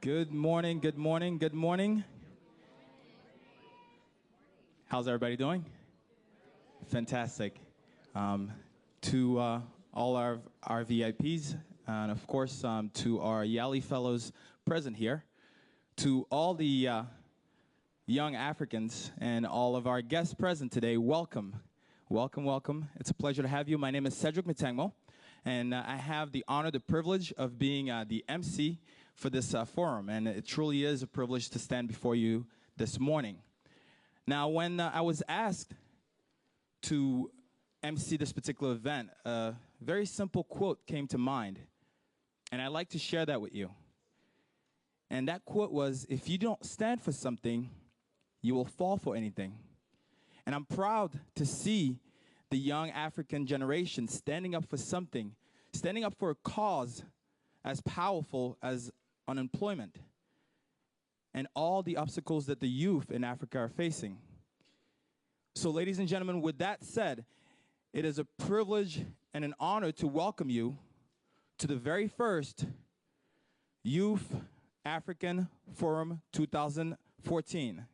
Good morning, good morning, good morning. How's everybody doing? Fantastic. To all our VIPs, and of course to our Yali Fellows present here, to all the young Africans and all of our guests present today, welcome. Welcome, welcome. It's a pleasure to have you. My name is Cedric Mitangmo, and I have the honor, the privilege of being the MC for this forum, and it truly is a privilege to stand before you this morning. Now, when I was asked to MC this particular event, a very simple quote came to mind, and I'd like to share that with you. And that quote was, "If you don't stand for something, you will fall for anything." And I'm proud to see the young African generation standing up for something, standing up for a cause as powerful as unemployment and all the obstacles that the youth in Africa are facing. So, ladies and gentlemen, with that said, it is a privilege and an honor to welcome you to the very first Youth African Forum 2014.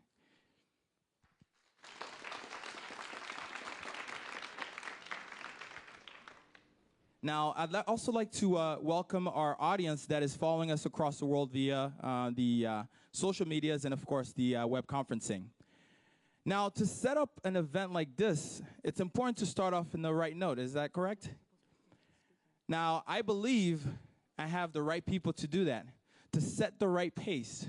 Now, I'd also like to welcome our audience that is following us across the world via the social medias and, of course, the web conferencing. Now, to set up an event like this, it's important to start off in the right note. Is that correct? Now, I believe I have the right people to do that, to set the right pace.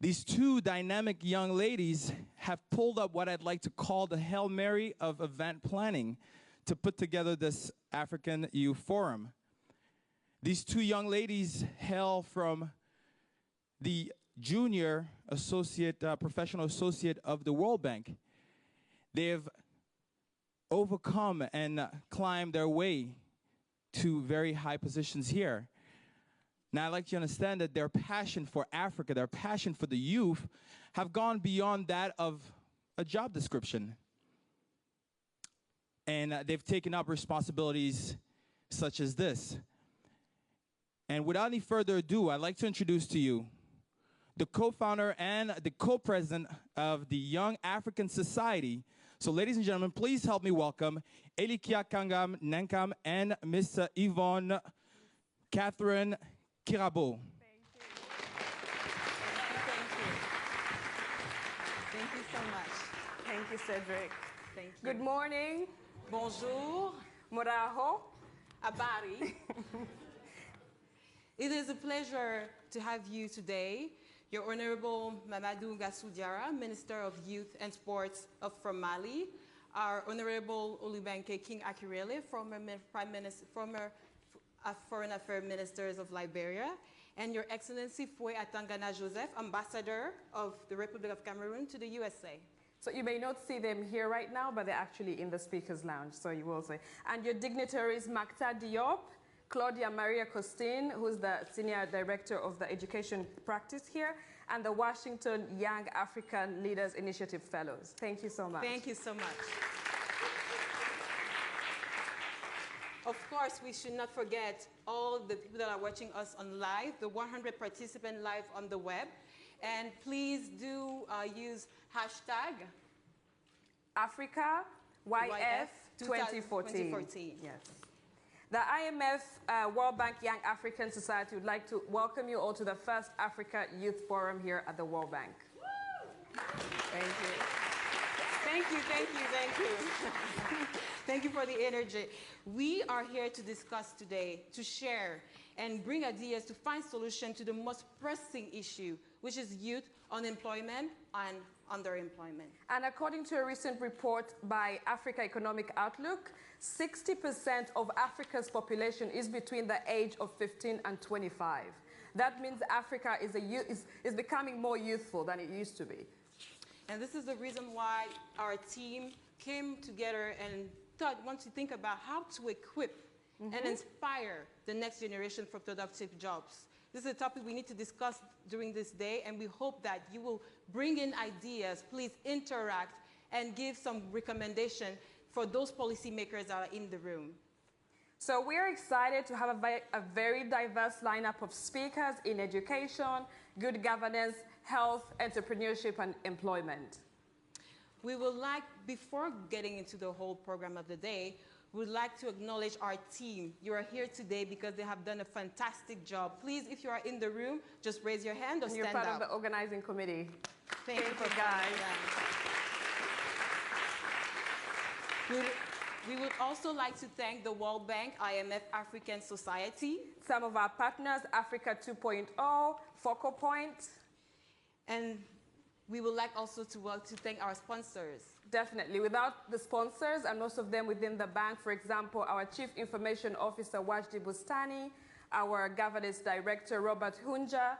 These two dynamic young ladies have pulled up what I'd like to call the Hail Mary of event planning to put together this African Youth Forum. These two young ladies hail from the junior associate, professional associate of the World Bank. They've overcome and climbed their way to very high positions here. Now, I'd like you to understand that their passion for Africa, their passion for the youth, have gone beyond that of a job description. And they've taken up responsibilities such as this. And without any further ado, I'd like to introduce to you the co-founder and the co-president of the Young African Society. So, ladies and gentlemen, please help me welcome Elikia Kangam Nankam and Miss Yvonne Catherine Kirabo. Thank you so much. Thank you, Cedric. Thank you. Good morning. Bonjour. Moraho. Abari. It is a pleasure to have you today, Your Honorable Mamadou Gassou Diarra, Minister of Youth and Sports from Mali, our Honorable Olubanke King Akirele, former Foreign Affairs Ministers of Liberia, and Your Excellency Foué Atangana Joseph, Ambassador of the Republic of Cameroon to the USA. So you may not see them here right now, but they're actually in the speaker's lounge, so you will see. And your dignitaries, Makta Diop, Claudia Maria Costin, who's the Senior Director of the Education Practice here, and the Washington Young African Leaders Initiative Fellows. Thank you so much. Thank you so much. Of course, we should not forget all the people that are watching us on live, the 100 participants live on the web. And please do use hashtag Africa YF 2014. Yes. The IMF World Bank Young African Society would like to welcome you all to the first Africa Youth Forum here at the World Bank. Thank you. Thank you, thank you, thank you. Thank you for the energy. We are here to discuss today, to share and bring ideas to find solutions to the most pressing issue, which is youth unemployment and underemployment. And according to a recent report by Africa Economic Outlook, 60% of Africa's population is between the age of 15 and 25. That means Africa is becoming more youthful than it used to be. And this is the reason why our team came together and want to think about how to equip and inspire the next generation for productive jobs. This is a topic we need to discuss during this day, and we hope that you will bring in ideas, please interact, and give some recommendation for those policymakers that are in the room. So we're excited to have a very diverse lineup of speakers in education, good governance, health, entrepreneurship, and employment. We would like, before getting into the whole program of the day, we would like to acknowledge our team. You are here today because they have done a fantastic job. Please, if you are in the room, just raise your hand or And stand up. you're part of the organizing committee. Thank you Thank you, guys. We would also like to thank the World Bank, IMF African Society. Some of our partners, Africa 2.0, Focal Point. And we would like also to thank our sponsors. Definitely. Without the sponsors, and most of them within the bank, for example, our Chief Information Officer, Wajdi Bustani, our Governance Director, Robert Hunja,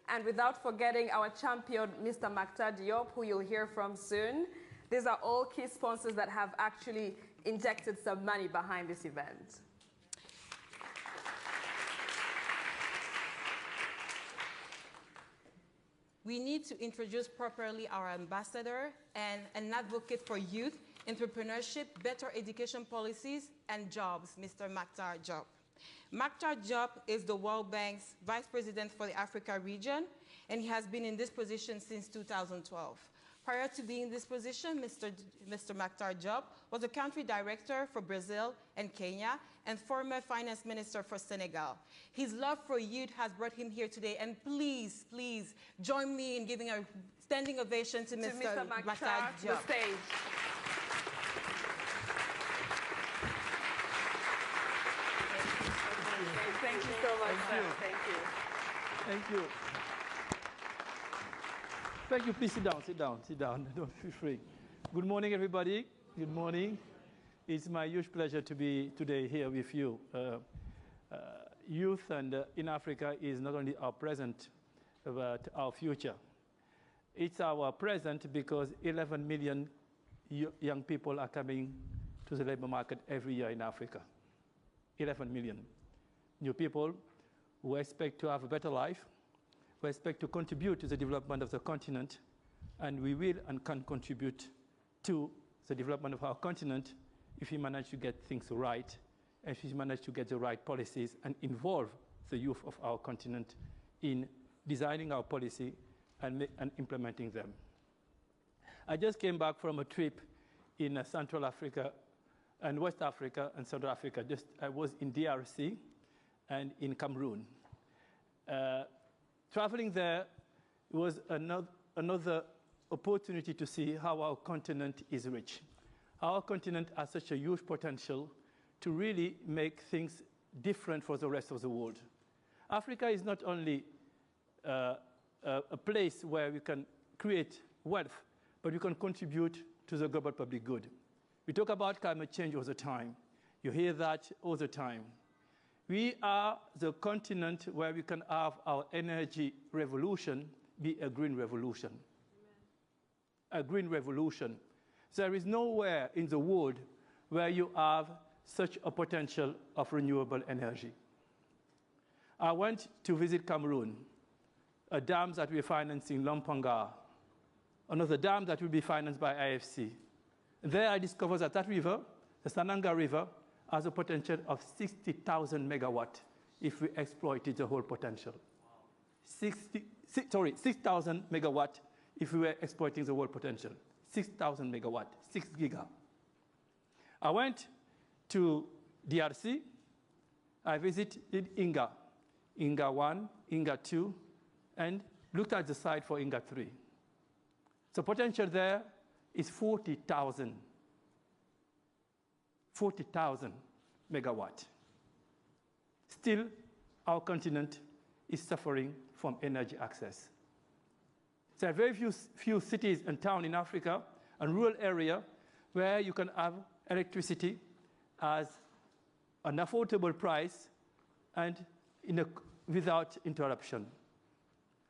and without forgetting our champion, Mr. Maktar Diop, who you'll hear from soon. These are all key sponsors that have actually injected some money behind this event. We need to introduce properly our ambassador and an advocate for youth, entrepreneurship, better education policies, and jobs, Mr. Maktar Diop. Maktar Diop is the World Bank's Vice President for the Africa region, and he has been in this position since 2012. Prior to being in this position, Mr. Maktar Diop was a country director for Brazil and Kenya and former finance minister for Senegal. His love for youth has brought him here today, and please, please join me in giving a standing ovation to Mr. Maktar Diop. The stage. Thank you so much, sir. Thank you. Thank you. Thank you. Please sit down, sit down, sit down. Don't feel free. Good morning, everybody. Good morning. It's my huge pleasure to be today here with you. Youth and in Africa is not only our present, but our future. It's our present because 11 million young people are coming to the labor market every year in Africa. 11 million new people who expect to have a better life, who expect to contribute to the development of the continent, and we will and can contribute to the development of our continent if we manage to get things right, if we manage to get the right policies and involve the youth of our continent in designing our policy and implementing them. I just came back from a trip in Central Africa and West Africa and South Africa. I was in DRC and in Cameroon. Traveling there was another opportunity to see how our continent is rich. Our continent has such a huge potential to really make things different for the rest of the world. Africa is not only a place where we can create wealth, but we can contribute to the global public good. We talk about climate change all the time. You hear that all the time. We are the continent where we can have our energy revolution be a green revolution. Amen. A green revolution. There is nowhere in the world where you have such a potential of renewable energy. I went to visit Cameroon, a dam that we're financing, Lomponga, another dam that will be financed by IFC. There I discovered that that river, the Sananga River, has a potential of 60,000 megawatt if we exploited the whole potential. 6,000 megawatt if we were exploiting the whole potential. 6,000 megawatt, 6 giga. I went to DRC. I visited Inga, Inga 1, Inga 2, and looked at the site for Inga 3. The potential there is 40,000 megawatt. Still, our continent is suffering from energy access. There are very few cities and towns in Africa and rural area where you can have electricity at an affordable price and without interruption.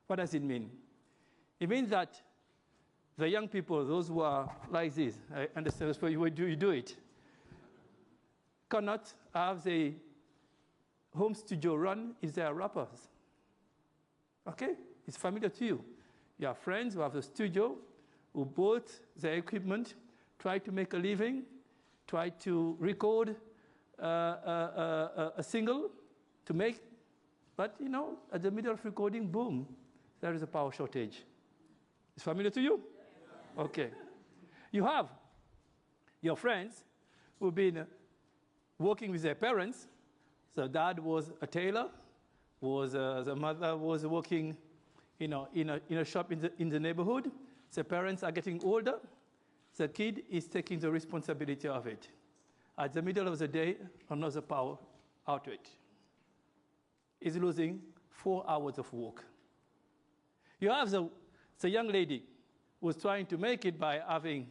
What does it mean? It means that the young people, those who are like this, I understand that's why you do it, cannot have the home studio run if they are rappers. Okay? It's familiar to you. You have friends who have a studio, who bought the equipment, try to make a living, try to record a single to make, but you know, at the middle of recording, boom, there is a power shortage. It's familiar to you? Okay. You have your friends who've been working with their parents. So dad was a tailor, the mother was working, you know, in a shop in the neighborhood. The parents are getting older. The kid is taking the responsibility of it. At the middle of the day, another power outage. Is losing 4 hours of work. You have the young lady who was trying to make it by having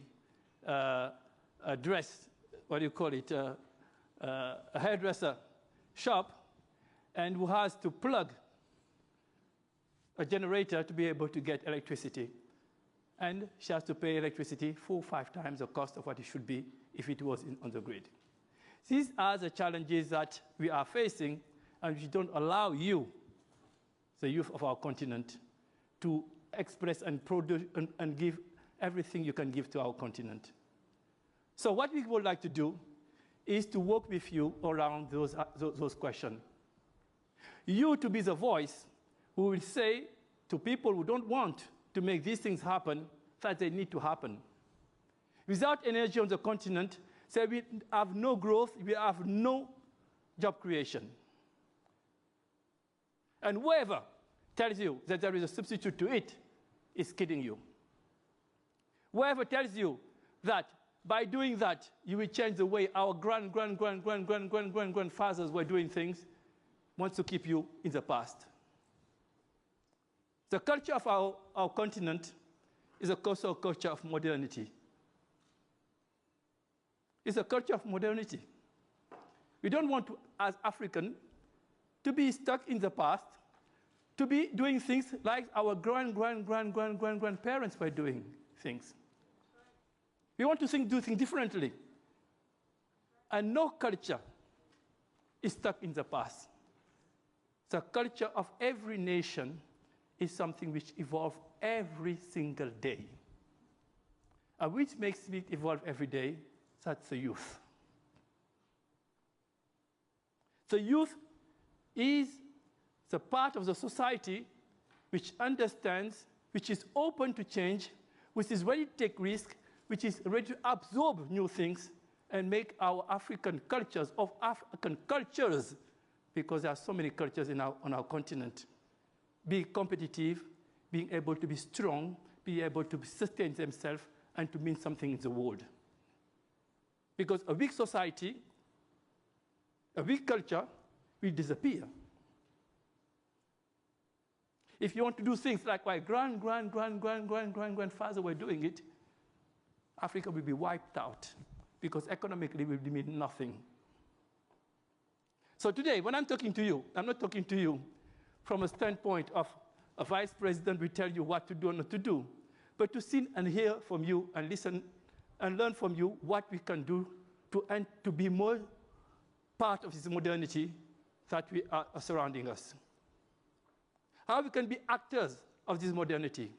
a dress, what do you call it, a hairdresser shop, and who has to plug a generator to be able to get electricity. And she has to pay electricity 4 or 5 times the cost of what it should be if it was on the grid. These are the challenges that we are facing, and which don't allow you, the youth of our continent, to express and produce and give everything you can give to our continent. So what we would like to do is to work with you around those questions. You to be the voice who will say to people who don't want to make these things happen that they need to happen. Without energy on the continent, say we have no growth, we have no job creation. And whoever tells you that there is a substitute to it is kidding you. Whoever tells you that by doing that you will change the way our grandfathers were doing things wants to keep you in the past. The culture of our continent is a culture of modernity. It's a culture of modernity. We don't want to, as African, to be stuck in the past, to be doing things like our grandparents were doing things. We want to do things differently. And no culture is stuck in the past. The culture of every nation is something which evolves every single day. And which makes it evolve every day, that's the youth. The youth is the part of the society which understands, which is open to change, which is ready to take risks, which is ready to absorb new things and make our African cultures of African cultures, because there are so many cultures on our continent, be competitive, being able to be strong, be able to sustain themselves, and to mean something in the world. Because a weak society, a weak culture will disappear. If you want to do things like my grandfather were doing it, Africa will be wiped out, because economically it will mean nothing. So today, when I'm talking to you, I'm not talking to you from a standpoint of a vice president will tell you what to do and not to do, but to sit and hear from you and listen and learn from you what we can do to be more part of this modernity that we are surrounding us. How we can be actors of this modernity.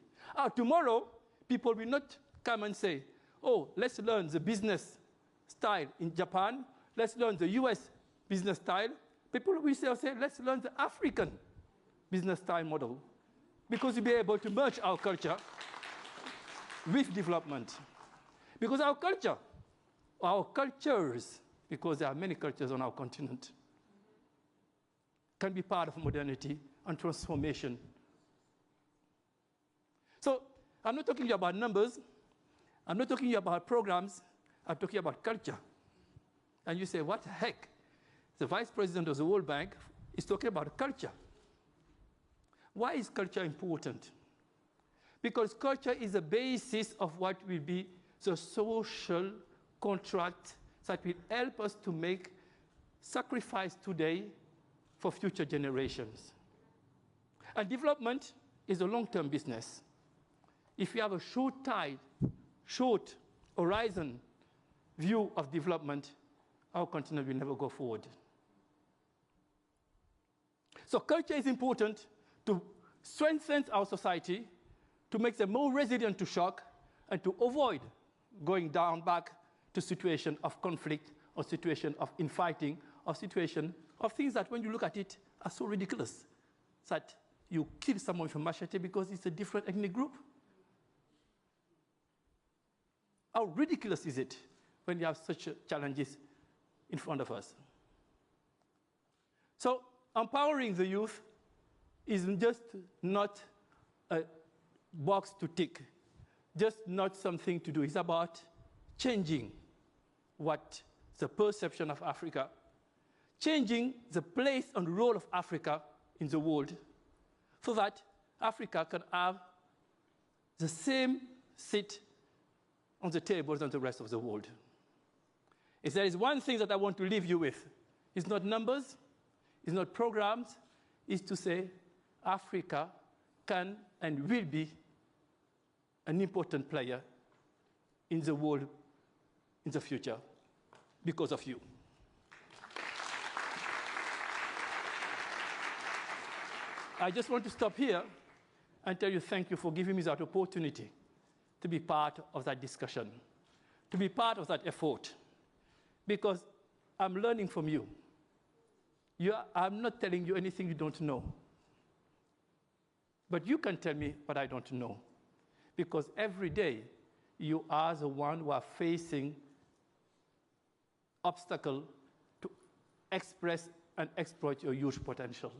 Tomorrow, people will not come and say, oh, let's learn the business style in Japan, let's learn the US business style. People will say, let's learn the African business style model, because we'll be able to merge our culture with development. Because our cultures, because there are many cultures on our continent, can be part of modernity and transformation. So I'm not talking about numbers, I'm not talking about programs, I'm talking about culture. And you say, what the heck? The vice president of the World Bank is talking about culture. Why is culture important? Because culture is the basis of what will be the social contract that will help us to make sacrifice today for future generations. And development is a long-term business. If you have a short horizon view of development, our continent will never go forward. So culture is important to strengthen our society, to make them more resilient to shock, and to avoid going down back to situation of conflict or situation of infighting, or situation of things that when you look at it are so ridiculous that you kill someone with a machete because it's a different ethnic group. How ridiculous is it when you have such challenges in front of us? So empowering the youth is just not a box to tick, just not something to do. It's about changing what the perception of Africa, changing the place and role of Africa in the world, so that Africa can have the same seat on the tables than the rest of the world. If there is one thing that I want to leave you with, it's not numbers, it's not programs, it's to say Africa can and will be an important player in the world in the future because of you. I just want to stop here and tell you thank you for giving me that opportunity to be part of that discussion, to be part of that effort, because I'm learning from you. I'm not telling you anything you don't know, but you can tell me what I don't know, because every day you are the one who are facing obstacle to express and exploit your huge potential.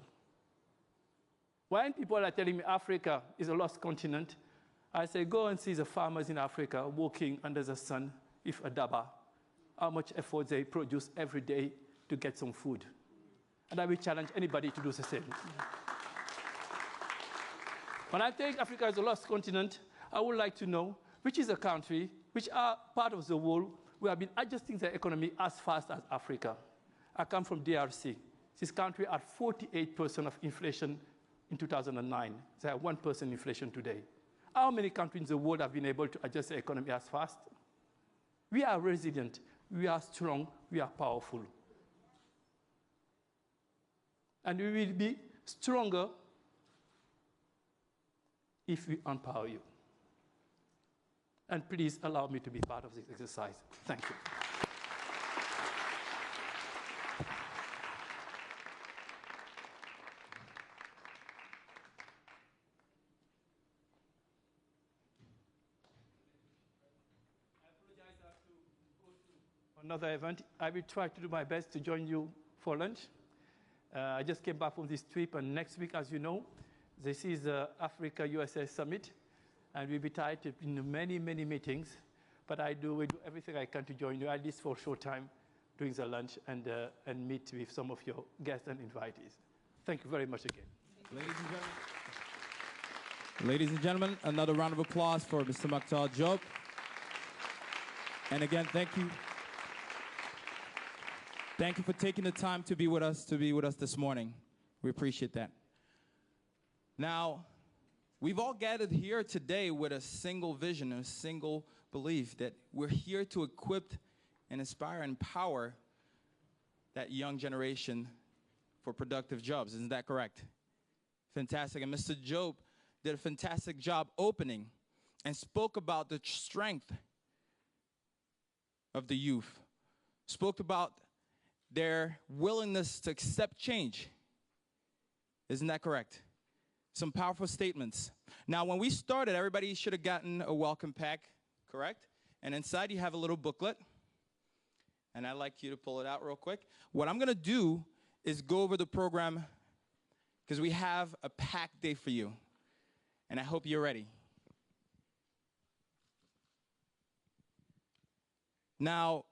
When people are telling me Africa is a lost continent, I say, go and see the farmers in Africa working under the sun with a daba, how much effort they produce every day to get some food. And I will challenge anybody to do the same. When I think Africa is a lost continent, I would like to know which is a country, which are part of the world who have been adjusting their economy as fast as Africa. I come from DRC. This country had 48% of inflation in 2009. They have 1% inflation today. How many countries in the world have been able to adjust their economy as fast? We are resilient, we are strong, we are powerful. And we will be stronger if we empower you. And please allow me to be part of this exercise. Thank you. Another event. I will try to do my best to join you for lunch. I just came back from this trip, and next week, as you know, this is the Africa-USA Summit, and we'll be tied in many, many meetings, but we do everything I can to join you, at least for a short time, during the lunch, and meet with some of your guests and invitees. Thank you very much again. Ladies and gentlemen, another round of applause for Mr. Mactar Diop. And again, thank you. Thank you for taking the time to be with us this morning. We appreciate that. Now, we've all gathered here today with a single vision, a single belief that we're here to equip and inspire and empower that young generation for productive jobs. Isn't that correct? Fantastic. And Mr. Diop did a fantastic job opening and spoke about the strength of the youth, spoke about their willingness to accept change. Isn't that correct? Some powerful statements. Now, when we started, everybody should have gotten a welcome pack, correct? And inside you have a little booklet. And I'd like you to pull it out real quick. What I'm going to do is go over the program because we have a packed day for you. And I hope you're ready. Now,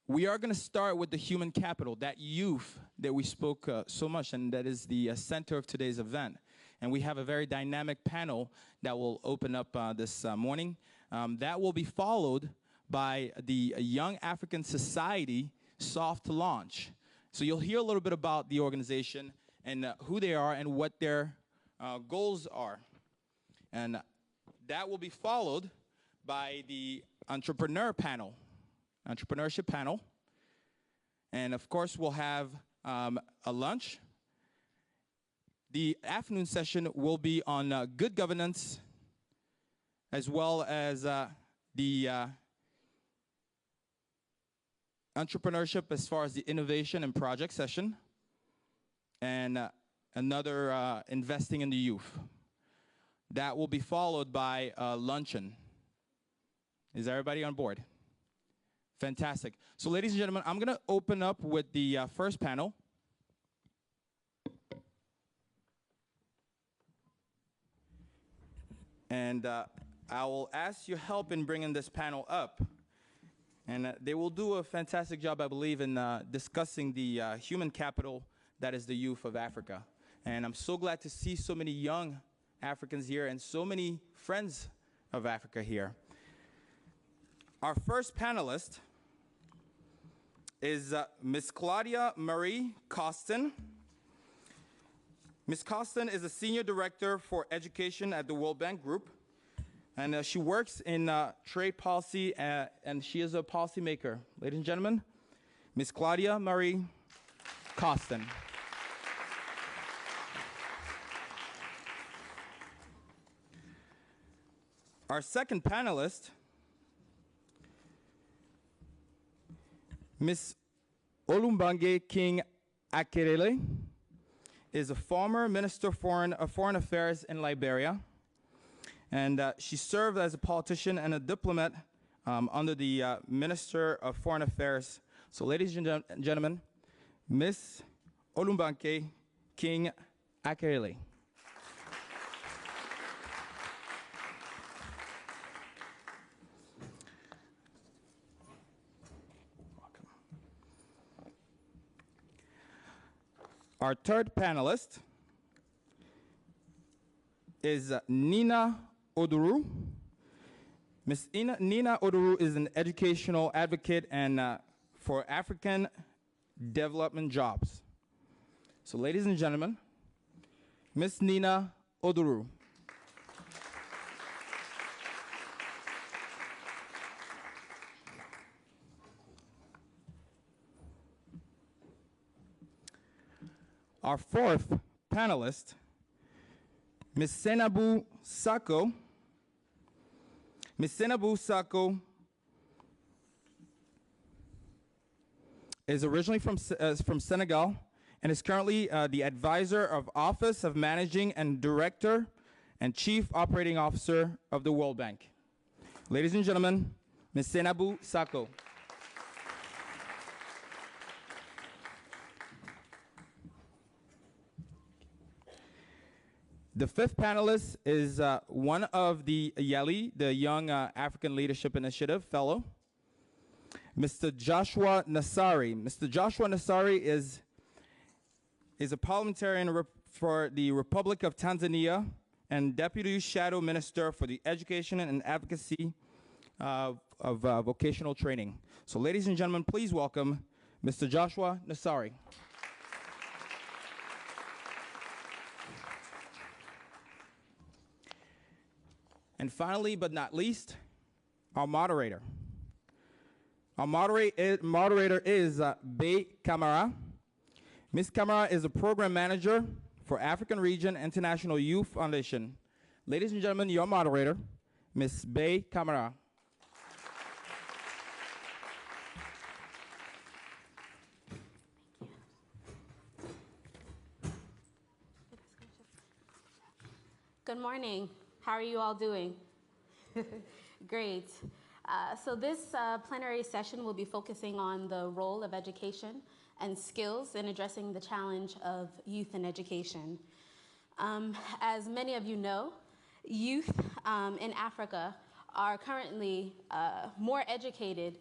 we are going to start with the human capital, that youth that we spoke so much, and that is the center of today's event. And we have a very dynamic panel that will open up this morning. That will be followed by the Young African Society soft launch. So you'll hear a little bit about the organization and who they are and what their goals are. And that will be followed by the entrepreneurship panel. And of course, we'll have a lunch. The afternoon session will be on good governance, as well as the entrepreneurship as far as the innovation and project session, and another investing in the youth. That will be followed by a luncheon. Is everybody on board? Fantastic. So ladies and gentlemen, I'm going to open up with the first panel. And I will ask your help in bringing this panel up. And they will do a fantastic job, I believe, in discussing the human capital that is the youth of Africa. And I'm so glad to see so many young Africans here and so many friends of Africa here. Our first panelist is Ms. Claudia Marie Costin. Ms. Costin is a Senior Director for Education at the World Bank Group. And she works in trade policy, and she is a policymaker. Ladies and gentlemen, Ms. Claudia Marie Costin. Our second panelist, Ms. Olumbange King Akerele, is a former Minister of Foreign Affairs in Liberia. And she served as a politician and a diplomat under the Minister of Foreign Affairs. So ladies and gentlemen, Ms. Olumbanke King Akerele. Our third panelist is Nina Oduru. Ms. Nina Oduru is an educational advocate and for African development jobs. So ladies and gentlemen, Ms. Nina Oduru. Our fourth panelist, Ms. Senabu Sako. Ms. Senabu Sako is originally from Senegal and is currently the advisor of Office of Managing and Director and Chief Operating Officer of the World Bank. Ladies and gentlemen, Ms. Senabu Sako. The fifth panelist is one of the YALI, the Young African Leadership Initiative Fellow, Mr. Joshua Nassari. Mr. Joshua Nassari is a parliamentarian for the Republic of Tanzania and Deputy Shadow Minister for the Education and Advocacy of Vocational Training. So ladies and gentlemen, please welcome Mr. Joshua Nassari. And finally, but not least, our moderator. Our moderator is Bay Kamara. Ms. Kamara is a program manager for African Region International Youth Foundation. Ladies and gentlemen, your moderator, Ms. Bay Kamara. Good morning. How are you all doing? Great. So this plenary session will be focusing on the role of education and skills in addressing the challenge of youth and education. As many of you know, youth in Africa are currently more educated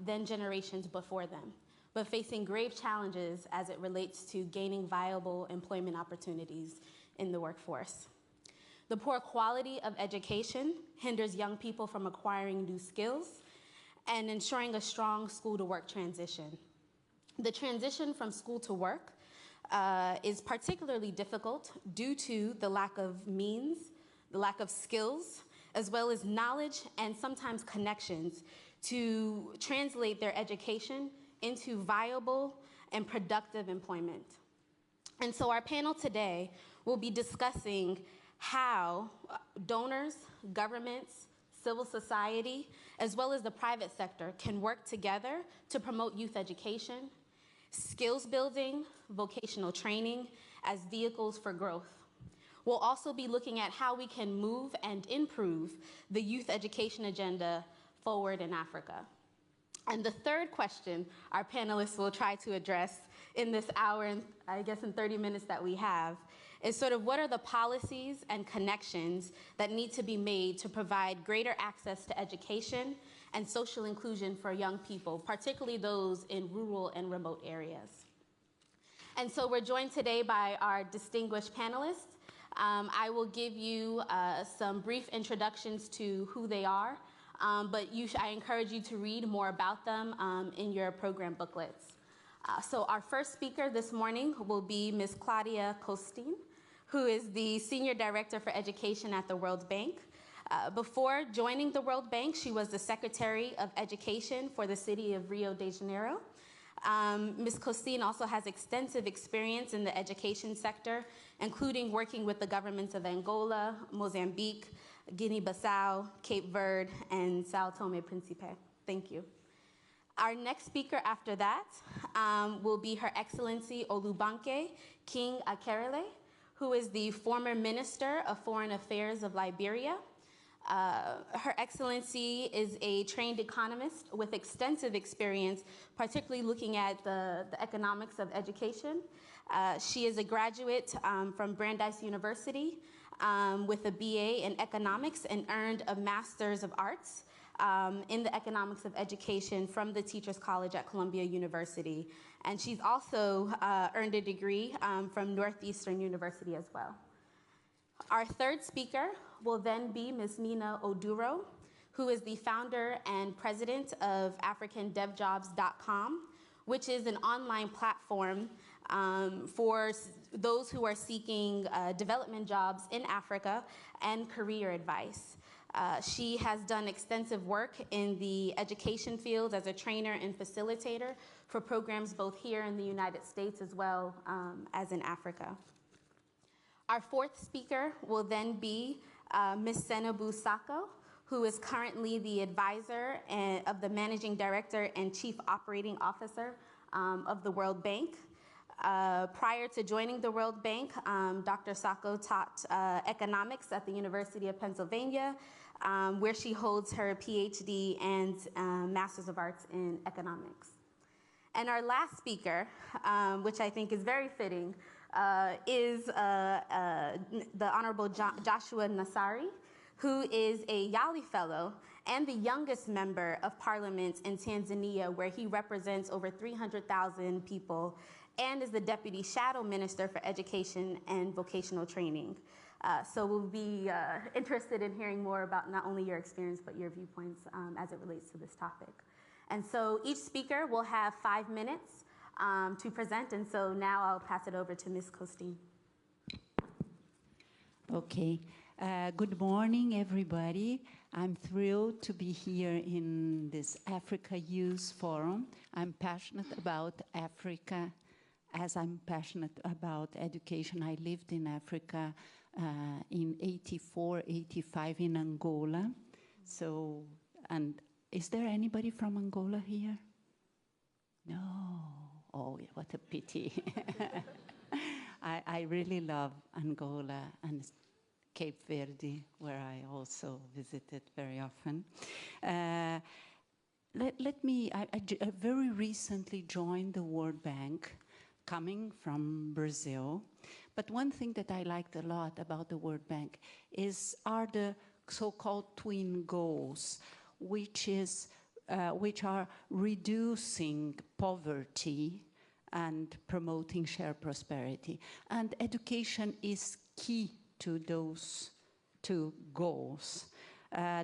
than generations before them, but facing grave challenges as it relates to gaining viable employment opportunities in the workforce. The poor quality of education hinders young people from acquiring new skills and ensuring a strong school-to-work transition. The transition from school to work is particularly difficult due to the lack of means, the lack of skills, as well as knowledge and sometimes connections to translate their education into viable and productive employment. And so our panel today will be discussing how donors, governments, civil society, as well as the private sector can work together to promote youth education, skills building, vocational training as vehicles for growth. We'll also be looking at how we can move and improve the youth education agenda forward in Africa. And the third question our panelists will try to address in this hour, and I guess in 30 minutes that we have, is sort of what are the policies and connections that need to be made to provide greater access to education and social inclusion for young people, particularly those in rural and remote areas. And so we're joined today by our distinguished panelists. I will give you some brief introductions to who they are, but I encourage you to read more about them in your program booklets. So our first speaker this morning will be Ms. Claudia Costin, who is the Senior Director for Education at the World Bank. Before joining the World Bank, she was the Secretary of Education for the city of Rio de Janeiro. Ms. Costin also has extensive experience in the education sector, including working with the governments of Angola, Mozambique, Guinea-Bissau, Cape Verde, and Sao Tome and Principe. Thank you. Our next speaker after that will be Her Excellency Olubanke King Akerele, who is the former Minister of Foreign Affairs of Liberia. Her Excellency is a trained economist with extensive experience, particularly looking at the economics of education. She is a graduate from Brandeis University with a BA in economics and earned a Master's of Arts in the economics of education from the Teachers College at Columbia University. And she's also earned a degree from Northeastern University as well. Our third speaker will then be Ms. Nina Oduro, who is the founder and president of AfricanDevJobs.com, which is an online platform for those who are seeking development jobs in Africa and career advice. She has done extensive work in the education field as a trainer and facilitator for programs both here in the United States as well as in Africa. Our fourth speaker will then be Ms. Senabu Sako, who is currently the advisor of the Managing Director and Chief Operating Officer of the World Bank. Prior to joining the World Bank, Dr. Sako taught economics at the University of Pennsylvania, where she holds her PhD and Master's of Arts in economics. And our last speaker, which I think is very fitting, is the Honorable Joshua Nassari, who is a Yali Fellow and the youngest member of parliament in Tanzania, where he represents over 300,000 people and is the Deputy Shadow Minister for Education and Vocational Training. So we'll be interested in hearing more about not only your experience, but your viewpoints as it relates to this topic. And so each speaker will have 5 minutes to present, and so now I'll pass it over to Ms. Costin. Okay. Good morning, everybody. I'm thrilled to be here in this Africa Youth Forum. I'm passionate about Africa as I'm passionate about education. I lived in Africa in 84, 85 in Angola. So, and is there anybody from Angola here? No. Oh, what a pity. I really love Angola and Cape Verde, where I also visited very often. I very recently joined the World Bank, coming from Brazil. But one thing that I liked a lot about the World Bank are the so-called twin goals, which are reducing poverty and promoting shared prosperity. And education is key to those two goals.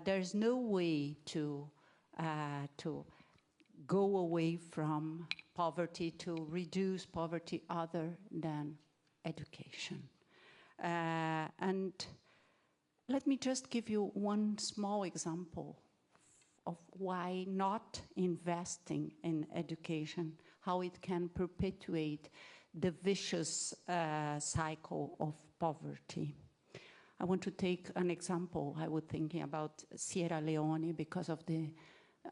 There's no way to go away from poverty, to reduce poverty other than education. And let me just give you one small example of why not investing in education, how it can perpetuate the vicious cycle of poverty. I want to take an example. I was thinking about Sierra Leone because of the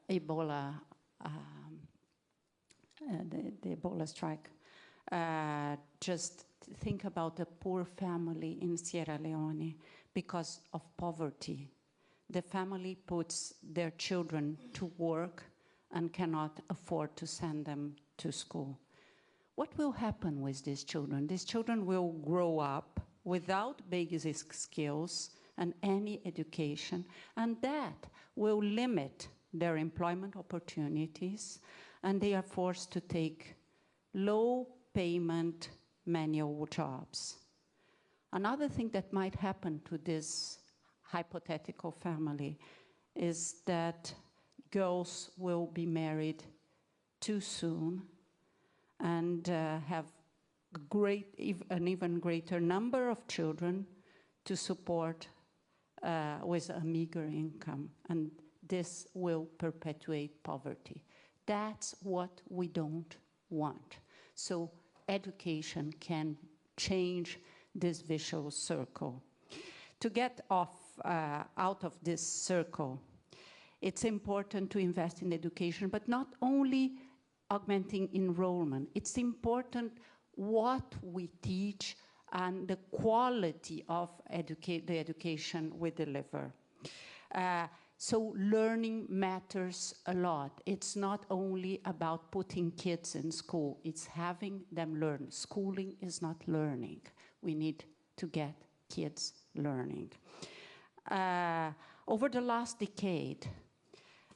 Ebola, the Ebola strike. Just think about a poor family in Sierra Leone because of poverty. The family puts their children to work and cannot afford to send them to school. What will happen with these children? These children will grow up without basic skills and any education, and that will limit their employment opportunities, and they are forced to take low payment manual jobs. Another thing that might happen to this hypothetical family is that girls will be married too soon and have an even greater number of children to support with a meager income, and this will perpetuate poverty. That's what we don't want. So education can change this vicious circle. To get out of this circle, it's important to invest in education, but not only augmenting enrollment. It's important what we teach and the quality of the education we deliver. So learning matters a lot. It's not only about putting kids in school, it's having them learn. Schooling is not learning. We need to get kids learning. Over the last decade,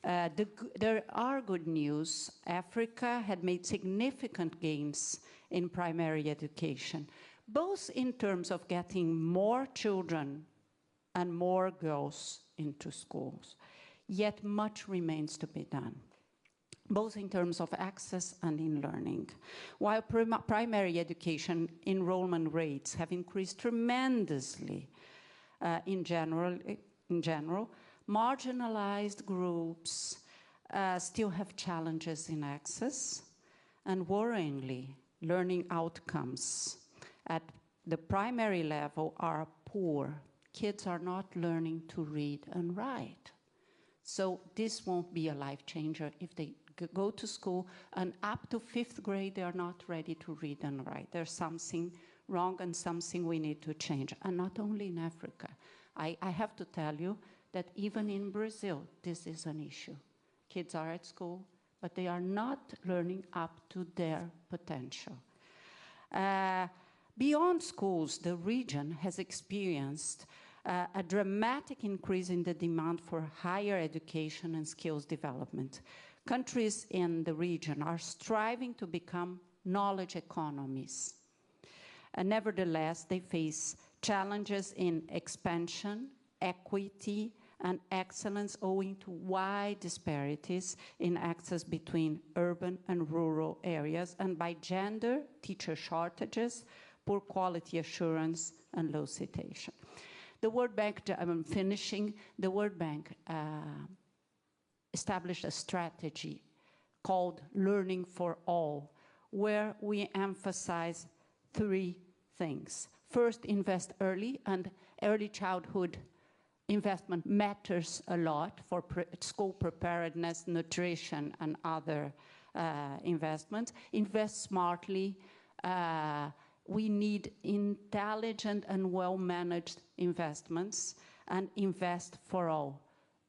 there are good news. Africa had made significant gains in primary education, both in terms of getting more children and more girls into schools. Yet much remains to be done, both in terms of access and in learning. While primary education enrollment rates have increased tremendously in general, marginalized groups still have challenges in access, and worryingly, learning outcomes at the primary level are poor. Kids are not learning to read and write. So this won't be a life changer if they go to school and up to 5th grade they are not ready to read and write. There's something wrong and something we need to change. And not only in Africa. I have to tell you that even in Brazil, this is an issue. Kids are at school, but they are not learning up to their potential. Beyond schools, the region has experienced a dramatic increase in the demand for higher education and skills development. Countries in the region are striving to become knowledge economies. Nevertheless, they face challenges in expansion, equity, and excellence owing to wide disparities in access between urban and rural areas, and by gender, teacher shortages, poor quality assurance, and low citation. The World Bank, I'm finishing, the World Bank established a strategy called Learning for All, where we emphasize 3 things. First, invest early, and early childhood investment matters a lot for school preparedness, nutrition, and other investments. Invest smartly. We need intelligent and well-managed investments, and invest for all.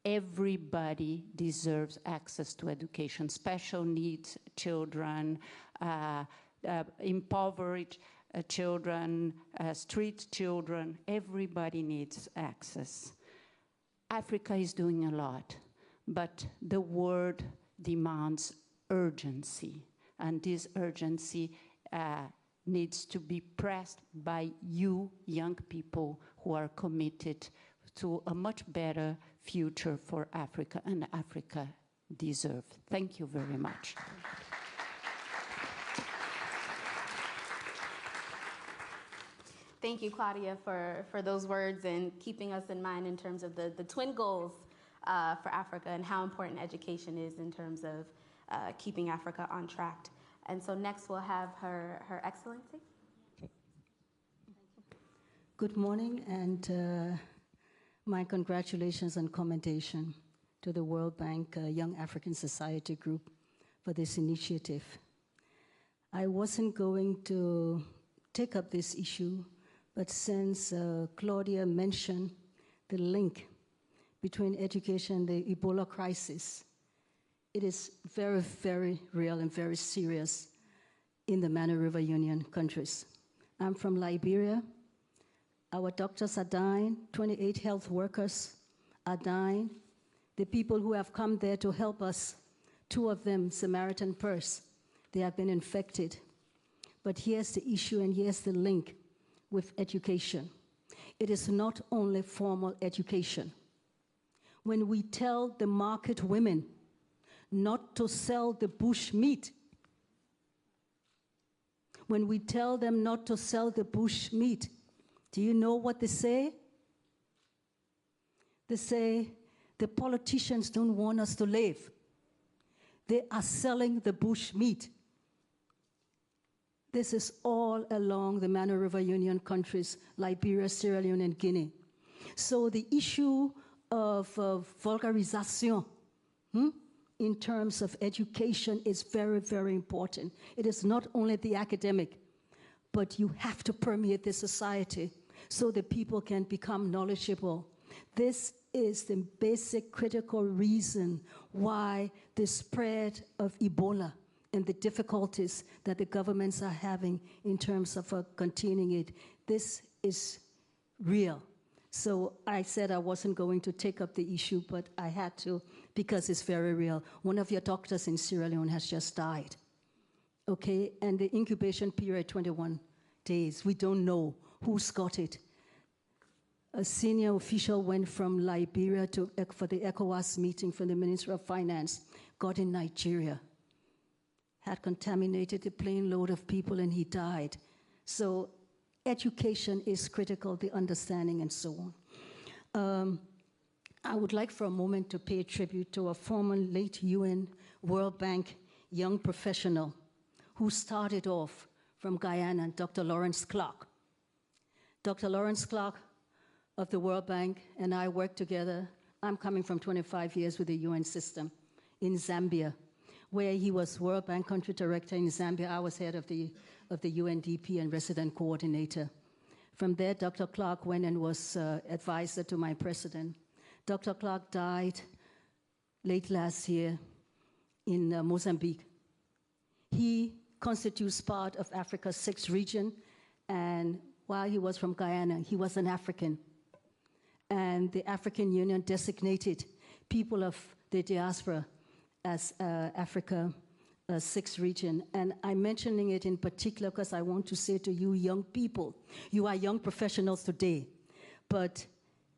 Everybody deserves access to education. Special needs children, impoverished children, street children, everybody needs access. Africa is doing a lot, but the world demands urgency, and this urgency needs to be pressed by you, young people, who are committed to a much better future for Africa, and Africa deserves. Thank you very much. Thank you, Claudia, for those words and keeping us in mind in terms of the twin goals for Africa and how important education is in terms of keeping Africa on track. And so next we'll have Her Excellency. Good morning, and my congratulations and commendation to the World Bank Young African Society Group for this initiative. I wasn't going to take up this issue, but since Claudia mentioned the link between education and the Ebola crisis, it is very, very real and very serious in the Mano River Union countries. I'm from Liberia. Our doctors are dying, 28 health workers are dying. The people who have come there to help us, 2 of them, Samaritan Purse, they have been infected. But here's the issue and here's the link with education. It is not only formal education. When we tell the market women not to sell the bush meat, when we tell them not to sell the bush meat, do you know what they say? They say, the politicians don't want us to live. They are selling the bush meat. This is all along the Mano River Union countries, Liberia, Sierra Leone, and Guinea. So the issue of vulgarization in terms of education is very, very important. It is not only the academic, but you have to permeate the society so that people can become knowledgeable. This is the basic critical reason why the spread of Ebola and the difficulties that the governments are having in terms of containing it, this is real. So I said I wasn't going to take up the issue, but I had to because it's very real. One of your doctors in Sierra Leone has just died, okay? And the incubation period, 21 days. We don't know who's got it. A senior official went from Liberia for the ECOWAS meeting from the Minister of Finance, got in Nigeria, had contaminated a plane load of people, and he died. So education is critical, the understanding and so on. I would like for a moment to pay tribute to a former late UN World Bank young professional who started off from Guyana, Dr. Lawrence Clark. Dr. Lawrence Clark of the World Bank and I worked together. I'm coming from 25 years with the UN system in Zambia, where he was World Bank country director in Zambia. I was head of the UNDP and resident coordinator. From there, Dr. Clark went and was advisor to my president. Dr. Clark died late last year in Mozambique. He constitutes part of Africa's 6th region, and while he was from Guyana, he was an African. And the African Union designated people of the diaspora as Africa 6th region. And I'm mentioning it in particular because I want to say to you young people, you are young professionals today, but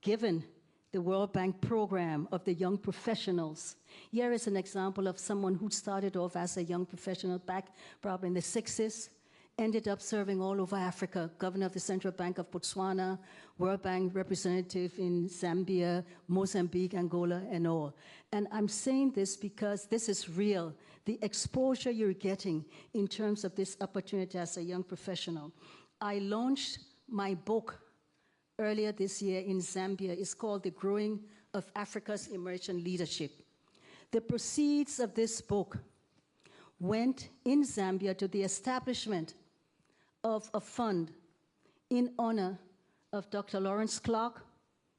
given the World Bank program of the young professionals, here is an example of someone who started off as a young professional back probably in the 60s, ended up serving all over Africa, governor of the Central Bank of Botswana, World Bank representative in Zambia, Mozambique, Angola, and all. And I'm saying this because this is real. The exposure you're getting in terms of this opportunity as a young professional. I launched my book earlier this year in Zambia. It's called The Growing of Africa's Emerging Leadership. The proceeds of this book went in Zambia to the establishment of a fund in honor of Dr. Lawrence Clark,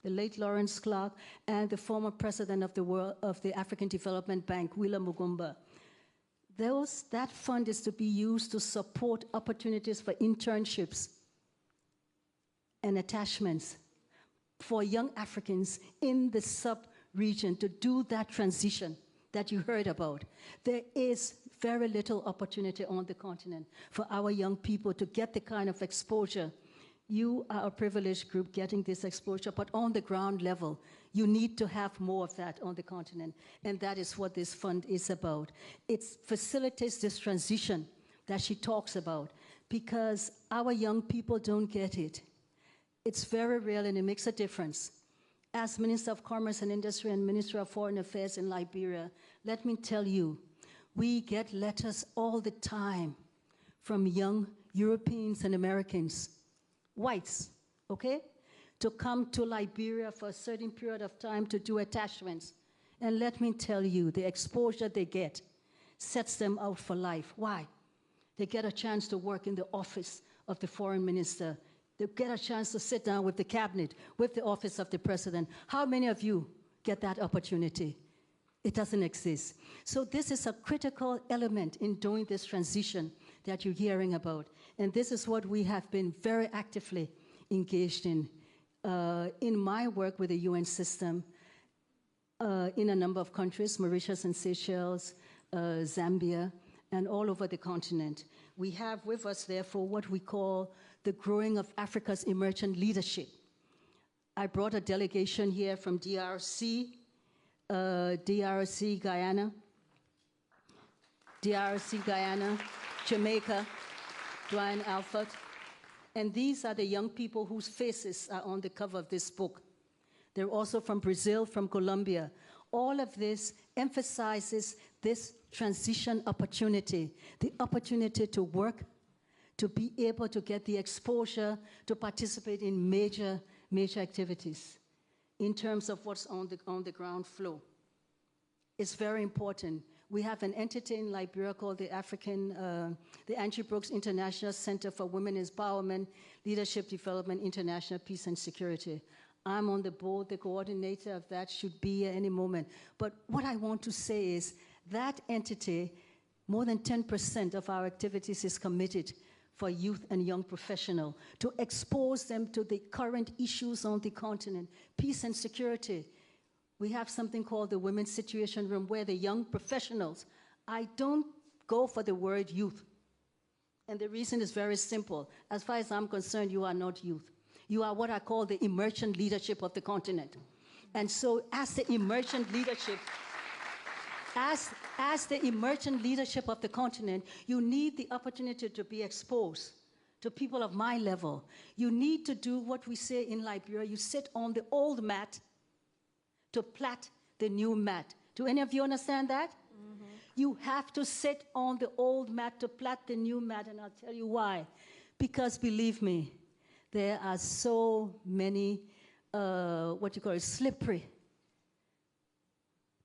the late Lawrence Clark, and the former president of the African Development Bank, Willa Mugumba. That fund is to be used to support opportunities for internships and attachments for young Africans in the sub-region to do that transition that you heard about. There is very little opportunity on the continent for our young people to get the kind of exposure. You are a privileged group getting this exposure, but on the ground level, you need to have more of that on the continent, and that is what this fund is about. It facilitates this transition that she talks about, because our young people don't get it. It's very real, and it makes a difference. As Minister of Commerce and Industry and Minister of Foreign Affairs in Liberia, let me tell you, we get letters all the time from young Europeans and Americans, whites, okay? To come to Liberia for a certain period of time to do attachments. And let me tell you, the exposure they get sets them out for life. Why? They get a chance to work in the office of the foreign minister. They get a chance to sit down with the cabinet, with the office of the president. How many of you get that opportunity? It doesn't exist. So this is a critical element in doing this transition that you're hearing about. And this is what we have been very actively engaged in my work with the UN system in a number of countries, Mauritius and Seychelles, Zambia, and all over the continent. We have with us, therefore, what we call the growing of Africa's emergent leadership. I brought a delegation here from DRC, Guyana, Jamaica, Dwayne Alford. And these are the young people whose faces are on the cover of this book. They're also from Brazil, from Colombia. All of this emphasizes this transition opportunity, the opportunity to work, to be able to get the exposure, to participate in major activities in terms of what's on the ground floor. It's very important. We have an entity in Liberia called the Angie Brooks International Center for Women Empowerment, Leadership Development, International Peace and Security. I'm on the board, the coordinator of that should be here any moment. But what I want to say is that entity, more than 10% of our activities is committed for youth and young professionals to expose them to the current issues on the continent, peace and security. We have something called the Women's Situation Room where the young professionals, I don't go for the word youth. And the reason is very simple. As far as I'm concerned, you are not youth. You are what I call the emergent leadership of the continent. And so as the emergent leadership, as the emergent leadership of the continent, you need the opportunity to be exposed to people of my level. You need to do what we say in Liberia. You sit on the old mat to plait the new mat. Do any of you understand that? Mm-hmm. You have to sit on the old mat to plait the new mat, and I'll tell you why. Because believe me, there are so many, slippery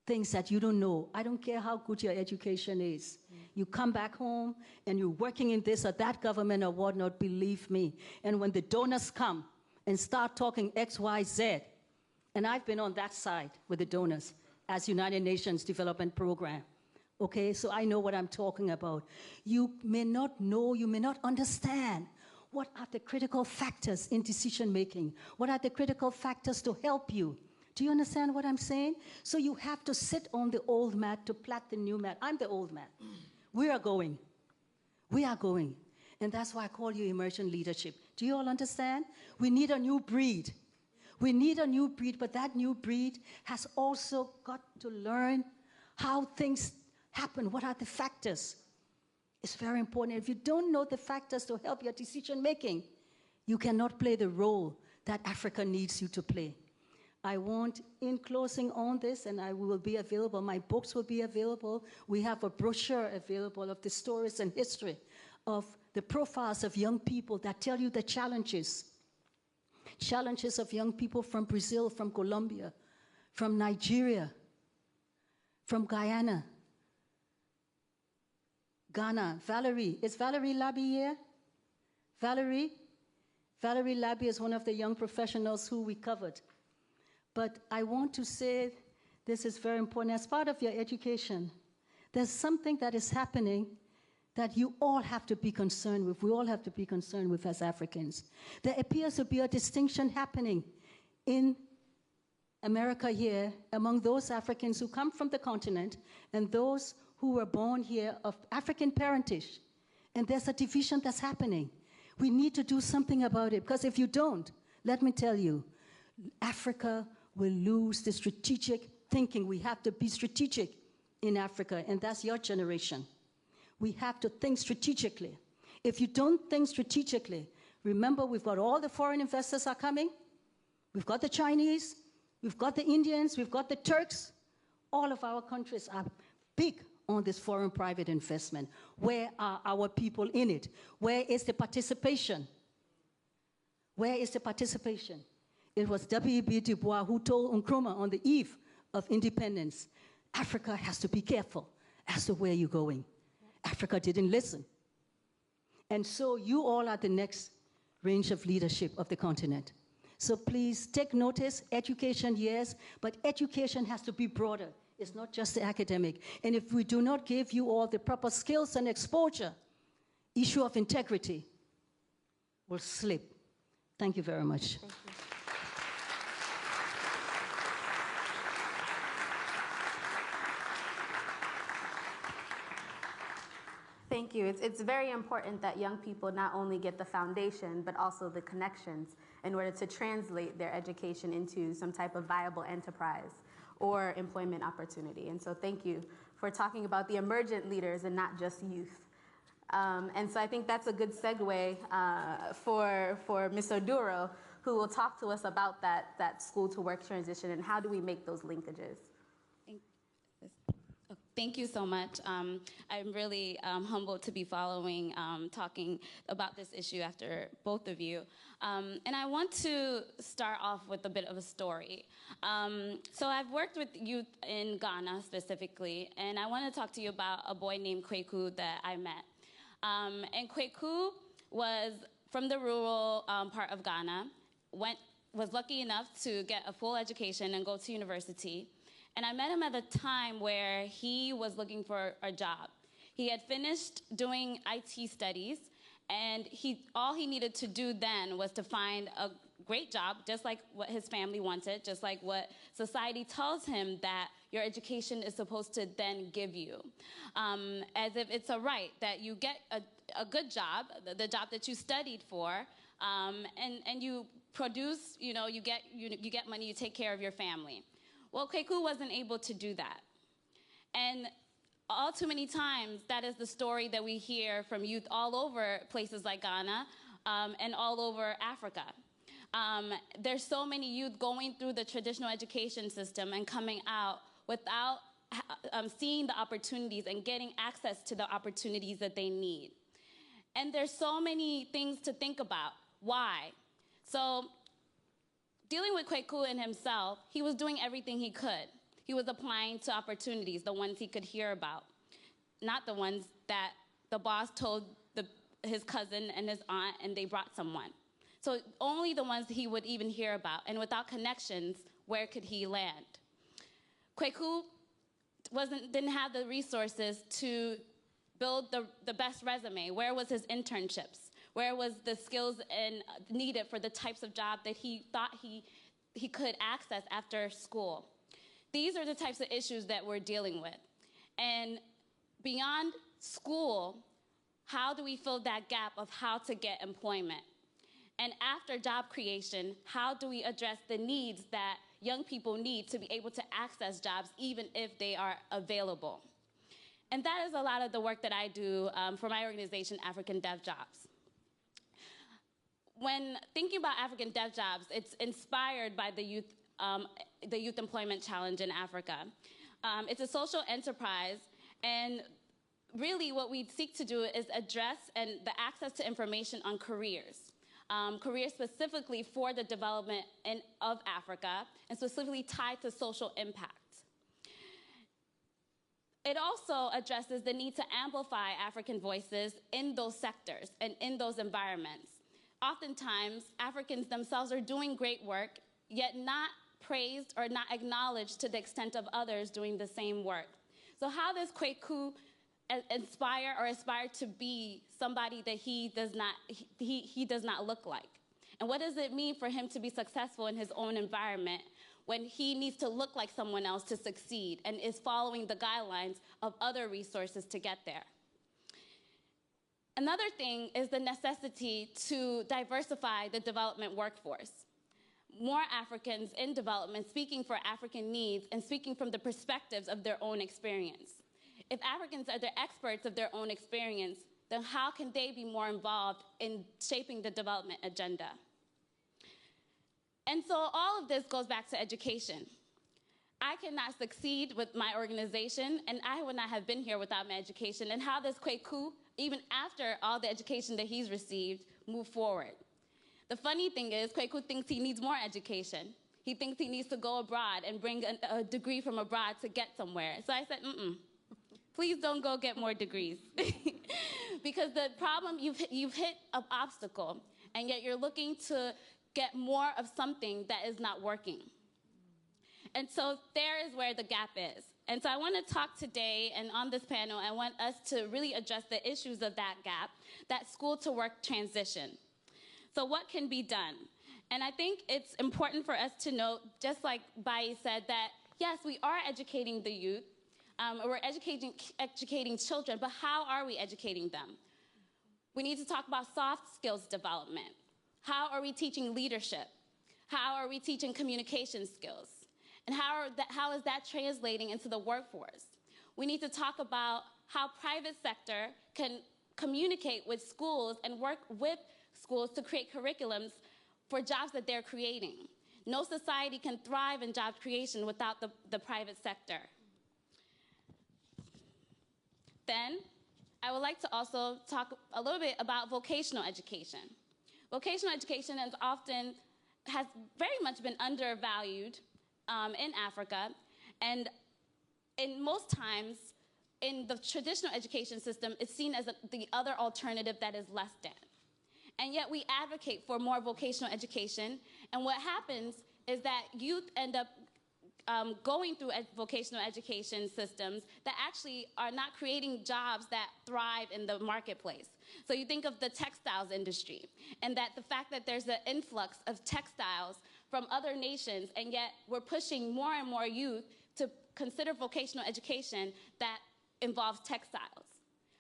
things that you don't know. I don't care how good your education is. You come back home and you're working in this or that government or whatnot, believe me. And when the donors come and start talking X, Y, Z, and I've been on that side with the donors as United Nations Development Program. Okay, so I know what I'm talking about. You may not know, you may not understand what are the critical factors in decision making? What are the critical factors to help you? Do you understand what I'm saying? So you have to sit on the old mat to plait the new mat. I'm the old mat. We are going. We are going. And that's why I call you emergent leadership. Do you all understand? We need a new breed. We need a new breed, but that new breed has also got to learn how things happen. What are the factors? It's very important. If you don't know the factors to help your decision making, you cannot play the role that Africa needs you to play. I want, in closing on this, and I will be available, my books will be available. We have a brochure available of the stories and history of the profiles of young people that tell you the challenges of young people from Brazil, from Colombia, from Nigeria, from Guyana, Ghana. Valerie, is Valerie Labby here? Valerie Labby is one of the young professionals who we covered. But I want to say this is very important. As part of your education, there's something that is happening that you all have to be concerned with. We all have to be concerned with as Africans. There appears to be a distinction happening in America here among those Africans who come from the continent and those who were born here of African parentage. And there's a division that's happening. We need to do something about it, because if you don't, let me tell you, Africa will lose the strategic thinking. We have to be strategic in Africa, and that's your generation. We have to think strategically. If you don't think strategically, remember we've got all the foreign investors are coming. We've got the Chinese, we've got the Indians, we've got the Turks. All of our countries are big on this foreign private investment. Where are our people in it? Where is the participation? Where is the participation? It was W.E.B. Du Bois who told Nkrumah on the eve of independence, Africa has to be careful as to where you're going. Africa didn't listen. And so you all are the next range of leadership of the continent. So please take notice, education, yes, but education has to be broader. It's not just the academic. And if we do not give you all the proper skills and exposure, issue of integrity will slip. Thank you very much. Thank you. Thank you. It's very important that young people not only get the foundation, but also the connections in order to translate their education into some type of viable enterprise or employment opportunity. And so thank you for talking about the emergent leaders and not just youth. And so I think that's a good segue for Ms. Oduro, who will talk to us about that school-to-work transition and how do we make those linkages. Thank you so much. I'm really humbled to be following, talking about this issue after both of you. And I want to start off with a bit of a story. So I've worked with youth in Ghana specifically, and I want to talk to you about a boy named Kweku that I met. And Kweku was from the rural part of Ghana, was lucky enough to get a full education and go to university. And I met him at a time where he was looking for a job. He had finished doing IT studies, and all he needed to do then was to find a great job, just like what his family wanted, just like what society tells him that your education is supposed to then give you. As if it's a right that you get a good job, the job that you studied for, and you produce, you get money, you take care of your family. Well, Kweku wasn't able to do that. And all too many times, that is the story that we hear from youth all over places like Ghana and all over Africa. There's so many youth going through the traditional education system and coming out without seeing the opportunities and getting access to the opportunities that they need. And there's so many things to think about. Why? So dealing with Kweku and himself, he was doing everything he could. He was applying to opportunities, the ones he could hear about, not the ones that the boss told his cousin and his aunt and they brought someone. So only the ones he would even hear about. And without connections, where could he land? Kweku didn't have the resources to build the best resume. Where was his internships? Where was the skills needed for the types of job that he thought he could access after school? These are the types of issues that we're dealing with. And beyond school, how do we fill that gap of how to get employment? And after job creation, how do we address the needs that young people need to be able to access jobs even if they are available? And that is a lot of the work that I do for my organization, African Dev Jobs. When thinking about African Dev Jobs, it's inspired by the Youth Employment Challenge in Africa. It's a social enterprise, and really what we seek to do is address the access to information on careers. Careers specifically for the development of Africa, and specifically tied to social impact. It also addresses the need to amplify African voices in those sectors and in those environments. Oftentimes, Africans themselves are doing great work, yet not praised or not acknowledged to the extent of others doing the same work. So how does Kweku aspire to be somebody that he does not look like? And what does it mean for him to be successful in his own environment when he needs to look like someone else to succeed and is following the guidelines of other resources to get there? Another thing is the necessity to diversify the development workforce. More Africans in development speaking for African needs and speaking from the perspectives of their own experience. If Africans are the experts of their own experience, then how can they be more involved in shaping the development agenda? And so all of this goes back to education. I cannot succeed with my organization, and I would not have been here without my education. And how does Kweku, even after all the education that he's received, move forward? The funny thing is, Kweku thinks he needs more education. He thinks he needs to go abroad and bring a degree from abroad to get somewhere. So I said, please don't go get more degrees. Because the problem, you've hit an obstacle, and yet you're looking to get more of something that is not working. And so there is where the gap is. And so I want to talk today, and on this panel, I want us to really address the issues of that gap, that school-to-work transition. So what can be done? And I think it's important for us to note, just like Bai said, that yes, we are educating the youth, we're educating children, but how are we educating them? We need to talk about soft skills development. How are we teaching leadership? How are we teaching communication skills? And how is that translating into the workforce? We need to talk about how private sector can communicate with schools and work with schools to create curriculums for jobs that they're creating. No society can thrive in job creation without the private sector. Then, I would like to also talk a little bit about vocational education. Vocational education has very much been undervalued in Africa, and in most times, in the traditional education system, it's seen as the other alternative that is less than. And yet we advocate for more vocational education, and what happens is that youth end up going through vocational education systems that actually are not creating jobs that thrive in the marketplace. So you think of the textiles industry, and that the fact that there's an influx of textiles from other nations, and yet we're pushing more and more youth to consider vocational education that involves textiles.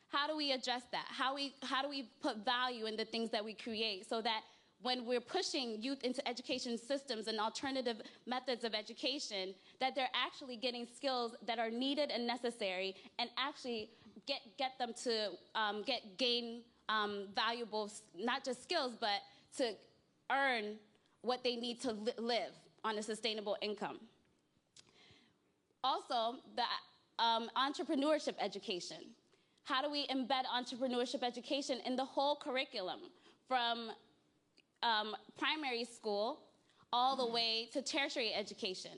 How do we address that? How do we put value in the things that we create so that when we're pushing youth into education systems and alternative methods of education, that they're actually getting skills that are needed and necessary, and actually get them to gain valuable, not just skills, but to earn what they need to live on a sustainable income. Also, the entrepreneurship education. How do we embed entrepreneurship education in the whole curriculum, from primary school all the way to tertiary education?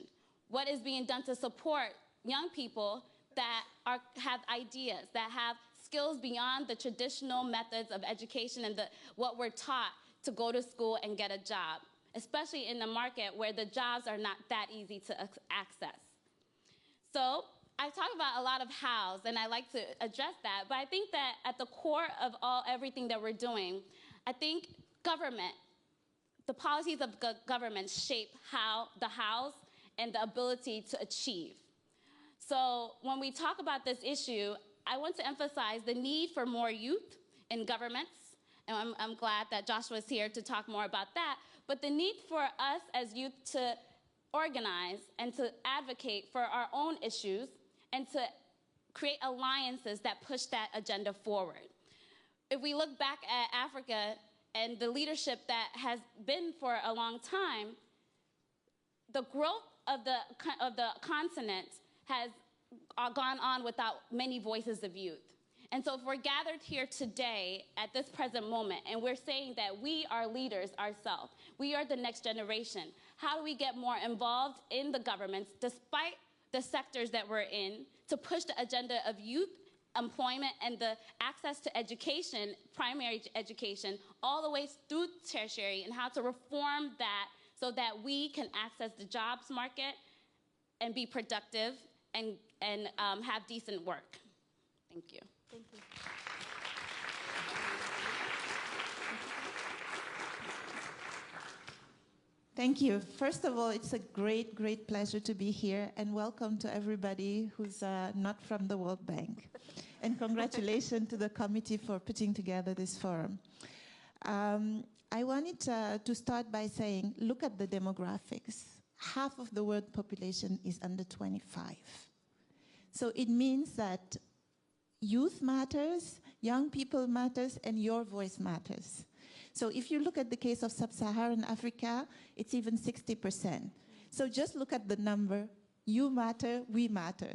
What is being done to support young people that have ideas, that have skills beyond the traditional methods of education and what we're taught to go to school and get a job, especially in a market where the jobs are not that easy to access? So I've talked about a lot of hows, and I like to address that, but I think that at the core of everything that we're doing, I think government, the policies of government shape the hows and the ability to achieve. So when we talk about this issue, I want to emphasize the need for more youth in governments, and I'm glad that Joshua's here to talk more about that, but the need for us as youth to organize and to advocate for our own issues and to create alliances that push that agenda forward. If we look back at Africa and the leadership that has been for a long time, the growth of the continent has gone on without many voices of youth. And so if we're gathered here today at this present moment, and we're saying that we are leaders ourselves, we are the next generation, how do we get more involved in the governments, despite the sectors that we're in, to push the agenda of youth employment and the access to education, primary education, all the way through tertiary, and how to reform that so that we can access the jobs market and be productive and have decent work. Thank you. Thank you. Thank you. First of all, it's a great, great pleasure to be here, and welcome to everybody who's not from the World Bank. And congratulations to the committee for putting together this forum. I wanted to start by saying, look at the demographics. Half of the world population is under 25. So it means that youth matters, young people matters, and your voice matters. So if you look at the case of sub-Saharan Africa, it's even 60%. So just look at the number. You matter, we matter.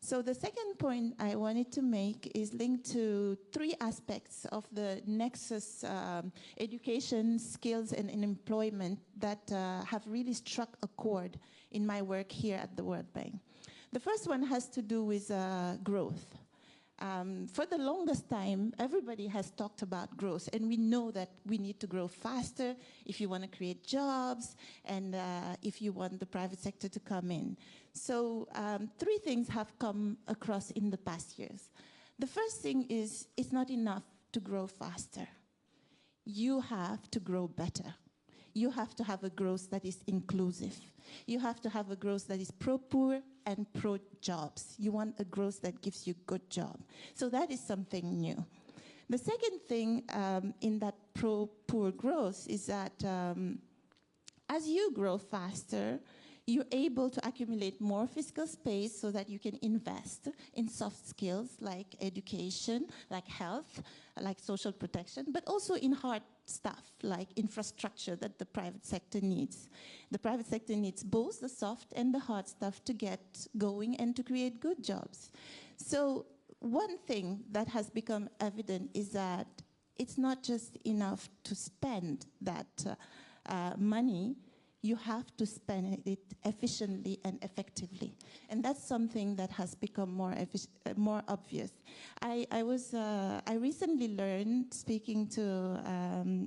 So the second point I wanted to make is linked to three aspects of the nexus education, skills, and employment that have really struck a chord in my work here at the World Bank. The first one has to do with growth. For the longest time, everybody has talked about growth, and we know that we need to grow faster if you want to create jobs and if you want the private sector to come in. So three things have come across in the past years. The first thing is it's not enough to grow faster. You have to grow better. You have to have a growth that is inclusive. You have to have a growth that is pro-poor and pro-jobs. You want a growth that gives you good job. So that is something new. The second thing in that pro-poor growth is that as you grow faster, you're able to accumulate more fiscal space so that you can invest in soft skills like education, like health, like social protection, but also in hard stuff like infrastructure that the private sector needs. The private sector needs both the soft and the hard stuff to get going and to create good jobs. So one thing that has become evident is that it's not just enough to spend that money. You have to spend it efficiently and effectively. And that's something that has become more obvious. I recently learned, speaking to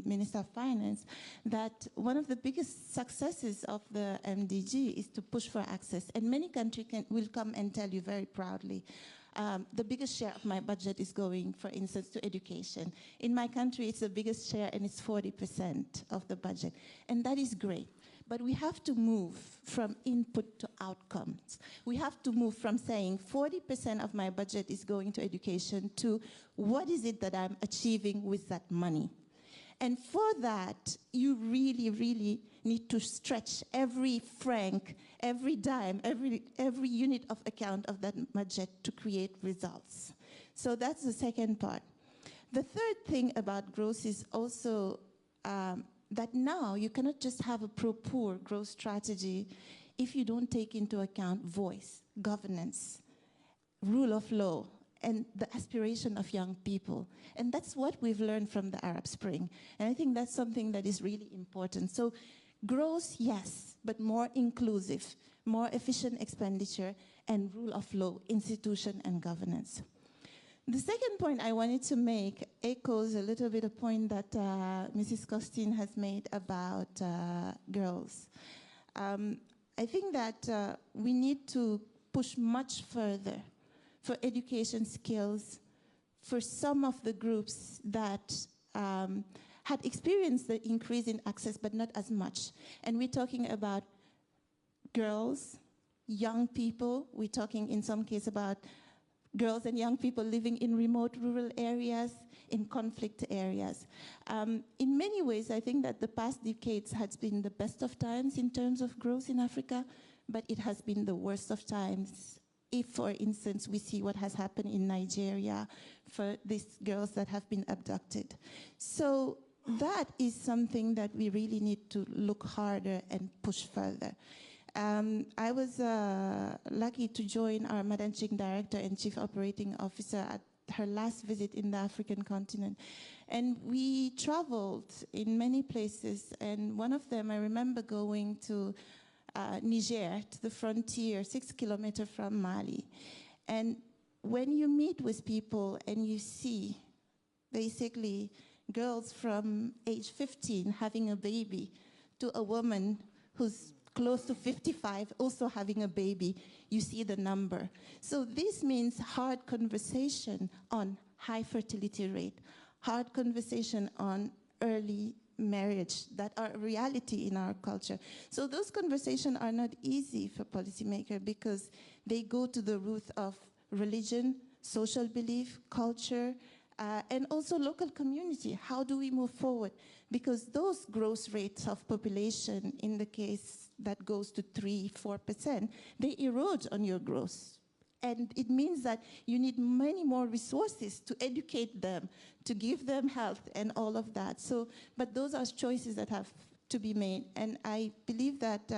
Minister of Finance, that one of the biggest successes of the MDG is to push for access. And many countries will come and tell you very proudly, the biggest share of my budget is going, for instance, to education. In my country, it's the biggest share, and it's 40% of the budget. And that is great. But we have to move from input to outcomes. We have to move from saying 40% of my budget is going to education to what is it that I'm achieving with that money? And for that, you really, really need to stretch every franc, every dime, every unit of account of that budget to create results. So that's the second part. The third thing about growth is also that now you cannot just have a pro-poor growth strategy if you don't take into account voice, governance, rule of law, and the aspiration of young people. And that's what we've learned from the Arab Spring. And I think that's something that is really important. So growth, yes, but more inclusive, more efficient expenditure, and rule of law, institution, and governance. The second point I wanted to make echoes a little bit a point that Mrs. Costin has made about girls. I think that we need to push much further for education skills for some of the groups that had experienced the increase in access, but not as much. And we're talking about girls, young people. We're talking in some cases about girls and young people living in remote rural areas, in conflict areas. In many ways, I think that the past decades has been the best of times in terms of growth in Africa, but it has been the worst of times. If, for instance, we see what has happened in Nigeria for these girls that have been abducted. So that is something that we really need to look harder and push further. I was lucky to join our managing director and chief operating officer at her last visit in the African continent. And we traveled in many places, and one of them I remember going to Niger, to the frontier, 6 kilometers from Mali. And when you meet with people and you see basically girls from age 15 having a baby to a woman who's close to 55 also having a baby, you see the number. So this means hard conversation on high fertility rate, hard conversation on early marriage that are a reality in our culture. So those conversations are not easy for policymakers because they go to the root of religion, social belief, culture, and also local community. How do we move forward? Because those growth rates of population, in the case that goes to 3-4%, they erode on your growth. And it means that you need many more resources to educate them, to give them health and all of that. So, but those are choices that have to be made. And I believe that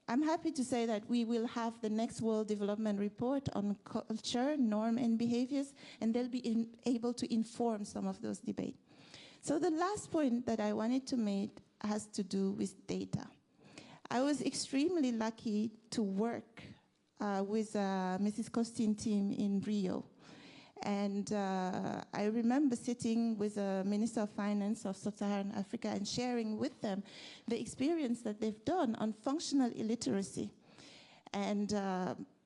I'm happy to say that we will have the next World Development Report on culture, norm, and behaviors, and they'll be able to inform some of those debates. So the last point that I wanted to make has to do with data. I was extremely lucky to work with Mrs. Costin's team in Rio. And I remember sitting with the Minister of Finance of Sub-Saharan Africa and sharing with them the experience that they've done on functional illiteracy. And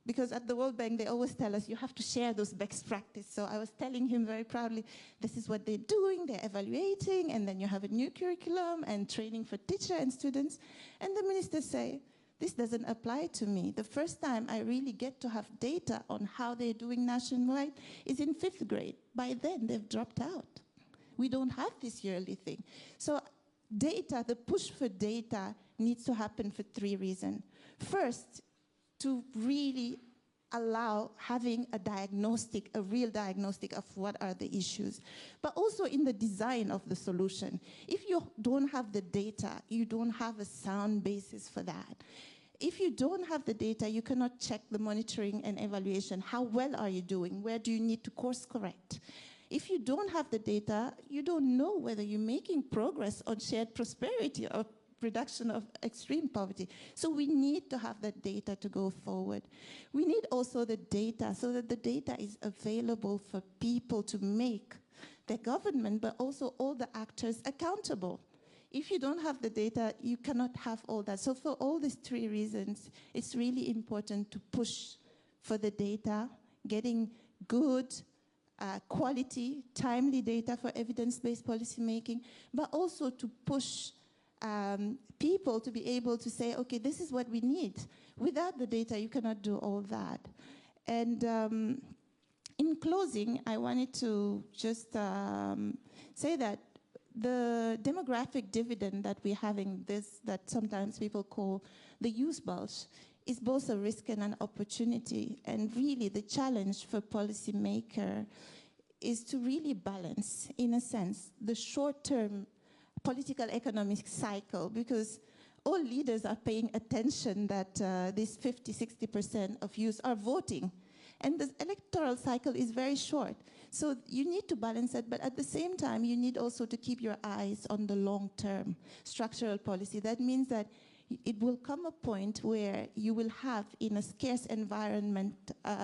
because at the World Bank, they always tell us, you have to share those best practices. So I was telling him very proudly, this is what they're doing, they're evaluating, and then you have a new curriculum and training for teachers and students. And the minister say, this doesn't apply to me. The first time I really get to have data on how they're doing nationwide is in 5th grade. By then, they've dropped out. We don't have this yearly thing. So data, the push for data needs to happen for 3 reasons. First, to really allow having a diagnostic, a real diagnostic of what are the issues, but also in the design of the solution. If you don't have the data, you don't have a sound basis for that. If you don't have the data, you cannot check the monitoring and evaluation. How well are you doing? Where do you need to course correct? If you don't have the data, you don't know whether you're making progress on shared prosperity or reduction of extreme poverty. So we need to have that data to go forward. We need also the data so that the data is available for people to make the government, but also all the actors accountable. If you don't have the data, you cannot have all that. So for all these 3 reasons, it's really important to push for the data, getting good, quality, timely data for evidence-based policymaking, but also to push people to be able to say, okay, this is what we need. Without the data, you cannot do all that. And in closing, I wanted to just say that the demographic dividend that we're having, that sometimes people call the youth bulge, is both a risk and an opportunity. And really, the challenge for policymaker is to really balance, in a sense, the short-term political economic cycle, because all leaders are paying attention that this 50-60% of youth are voting. And the electoral cycle is very short. So you need to balance it, but at the same time, you need also to keep your eyes on the long-term structural policy. That means that it will come a point where you will have, in a scarce environment,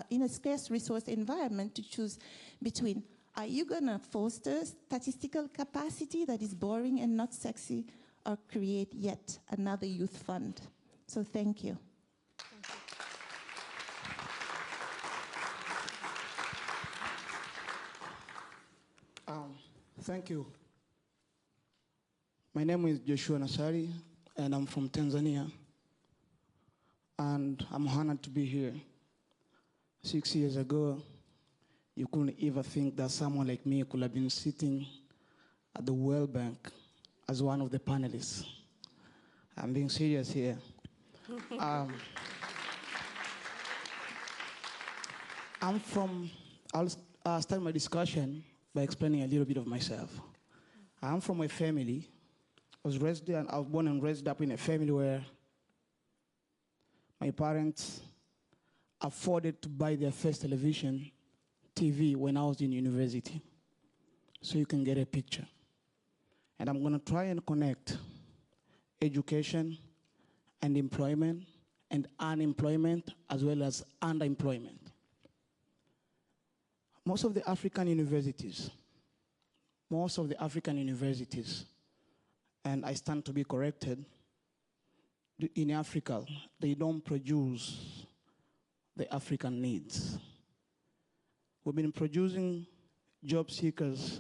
in a scarce resource environment, to choose between, are you gonna foster statistical capacity that is boring and not sexy, or create yet another youth fund? So thank you. Thank you. My name is Joshua Nasari, and I'm from Tanzania. And I'm honored to be here. 6 years ago, you couldn't ever think that someone like me could have been sitting at the World Bank as one of the panelists. I'm being serious here. I'll start my discussion by explaining a little bit of myself. I'm from a family, I was born and raised up in a family where my parents afforded to buy their first television, TV, when I was in university. So you can get a picture. And I'm gonna try and connect education and employment and unemployment as well as underemployment. Most of the African universities, and I stand to be corrected, in Africa, they don't produce the African needs. We've been producing job seekers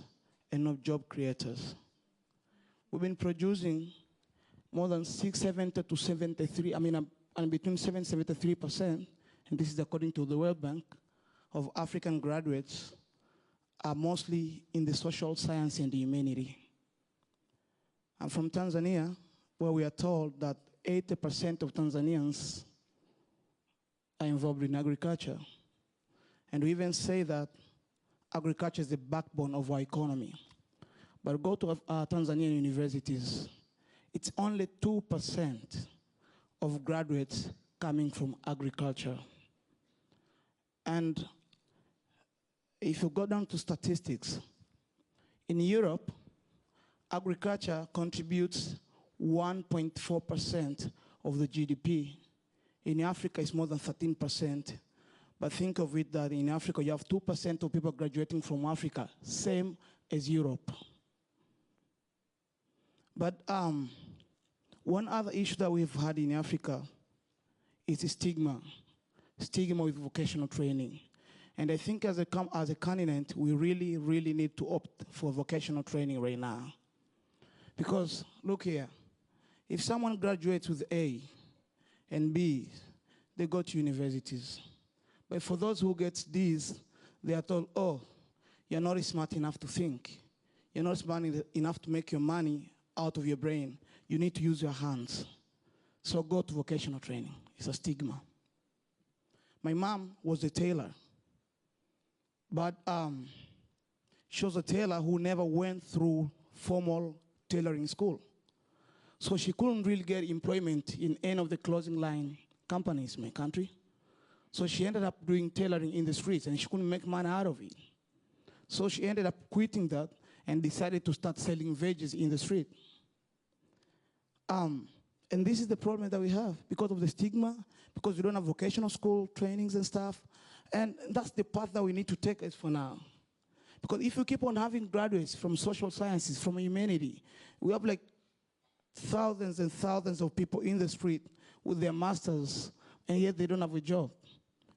and not job creators. We've been producing more than 670 to 73, and between 7 and 73%, and this is according to the World Bank, of African graduates are mostly in the social science and the humanity. I'm from Tanzania, where we are told that 80% of Tanzanians are involved in agriculture. And we even say that agriculture is the backbone of our economy. But go to Tanzanian universities, it's only 2% of graduates coming from agriculture. And if you go down to statistics, in Europe, agriculture contributes 1.4% of the GDP. In Africa, it's more than 13%. But think of it that in Africa, you have 2% of people graduating from Africa, same as Europe. But one other issue that we've had in Africa is the stigma with vocational training. And I think as a continent, we really, really need to opt for vocational training right now. Because, look here, if someone graduates with A and B, they go to universities. But for those who get D's, they are told, oh, you're not smart enough to think. You're not smart enough to make your money out of your brain. You need to use your hands. So go to vocational training. It's a stigma. My mom was a tailor. But she was a tailor who never went through formal tailoring school. So she couldn't really get employment in any of the clothing line companies in my country. So she ended up doing tailoring in the streets, and she couldn't make money out of it. So she ended up quitting that and decided to start selling veggies in the street. And this is the problem that we have because of the stigma, because we don't have vocational school trainings and stuff. And that's the path that we need to take as for now. Because if we keep on having graduates from social sciences, from humanity, we have like thousands and thousands of people in the street with their masters, and yet they don't have a job.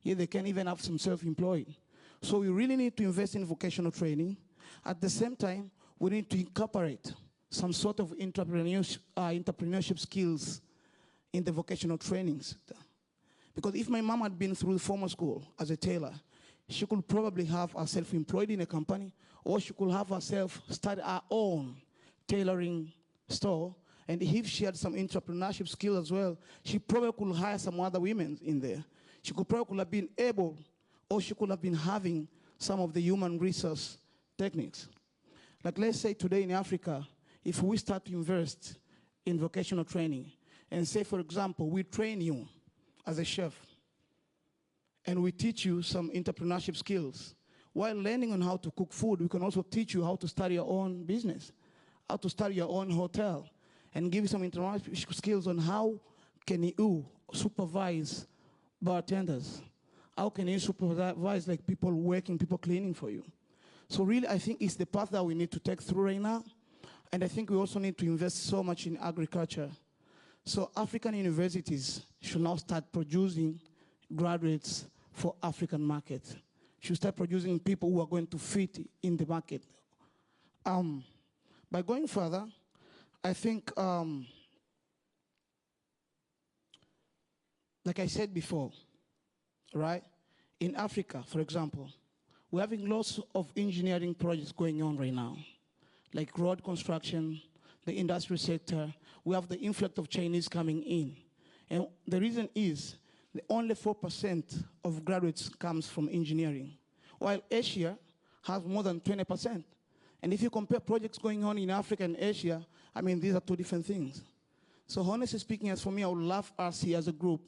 Yet they can't even have some self-employed. So we really need to invest in vocational training. At the same time, we need to incorporate some sort of entrepreneurship skills in the vocational trainings. Because if my mom had been through formal school as a tailor, she could probably have herself employed in a company, or she could have herself start her own tailoring store. And if she had some entrepreneurship skill as well, she probably could hire some other women in there. She could probably have been able, or she could have been having some of the human resource techniques. Like let's say today in Africa, if we start to invest in vocational training, and say, for example, we train you as a chef, and we teach you some entrepreneurship skills. While learning on how to cook food, we can also teach you how to start your own business, how to start your own hotel, and give you some entrepreneurship skills on how can you supervise bartenders. How can you supervise like people working, people cleaning for you? So really, I think it's the path that we need to take through right now. And I think we also need to invest so much in agriculture. So African universities should now start producing graduates for African markets. Should start producing people who are going to fit in the market. By going further, I think, like I said before, right? In Africa, for example, we're having lots of engineering projects going on right now, like road construction, the industrial sector. We have the influx of Chinese coming in. And the reason is only 4% of graduates comes from engineering, while Asia has more than 20%. And if you compare projects going on in Africa and Asia, I mean, these are two different things. So honestly speaking, as for me, I would love us here as a group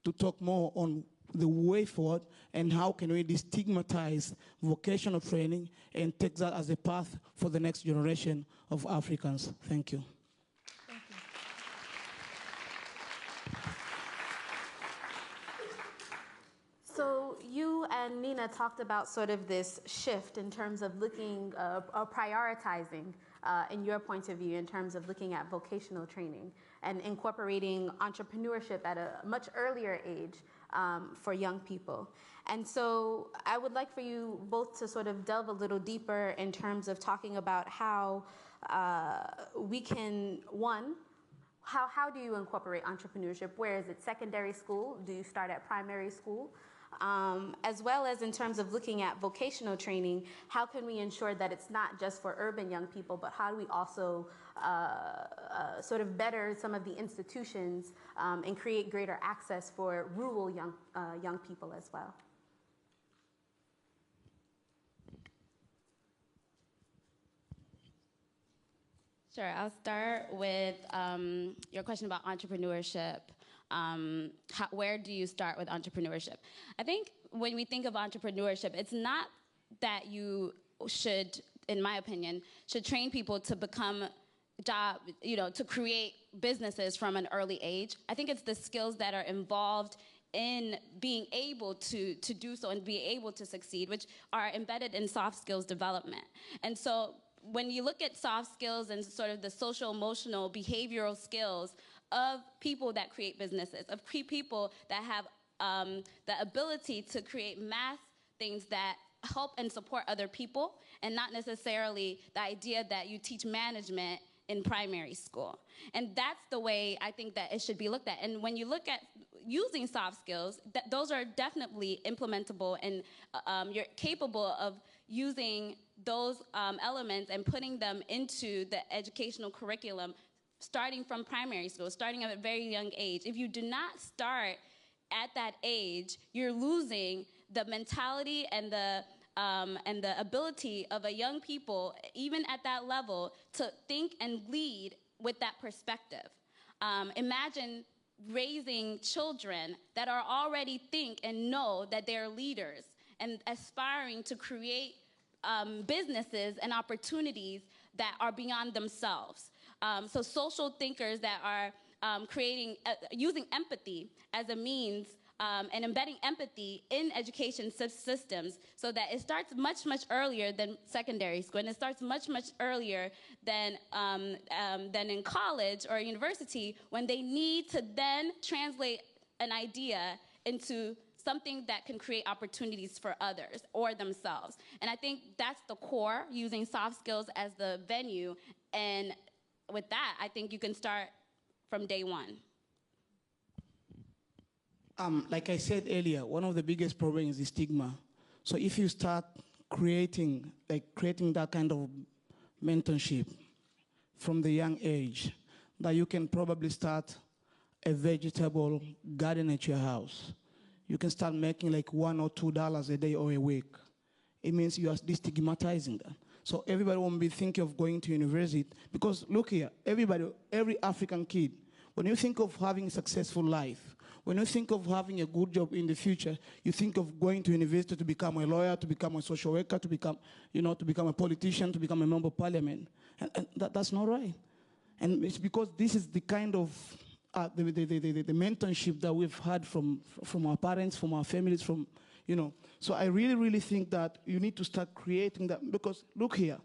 to talk more on the way forward and how can we destigmatize vocational training and take that as a path for the next generation of Africans. Thank you. Thank you. So you and Nina talked about sort of this shift in terms of looking or prioritizing in your point of view in terms of looking at vocational training and incorporating entrepreneurship at a much earlier age for young people. And so I would like for you both to sort of delve a little deeper in terms of talking about how we can, one, how do you incorporate entrepreneurship? Where is it? Secondary school? Do you start at primary school? As well as in terms of looking at vocational training, how can we ensure that it's not just for urban young people, but how do we also sort of better some of the institutions and create greater access for rural young people as well? Sure, I'll start with your question about entrepreneurship. where do you start with entrepreneurship? I think when we think of entrepreneurship, it's not that you should, in my opinion, should train people to become to create businesses from an early age. I think it's the skills that are involved in being able to do so and be able to succeed, which are embedded in soft skills development. And so when you look at soft skills and sort of the social, emotional, behavioral skills of people that create businesses, of people that have the ability to create math things that help and support other people, and not necessarily the idea that you teach management in primary school. And that's the way I think that it should be looked at. And when you look at using soft skills, those are definitely implementable, and you're capable of using those elements and putting them into the educational curriculum starting from primary school, starting at a very young age. If you do not start at that age, you're losing the mentality and the ability of a young people, even at that level, to think and lead with that perspective. Imagine raising children that are already think and know that they're leaders and aspiring to create businesses and opportunities that are beyond themselves. So social thinkers that are using empathy as a means and embedding empathy in education systems so that it starts much, much earlier than secondary school, and it starts much, much earlier than in college or university, when they need to then translate an idea into something that can create opportunities for others or themselves. And I think that's the core, using soft skills as the venue. And with that, I think you can start from day one. Like I said earlier, one of the biggest problems is the stigma. So if you start creating that kind of mentorship from the young age, that you can probably start a vegetable garden at your house. You can start making like $1 or $2 a day or a week. It means you are destigmatizing that. So everybody won't be thinking of going to university, because look here, every African kid, when you think of having a successful life, when you think of having a good job in the future, you think of going to university to become a lawyer, to become a social worker, to become a politician, to become a member of parliament. And that's not right. And it's because this is the kind of the mentorship that we've had from our parents, from our families, So I really, really think that you need to start creating that, because look here,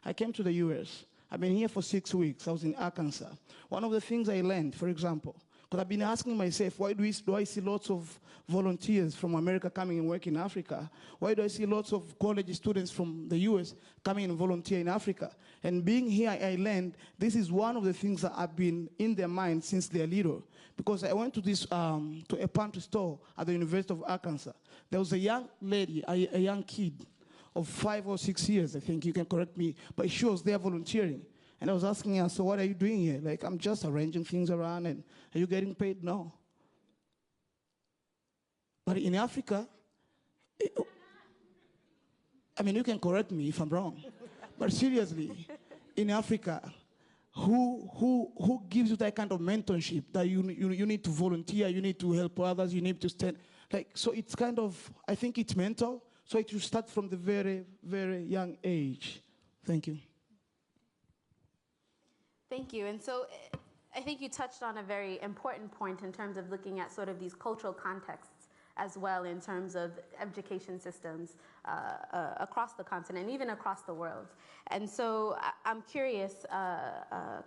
I came to the US. I've been here for 6 weeks. I was in Arkansas. One of the things I learned, for example, because I've been asking myself, why do I see lots of volunteers from America coming and work in Africa? Why do I see lots of college students from the US coming and volunteer in Africa? And being here, I learned this is one of the things that have been in their mind since they're little. Because I went to to a pantry store at the University of Arkansas. There was a young lady, a young kid of 5 or 6 years, I think, you can correct me, but she was there volunteering. And I was asking her, so what are you doing here? Like, I'm just arranging things around, and are you getting paid? No. But in Africa, you can correct me if I'm wrong, but seriously, in Africa, who gives you that kind of mentorship that you need to volunteer, you need to help others, you need to stand, so it's kind of, I think it's mental, so it should start from the very, very young age. Thank you. Thank you. And so I think you touched on a very important point in terms of looking at sort of these cultural contexts as well, in terms of education systems across the continent, even across the world. And so I'm curious,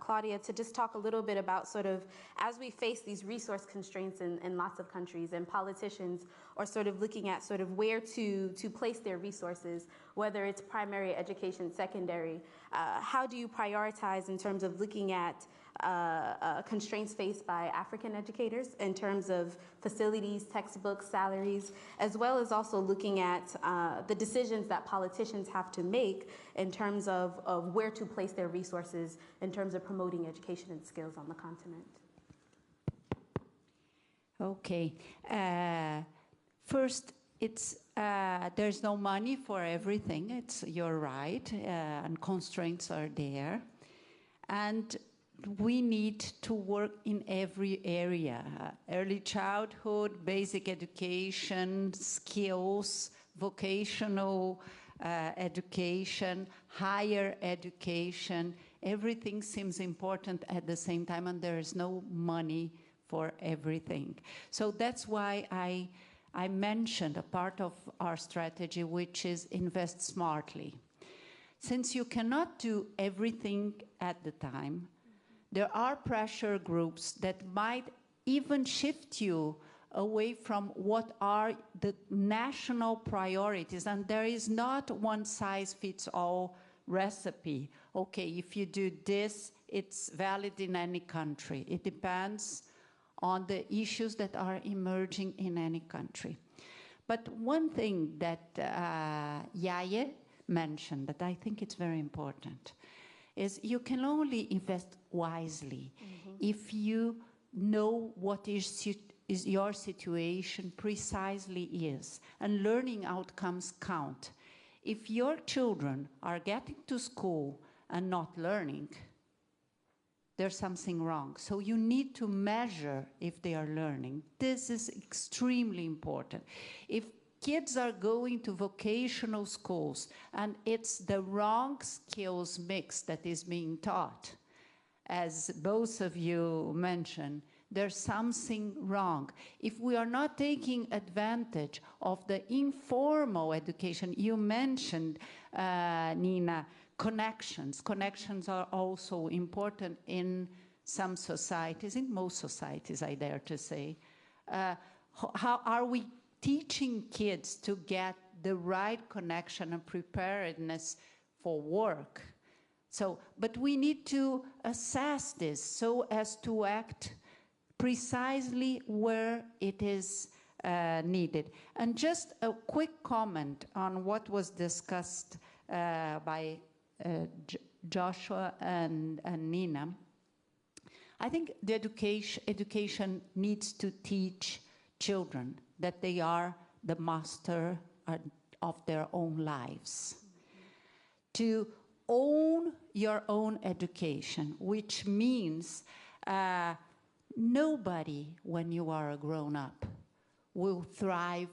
Claudia, to just talk a little bit about sort of, as we face these resource constraints in lots of countries, and politicians are sort of looking at sort of where to place their resources, whether it's primary education, secondary, how do you prioritize in terms of looking at constraints faced by African educators in terms of facilities, textbooks, salaries, as well as also looking at the decisions that politicians have to make in terms of where to place their resources in terms of promoting education and skills on the continent? Okay. First, there's no money for everything. You're right, and constraints are there. And we need to work in every area. Early childhood, basic education, skills, vocational education, higher education. Everything seems important at the same time, and there is no money for everything. So that's why I mentioned a part of our strategy, which is invest smartly. Since you cannot do everything at the time, there are pressure groups that might even shift you away from what are the national priorities. And there is not one size fits all recipe. Okay, if you do this, it's valid in any country. It depends on the issues that are emerging in any country. But one thing that Yaye mentioned that I think it's very important is you can only invest wisely if you know what is your situation precisely is, and learning outcomes count. If your children are getting to school and not learning, there's something wrong. So you need to measure if they are learning. This is extremely important. If kids are going to vocational schools and it's the wrong skills mix that is being taught, as both of you mentioned, there's something wrong. If we are not taking advantage of the informal education, you mentioned, Nina, connections. Connections are also important in some societies, in most societies, I dare to say. How are we teaching kids to get the right connection and preparedness for work? So, but we need to assess this so as to act precisely where it is needed. And just a quick comment on what was discussed by Joshua and Nina. I think the education needs to teach children that they are the master of their own lives. To own your own education, which means nobody, when you are a grown-up, will thrive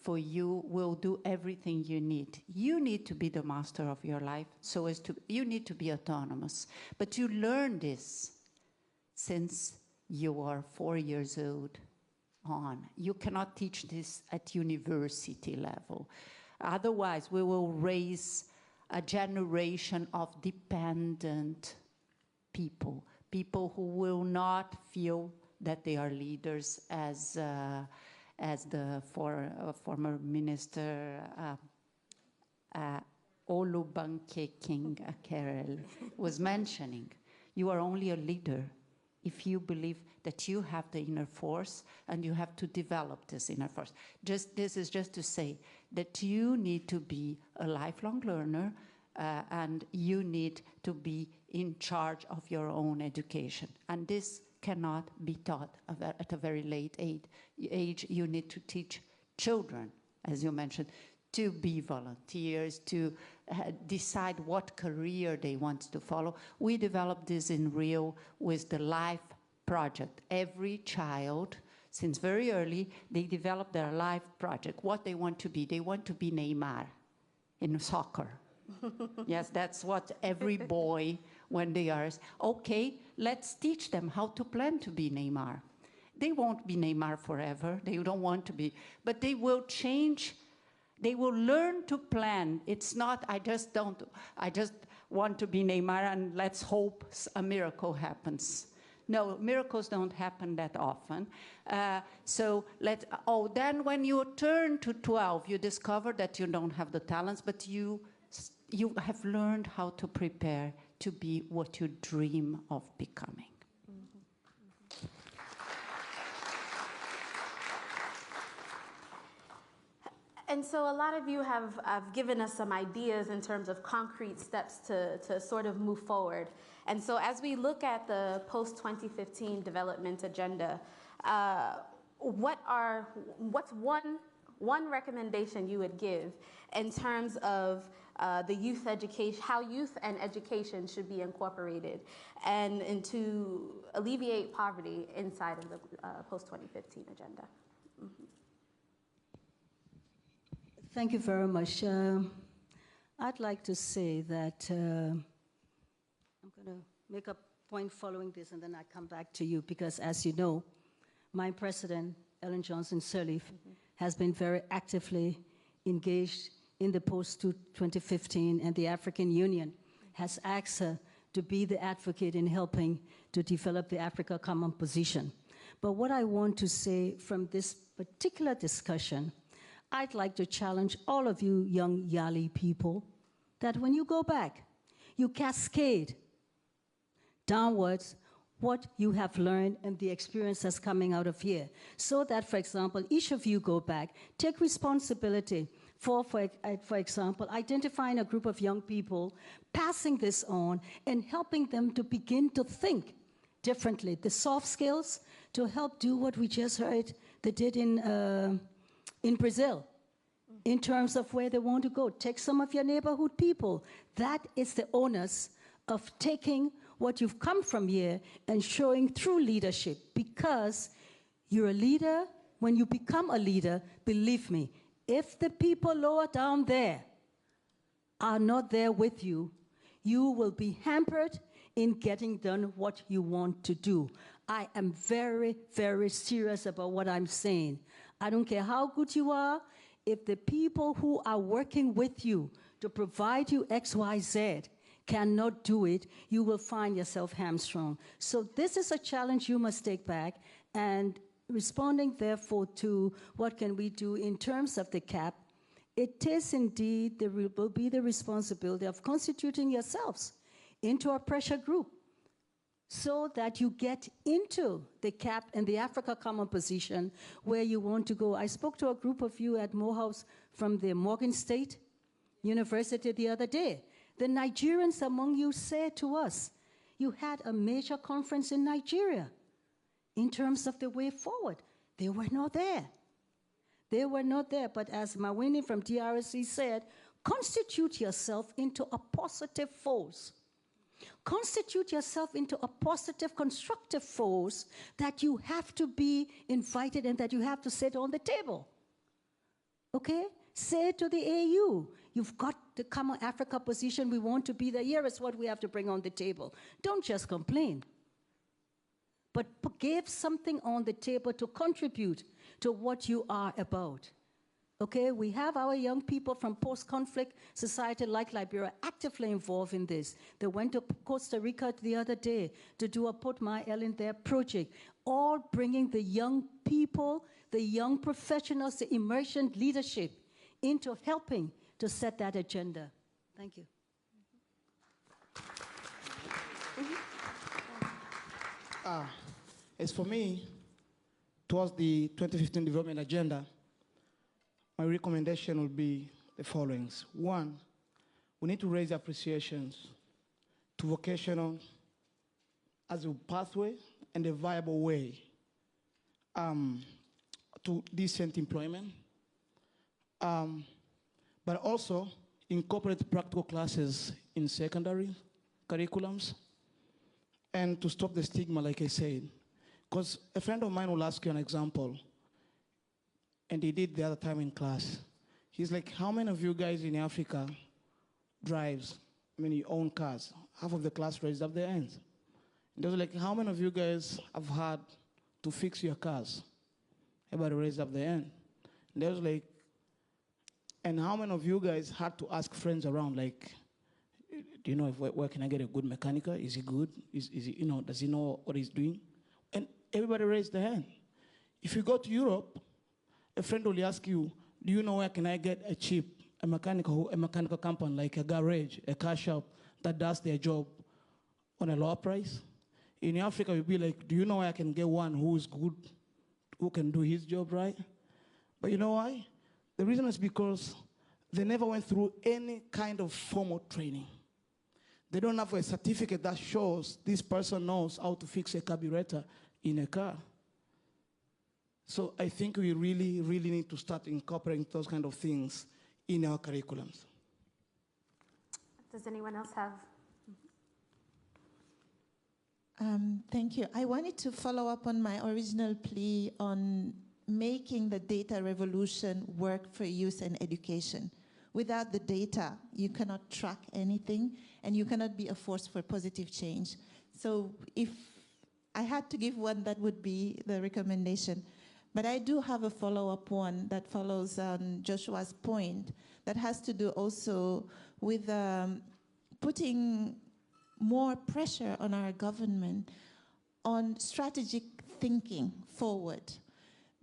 for you, will do everything you need. You need to be the master of your life, so as to, you need to be autonomous. But you learn this since you are 4 years old on. You cannot teach this at university level. Otherwise, we will raise a generation of dependent people, people who will not feel that they are leaders, as the former minister Olubanke King Akerel was mentioning. You are only a leader if you believe that you have the inner force and you have to develop this inner force. This is just to say that you need to be a lifelong learner and you need to be in charge of your own education. And this cannot be taught at a very late age. You need to teach children, as you mentioned, to be volunteers, to decide what career they want to follow. We developed this in Rio with the Life Project. Every child, since very early, they develop their life project, what they want to be. They want to be Neymar in soccer. Yes, that's what every boy, when they are, okay, let's teach them how to plan to be Neymar. They won't be Neymar forever. They don't want to be, but they will change. They will learn to plan. It's not, I just want to be Neymar and let's hope a miracle happens. No, miracles don't happen that often. Then when you turn to 12, you discover that you don't have the talents, but you have learned how to prepare to be what you dream of becoming. And so a lot of you have given us some ideas in terms of concrete steps to sort of move forward. And so as we look at the post-2015 development agenda, what's one one recommendation you would give in terms of the youth education, how youth and education should be incorporated and to alleviate poverty inside of the post-2015 agenda. Thank you very much. I'd like to say that I'm going to make a point following this, and then I come back to you, because as you know, my president, Ellen Johnson Sirleaf, has been very actively engaged in the post-2015, and the African Union has asked her to be the advocate in helping to develop the Africa Common Position. But what I want to say from this particular discussion, I'd like to challenge all of you young Yali people that when you go back, you cascade downwards what you have learned and the experience that's coming out of here. So that, for example, each of you go back, take responsibility for example, identifying a group of young people, passing this on, and helping them to begin to think differently. The soft skills to help do what we just heard they did in Brazil, in terms of where they want to go. Take some of your neighborhood people. That is the onus of taking what you've come from here and showing through leadership, because you're a leader. When you become a leader, believe me, if the people lower down there are not there with you, you will be hampered in getting done what you want to do. I am very, very serious about what I'm saying. I don't care how good you are. If the people who are working with you to provide you X, Y, Z cannot do it, you will find yourself hamstrung. So this is a challenge you must take back, and responding therefore to what can we do in terms of the CAP, it is indeed, there will be the responsibility of constituting yourselves into a pressure group so that you get into the CAP and the Africa Common Position where you want to go. I spoke to a group of you at Morehouse from the Morgan State University the other day. The Nigerians among you said to us, you had a major conference in Nigeria in terms of the way forward. They were not there. They were not there, but as Mawini from DRC said, constitute yourself into a positive force. Constitute yourself into a positive, constructive force that you have to be invited and that you have to sit on the table. Okay? Say to the AU, you've got the Common Africa Position, we want to be there, here is what we have to bring on the table. Don't just complain, but give something on the table to contribute to what you are about. Okay, we have our young people from post-conflict society like Liberia actively involved in this. They went to Costa Rica the other day to do a Put My L in There project, all bringing the young people, the young professionals, the immersion leadership into helping to set that agenda. Thank you. As for me, towards the 2015 development agenda, my recommendation would be the following. One, we need to raise appreciations to vocational as a pathway and a viable way to decent employment, but also incorporate practical classes in secondary curriculums, and to stop the stigma, like I said. Because a friend of mine will ask you an example, and he did the other time in class. He's like, how many of you guys in Africa drives, you own cars? Half of the class raised up their hands. And they was like, how many of you guys have had to fix your cars? Everybody raised up their hand. And they was like, and how many of you guys had to ask friends around, like, do you know where can I get a good mechanic? Is he good? Is he, does he know what he's doing? And everybody raised their hand. If you go to Europe, a friend will ask you, do you know where can I get a mechanical company, like a garage, a car shop that does their job on a lower price? In Africa, you'll be like, do you know where I can get one who's good, who can do his job right? But you know why? The reason is because they never went through any kind of formal training. They don't have a certificate that shows this person knows how to fix a carburetor in a car. So I think we really, really need to start incorporating those kind of things in our curriculums. Does anyone else have? Thank you. I wanted to follow up on my original plea on making the data revolution work for youth and education. Without the data, you cannot track anything, and you cannot be a force for positive change. So if I had to give one, that would be the recommendation. But I do have a follow-up one that follows Joshua's point that has to do also with putting more pressure on our government on strategic thinking forward.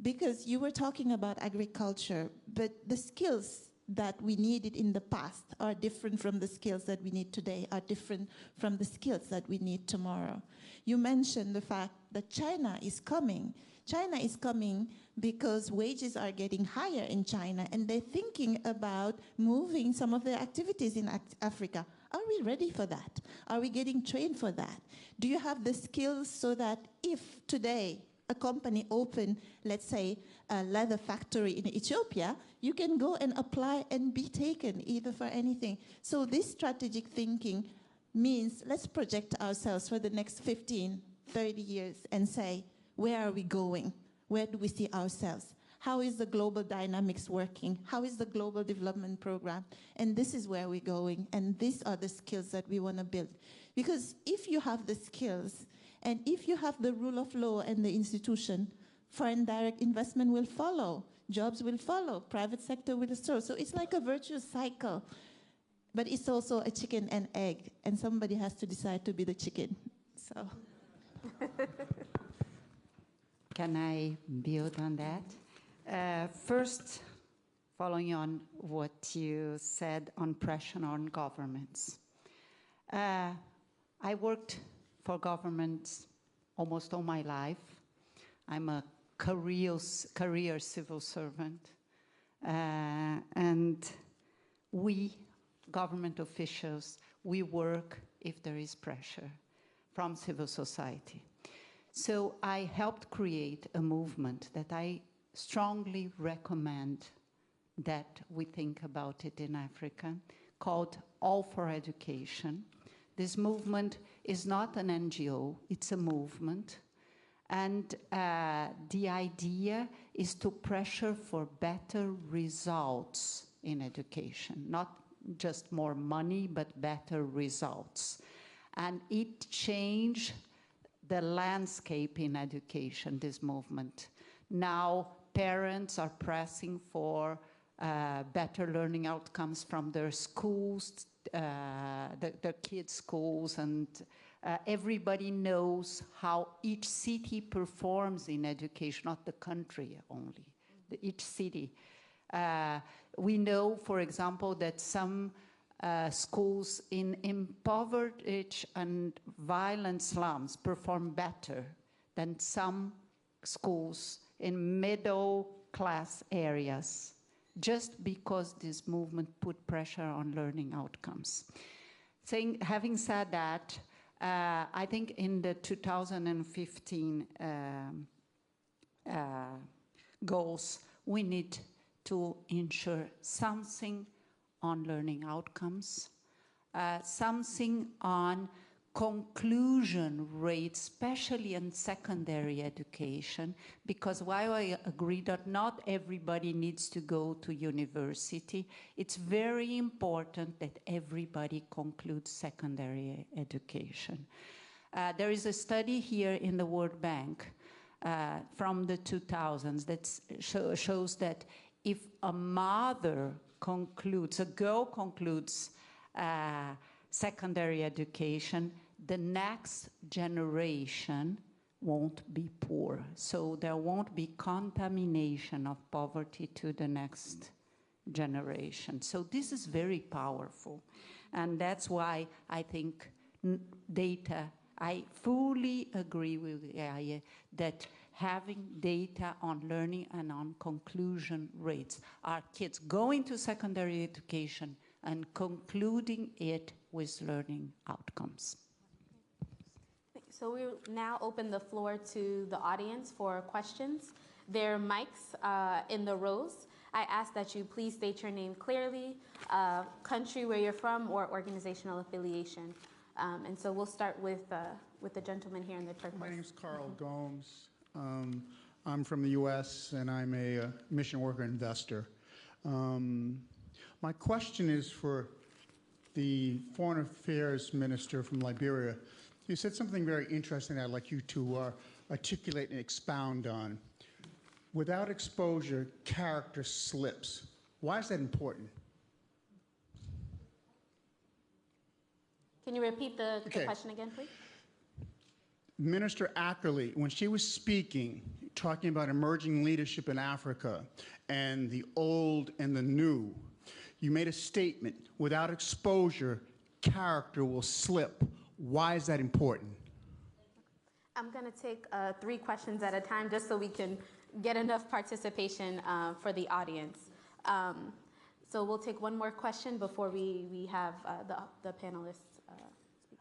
Because you were talking about agriculture, but the skills that we needed in the past are different from the skills that we need today, are different from the skills that we need tomorrow. You mentioned the fact that China is coming. China is coming because wages are getting higher in China, and they're thinking about moving some of their activities in Africa. Are we ready for that? Are we getting trained for that? Do you have the skills so that if today a company open, let's say, a leather factory in Ethiopia, you can go and apply and be taken either for anything. So this strategic thinking means let's project ourselves for the next 15, 30 years and say, where are we going? Where do we see ourselves? How is the global dynamics working? How is the global development program? And this is where we're going, and these are the skills that we want to build. Because if you have the skills, and if you have the rule of law and the institution, foreign direct investment will follow, jobs will follow, private sector will serve. So it's like a virtuous cycle. But it's also a chicken and egg, and somebody has to decide to be the chicken. So. Can I build on that? First, following on what you said on pressure on governments. I worked for governments almost all my life. I'm a career civil servant. And we, government officials, we work if there is pressure from civil society. So I helped create a movement that I strongly recommend that we think about it in Africa, called All for Education. This movement is not an NGO, it's a movement. And the idea is to pressure for better results in education, not just more money, but better results. And it changed the landscape in education, this movement. Now, parents are pressing for better learning outcomes from their schools, their kids' schools, and everybody knows how each city performs in education, not the country only, each city. We know, for example, that some schools in impoverished and violent slums perform better than some schools in middle-class areas, just because this movement put pressure on learning outcomes. Having said that, I think in the 2015 goals, we need to ensure something on learning outcomes, something on conclusion rates, especially in secondary education, because while I agree that not everybody needs to go to university, it's very important that everybody concludes secondary education. There is a study here in the World Bank from the 2000s that shows that if a mother concludes, a girl concludes secondary education, the next generation won't be poor. So there won't be contamination of poverty to the next generation. So this is very powerful. And that's why I think data, I fully agree with Gaia that having data on learning and on conclusion rates, our kids going to secondary education and concluding it with learning outcomes. So we will now open the floor to the audience for questions. There are mics in the rows. I ask that you please state your name clearly, country where you're from, or organizational affiliation. And so we'll start with the gentleman here in the turquoise. My name's Carl Gomes. I'm from the U.S. and I'm a mission worker investor. My question is for the Foreign Affairs Minister from Liberia. You said something very interesting I'd like you to articulate and expound on. Without exposure, character slips. Why is that important? Can you repeat the question again, please? Minister Ackerley, when she was speaking, talking about emerging leadership in Africa and the old and the new, you made a statement, without exposure, character will slip. Why is that important? I'm going to take 3 questions at a time just so we can get enough participation for the audience. So we'll take one more question before we have the panelists speak.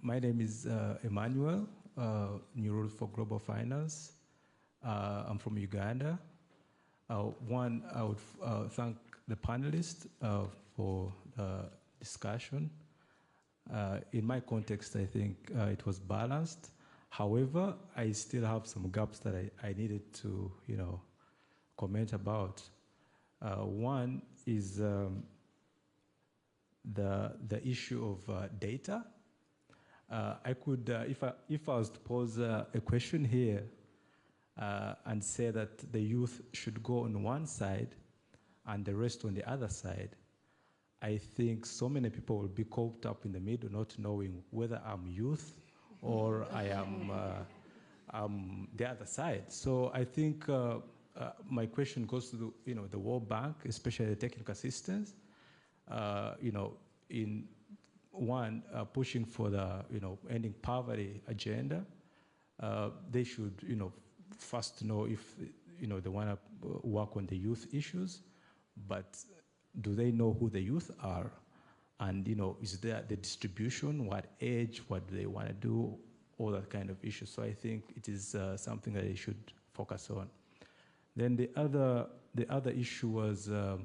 My name is Emmanuel, New Rules for Global Finance. I'm from Uganda. One, I would thank the panelists for the discussion. In my context, I think it was balanced. However, I still have some gaps that I needed to, comment about. One is the issue of data. I could, if I was to pose a question here and say that the youth should go on one side and the rest on the other side, I think so many people will be caught up in the middle, not knowing whether I'm youth or I am the other side. So I think my question goes to the World Bank, especially the technical assistance. In one, pushing for the ending poverty agenda, they should first know if they want to work on the youth issues, but do they know who the youth are? And is there the distribution, what age, what do they want to do, all that kind of issues. So I think it is something that they should focus on. Then the other issue was the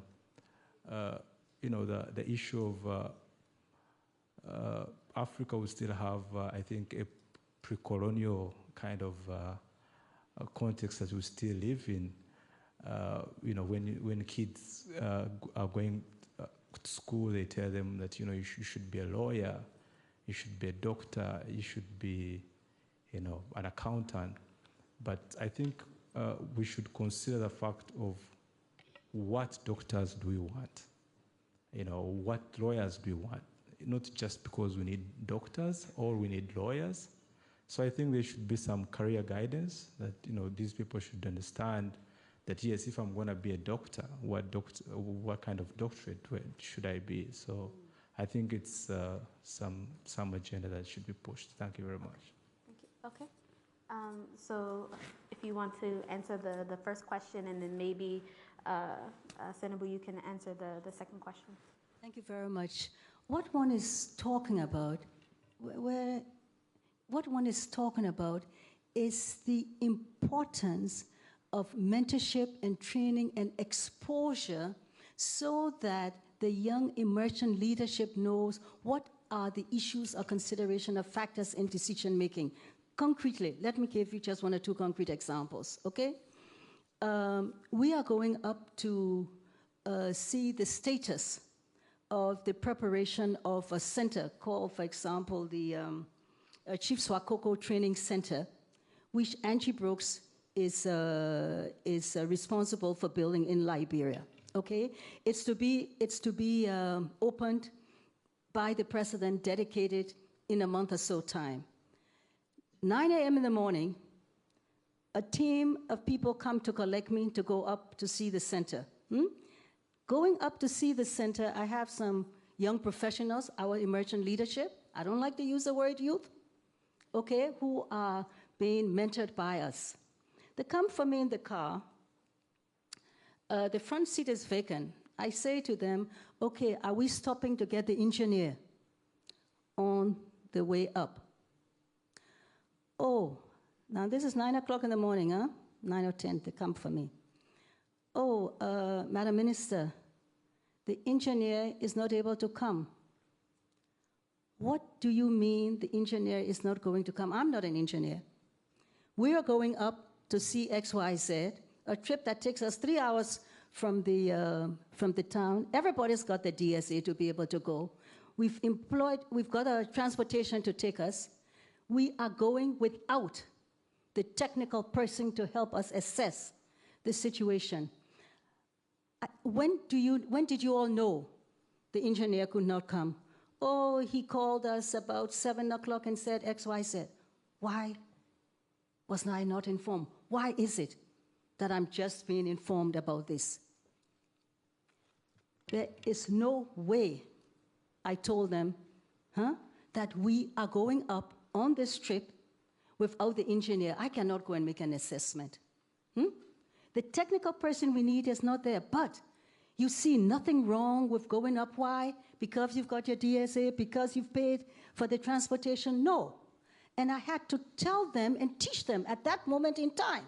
issue of Africa will still have I think a pre-colonial kind of context that we still live in. When kids are going to school, they tell them that you should be a lawyer, you should be a doctor, you should be an accountant. But I think we should consider the fact of what doctors do we want, what lawyers do we want, not just because we need doctors or we need lawyers. So I think there should be some career guidance that these people should understand that yes, if I'm going to be a doctor, what kind of doctorate should I be? So I think it's some agenda that should be pushed. Thank you very much. Thank you. Okay. So if you want to answer the first question, and then maybe Senabu, you can answer the second question. Thank you very much. What one is talking about, what one is talking about is the importance of mentorship and training and exposure so that the young emergent leadership knows what are the issues or consideration of factors in decision making. Concretely, let me give you just 1 or 2 concrete examples, okay? We are going up to see the status of the preparation of a center called, for example, the Chief Swakoko Training Center, which Angie Brooks is responsible for building in Liberia. Okay, it's to be opened by the president, dedicated in a month or so time. 9 a.m. in the morning, a team of people come to collect me to go up to see the center. Going up to see the center, I have some young professionals, our emergent leadership. I don't like to use the word youth, okay, who are being mentored by us. They come for me in the car. The front seat is vacant. I say to them, okay, are we stopping to get the engineer on the way up? Oh, now this is 9 o'clock in the morning, huh? 9 or 10, they come for me. Oh, Madam Minister, the engineer is not able to come. What do you mean the engineer is not going to come? I'm not an engineer. We are going up to see XYZ, a trip that takes us 3 hours from the town. Everybody's got the DSA to be able to go. We've got a transportation to take us. We are going without the technical person to help us assess the situation. When did you all know the engineer could not come? Oh, he called us about 7 o'clock and said XYZ. Why was I not informed? Why is it that I'm just being informed about this? There is no way, I told them, that we are going up on this trip without the engineer. I cannot go and make an assessment. The technical person we need is not there, but you see nothing wrong with going up. Why? Because you've got your DSA, because you've paid for the transportation? No. And I had to tell them and teach them at that moment in time.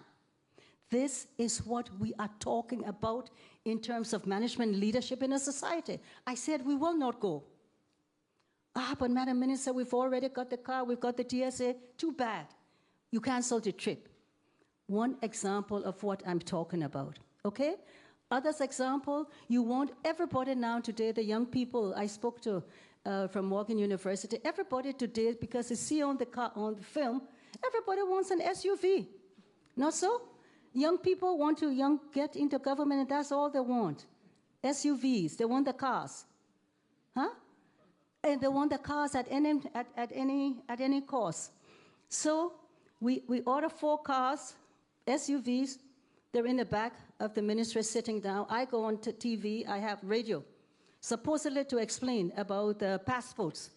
This is what we are talking about in terms of management leadership in a society. I said, we will not go. But Madam Minister, we've already got the car, we've got the DSA. Too bad. You canceled the trip. One example of what I'm talking about, okay? Others example, you want everybody now today, the young people I spoke to from Morgan University, everybody today, because you see on the film, everybody wants an SUV. Not so? Young people want to get into government, and that's all they want. SUVs, they want the cars. And they want the cars at any cost. So we order 4 cars, SUVs. They're in the back of the ministry sitting down. I go on to TV, I have radio, supposedly to explain about the passports.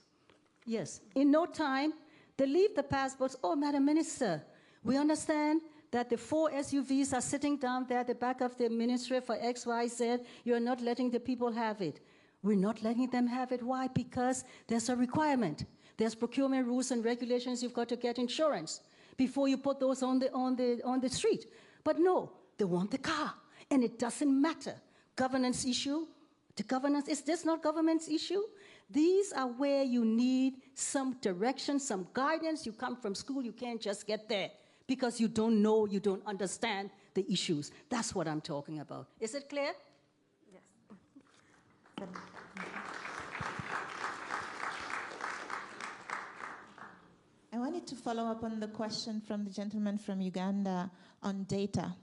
Yes, in no time, they leave the passports. Oh, Madam Minister, we understand that the 4 SUVs are sitting down there at the back of the ministry for XYZ. You're not letting the people have it. We're not letting them have it. Why? Because there's a requirement. There's procurement rules and regulations. You've got to get insurance before you put those on the street. But no, they want the car, and it doesn't matter. Governance issue, the governance, is this not government's issue? These are where you need some direction, some guidance. You come from school, you can't just get there because you don't know, you don't understand the issues. That's what I'm talking about. Is it clear? Yes. I wanted to follow up on the question from the gentleman from Uganda on data.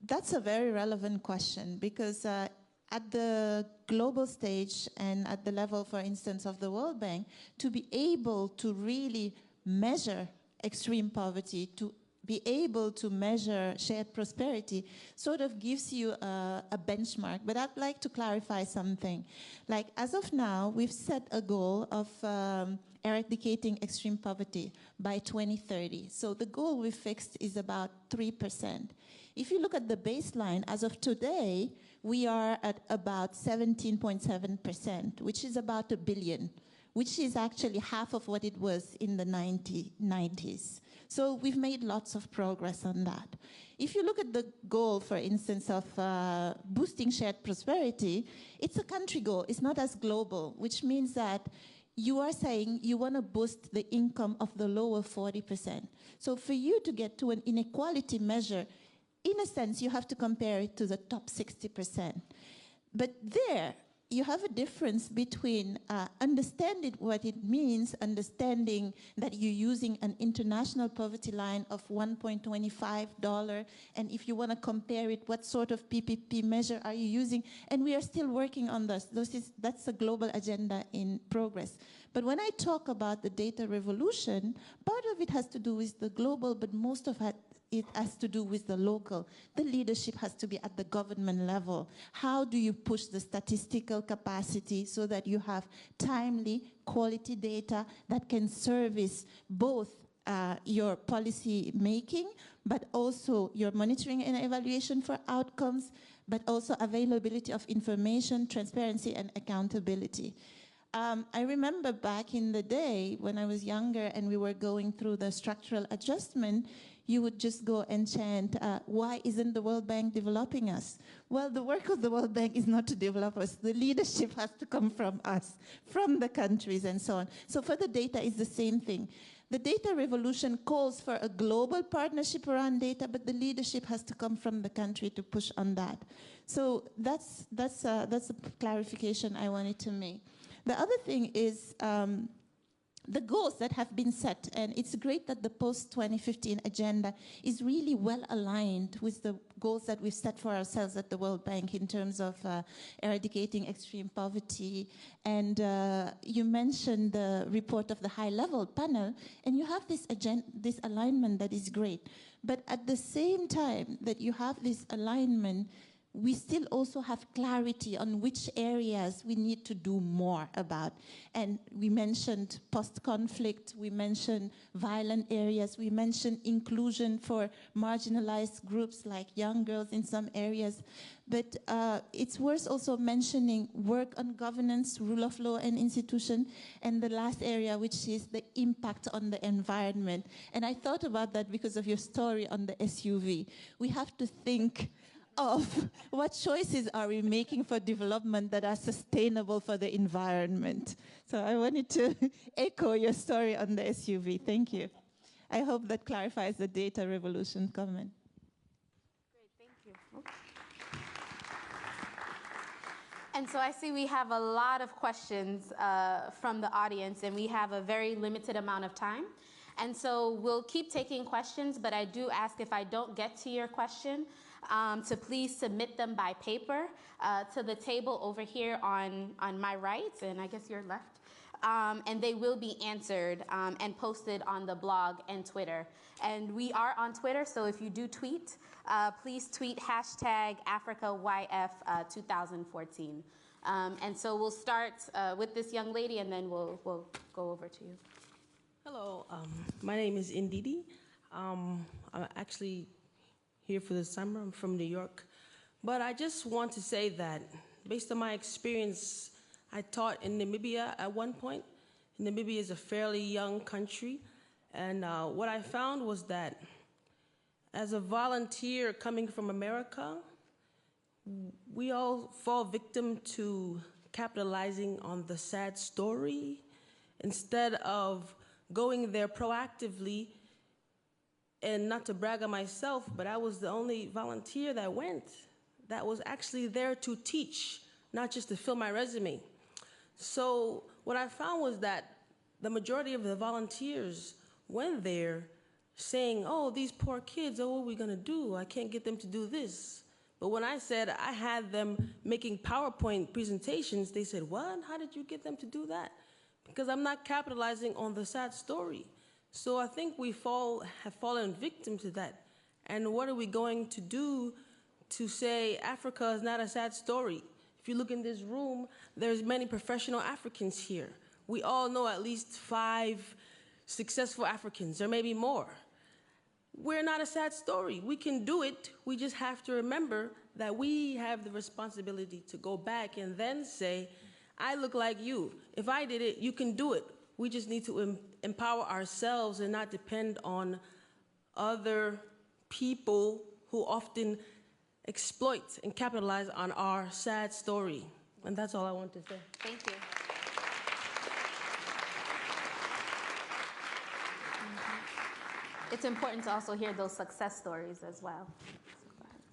That's a very relevant question because at the global stage and at the level, for instance, of the World Bank, to be able to really measure extreme poverty, to be able to measure shared prosperity sort of gives you a benchmark. But I'd like to clarify something. Like, as of now, we've set a goal of eradicating extreme poverty by 2030. So the goal we fixed is about 3%. If you look at the baseline, as of today, we are at about 17.7%, which is about $1 billion, which is actually half of what it was in the 90s. So we've made lots of progress on that. If you look at the goal, for instance, of boosting shared prosperity, it's a country goal. It's not as global, which means that you are saying you want to boost the income of the lower 40%. So for you to get to an inequality measure, in a sense, you have to compare it to the top 60%. But there, you have a difference between understanding what it means, understanding that you're using an international poverty line of $1.25, and if you want to compare it, what sort of PPP measure are you using? And we are still working on this. That's a global agenda in progress. But when I talk about the data revolution, part of it has to do with the global, but most of it has to do with the local. The leadership has to be at the government level. How do you push the statistical capacity so that you have timely, quality data that can service both your policy making, but also your monitoring and evaluation for outcomes, but also availability of information, transparency, and accountability. I remember back in the day when I was younger and we were going through the structural adjustment, you would just go and chant, why isn't the World Bank developing us? Well, the work of the World Bank is not to develop us. The leadership has to come from us, from the countries and so on. So for the data, it's the same thing. The data revolution calls for a global partnership around data, but the leadership has to come from the country to push on that. So that's a clarification I wanted to make. The other thing is the goals that have been set, and it's great that the post-2015 agenda is really well aligned with the goals that we've set for ourselves at the World Bank in terms of eradicating extreme poverty. And you mentioned the report of the high-level panel, and you have this alignment that is great. But at the same time that you have this alignment, we still also have clarity on which areas we need to do more about. And we mentioned post-conflict, we mentioned violent areas, we mentioned inclusion for marginalized groups like young girls in some areas. But it's worth also mentioning work on governance, rule of law, and institution, and the last area, which is the impact on the environment. And I thought about that because of your story on the SUV. We have to think of what choices are we making for development that are sustainable for the environment. So I wanted to echo your story on the SUV. Thank you. I hope that clarifies the data revolution comment. Great, thank you. And so I see we have a lot of questions from the audience, and we have a very limited amount of time. And so we'll keep taking questions, but I do ask if I don't get to your question, to please submit them by paper to the table over here on my right, and I guess your left. And they will be answered and posted on the blog and Twitter. And we are on Twitter, so if you do tweet, please tweet #AfricaYF2014. And so we'll start with this young lady, and then we'll go over to you. Hello, my name is Ndidi. I'm actually here for the summer. I'm from New York. But I just want to say that based on my experience, I taught in Namibia at one point. Namibia is a fairly young country. And what I found was that as a volunteer coming from America, we all fall victim to capitalizing on the sad story instead of going there proactively. And not to brag on myself, but I was the only volunteer that went, that was actually there to teach, not just to fill my resume. So what I found was that the majority of the volunteers went there saying, oh, these poor kids, oh, what are we gonna do? I can't get them to do this. But when I said I had them making PowerPoint presentations, they said, what? How did you get them to do that? Because I'm not capitalizing on the sad story. So I think we have fallen victim to that. And what are we going to do to say Africa is not a sad story? If you look in this room, there's many professional Africans here. We all know at least 5 successful Africans, or maybe more. We're not a sad story. We can do it. We just have to remember that we have the responsibility to go back and then say, I look like you. If I did it, you can do it. We just need to empower ourselves and not depend on other people who often exploit and capitalize on our sad story. And that's all I want to say. Thank you. It's important to also hear those success stories as well.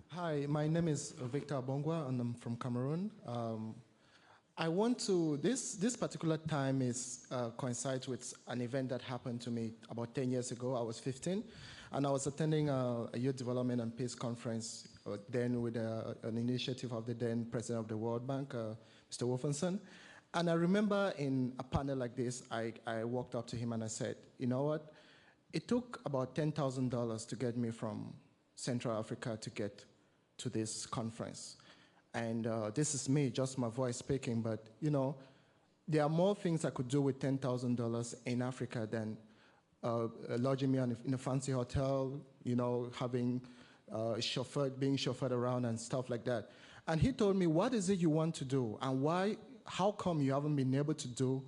Hi, my name is Victor Bongwa, and I'm from Cameroon. I want to, this particular time coincides with an event that happened to me about 10 years ago. I was 15, and I was attending a Youth Development and Peace Conference then with an initiative of the then President of the World Bank, Mr. Wolfensohn. And I remember in a panel like this, I walked up to him and I said, you know what? It took about $10,000 to get me from Central Africa to get to this conference. And this is me, just my voice speaking, but you know, there are more things I could do with $10,000 in Africa than lodging me in a fancy hotel, you know, having being chauffeured around and stuff like that. And he told me, what is it you want to do? And how come you haven't been able to do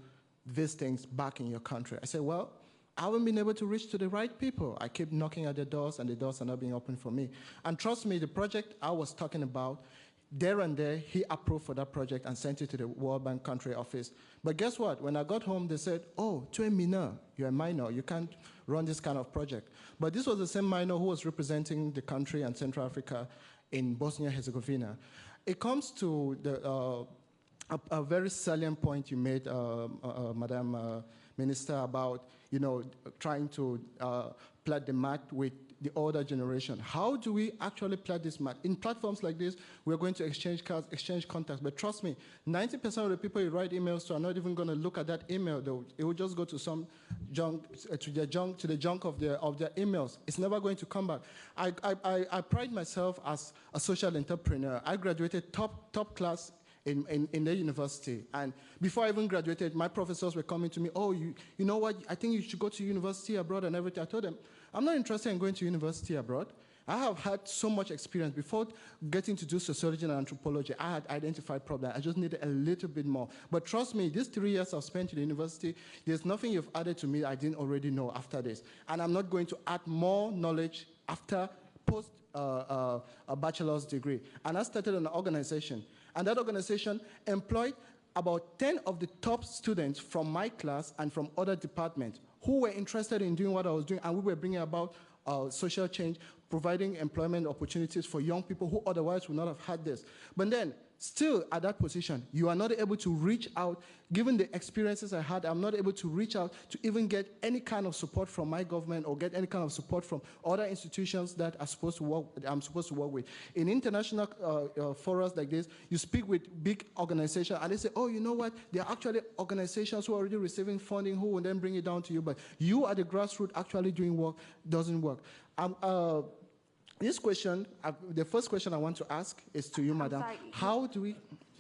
these things back in your country? I said, well, I haven't been able to reach to the right people. I keep knocking at the doors, and the doors are not being opened for me. And trust me, the project I was talking about, there and there, he approved for that project and sent it to the World Bank country office. But guess what? When I got home, they said, oh, to a minor, you're a minor, you can't run this kind of project. But this was the same minor who was representing the country and Central Africa in Bosnia-Herzegovina. It comes to the, a very salient point you made, Madam Minister, about trying to plot the map with the older generation. How do we actually plot this map? In platforms like this, we're going to exchange cards, exchange contacts, but trust me, 90% of the people you write emails to are not even going to look at that email, though. It will just go to some junk, to the junk of their emails. It's never going to come back. I pride myself as a social entrepreneur. I graduated top class in the university. And before I even graduated, my professors were coming to me, oh, you know what, I think you should go to university abroad and everything. I told them, I'm not interested in going to university abroad. I have had so much experience. Before getting to do sociology and anthropology, I had identified problems. I just needed a little bit more. But trust me, these 3 years I've spent in the university, there's nothing you've added to me I didn't already know after this. And I'm not going to add more knowledge after post a bachelor's degree. And I started an organization. And that organization employed about 10 of the top students from my class and from other departments who were interested in doing what I was doing, and we were bringing about social change, providing employment opportunities for young people who otherwise would not have had this. But then, still at that position, you are not able to reach out. Given the experiences I had, I'm not able to reach out to even get any kind of support from my government or get any kind of support from other institutions that I'm supposed to work with. In international forums like this, you speak with big organizations and they say, oh, you know what? There are actually organizations who are already receiving funding who will then bring it down to you, but you at the grassroots actually doing work doesn't work. This question, the first question I want to ask is to you, Madam. Sorry. How do we...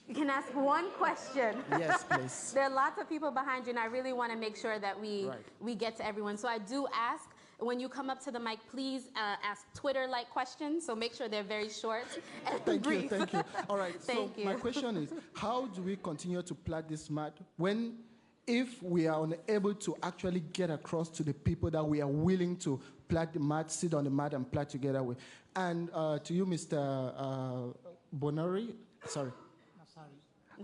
You can ask one question. Yes, please. There are lots of people behind you, and I really want to make sure that we get to everyone. So I do ask, when you come up to the mic, please ask Twitter-like questions, so make sure they're very short and brief. Thank you. All right, Thank you. My question is, how do we continue to plot this map if we are unable to actually get across to the people that we are willing to plot the mat, sit on the mat and plot together with? And to you, Mr. Bonari, sorry.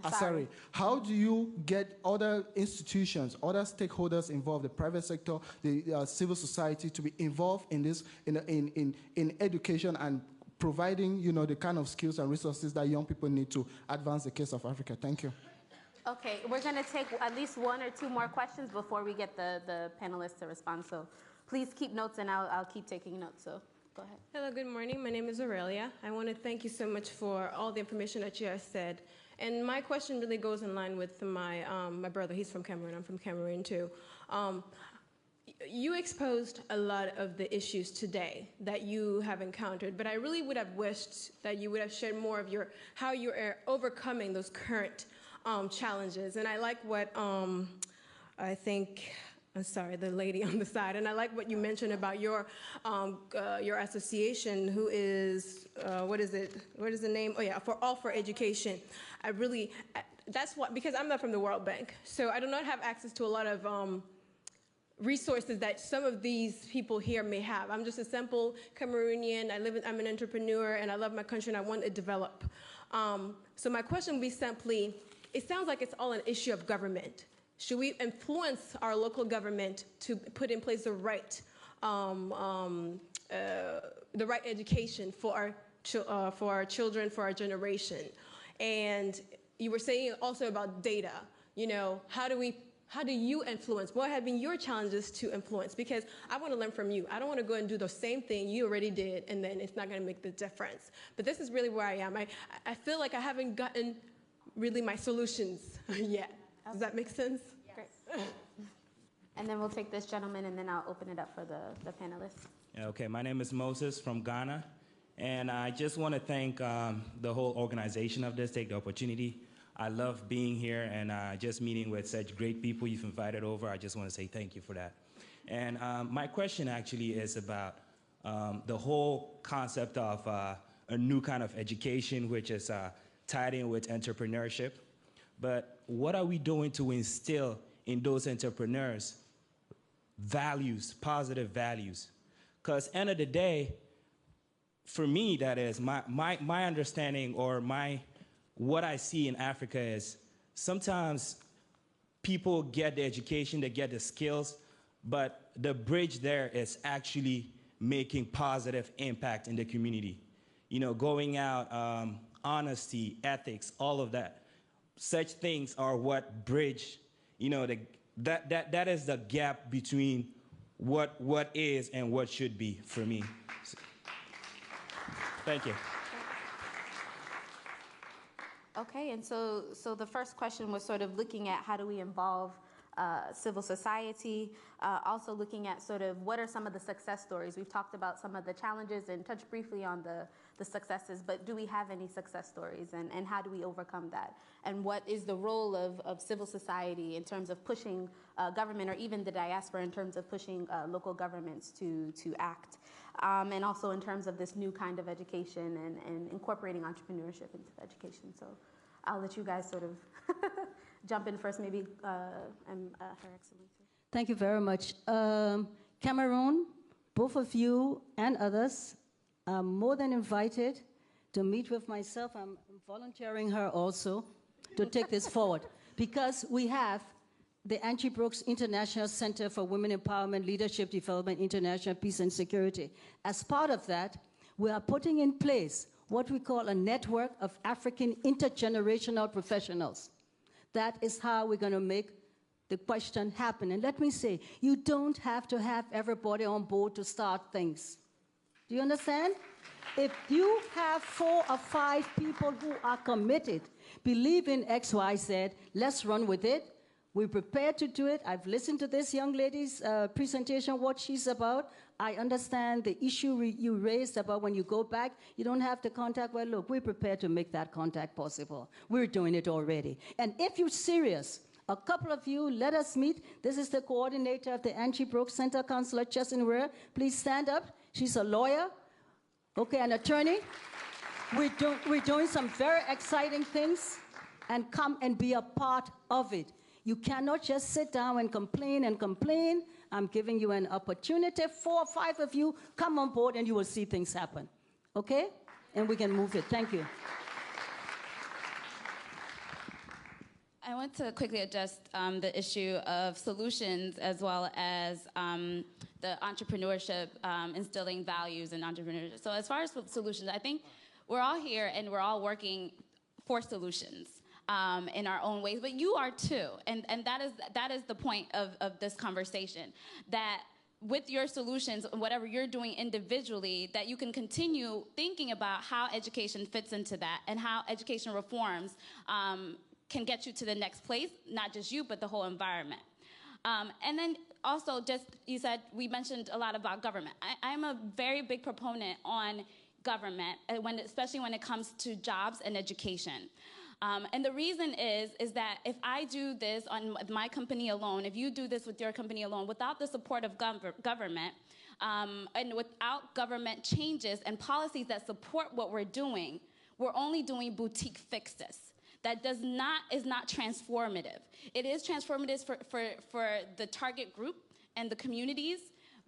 Asari, how do you get other institutions, other stakeholders involved, the private sector, the civil society, to be involved in this, in education and providing, the kind of skills and resources that young people need to advance the case of Africa? Thank you. Okay, we're going to take at least one or two more questions before we get the panelists to respond. So please keep notes, and I'll keep taking notes. So go ahead. Hello, good morning. My name is Aurelia. I want to thank you so much for all the information that you have said. And my question really goes in line with my brother. He's from Cameroon. I'm from Cameroon, too. You exposed a lot of the issues today that you have encountered, but I really would have wished that you would have shared more of how you are overcoming those current challenges. And I like what the lady on the side, and I like what you mentioned about your association, who is, what is the name? Oh yeah, All for Education. That's what, because I'm not from the World Bank, so I do not have access to a lot of resources that some of these people here may have. I'm just a simple Cameroonian. I'm an entrepreneur, and I love my country, and I want to develop. So my question would be simply, it sounds like it's all an issue of government. Should we influence our local government to put in place the right education for our children, for our generation? And you were saying also about data. How do you influence? What have been your challenges to influence? Because I want to learn from you. I don't want to go and do the same thing you already did, and then it's not going to make the difference. But this is really where I am. I feel like I haven't gotten really my solutions yet. Does that make sense? Yes. Great. And then we'll take this gentleman, and then I'll open it up for the panelists. Okay, my name is Moses from Ghana, and I just want to thank the whole organization of this, take the opportunity. I love being here and just meeting with such great people you've invited over. I just want to say thank you for that. And my question actually is about the whole concept of a new kind of education, which is tied in with entrepreneurship. But what are we doing to instill in those entrepreneurs values, positive values. Because end of the day, for me, that is, my understanding or what I see in Africa is sometimes people get the education, they get the skills, but the bridge there is actually making positive impact in the community. You know, going out, honesty, ethics, all of that. Such things are what bridge, you know, that is the gap between what is and what should be for me. So, thank you. Okay, and so the first question was sort of looking at how do we involve civil society, also looking at sort of what are some of the success stories. We've talked about some of the challenges and touched briefly on the successes, but do we have any success stories, and how do we overcome that? And what is the role of civil society in terms of pushing government, or even the diaspora in terms of pushing local governments to act? And also in terms of this new kind of education and incorporating entrepreneurship into education. So I'll let you guys sort of jump in first, maybe Her Excellency. Thank you very much. Cameroon, both of you and others are more than invited to meet with myself. I'm volunteering her also to take this forward, because we have the Angie Brooks International Center for Women Empowerment, Leadership Development, International Peace and Security. As part of that, we are putting in place what we call a network of African intergenerational professionals. That is how we're going to make the question happen. And let me say, you don't have to have everybody on board to start things. Do you understand? If you have 4 or 5 people who are committed, believe in X, Y, Z, let's run with it. We're prepared to do it. I've listened to this young lady's presentation, what she's about. I understand the issue you raised about when you go back, you don't have the contact. Well, look, we're prepared to make that contact possible. We're doing it already. And if you're serious, a couple of you, let us meet. This is the coordinator of the Angie Brooks Center, Councillor Chesson Ware. Please stand up. She's a lawyer, okay, an attorney. We're doing some very exciting things, and come and be a part of it. You cannot just sit down and complain and complain. I'm giving you an opportunity. 4 or 5 of you, come on board and you will see things happen. Okay? And we can move it. Thank you. I want to quickly address the issue of solutions, as well as the entrepreneurship, instilling values in entrepreneurship. So as far as solutions, I think we're all here and we're all working for solutions. In our own ways, but you are too, and that is the point of this conversation, that with your solutions, whatever you're doing individually, that you can continue thinking about how education fits into that, and how education reforms can get you to the next place, not just you, but the whole environment. And then also, just you said, we mentioned a lot about government. I'm a very big proponent on government, especially when it comes to jobs and education. And the reason is that if I do this on my company alone, if you do this with your company alone, without the support of government, and without government changes and policies that support what we're doing, we're only doing boutique fixes. That is not transformative. It is transformative for the target group and the communities,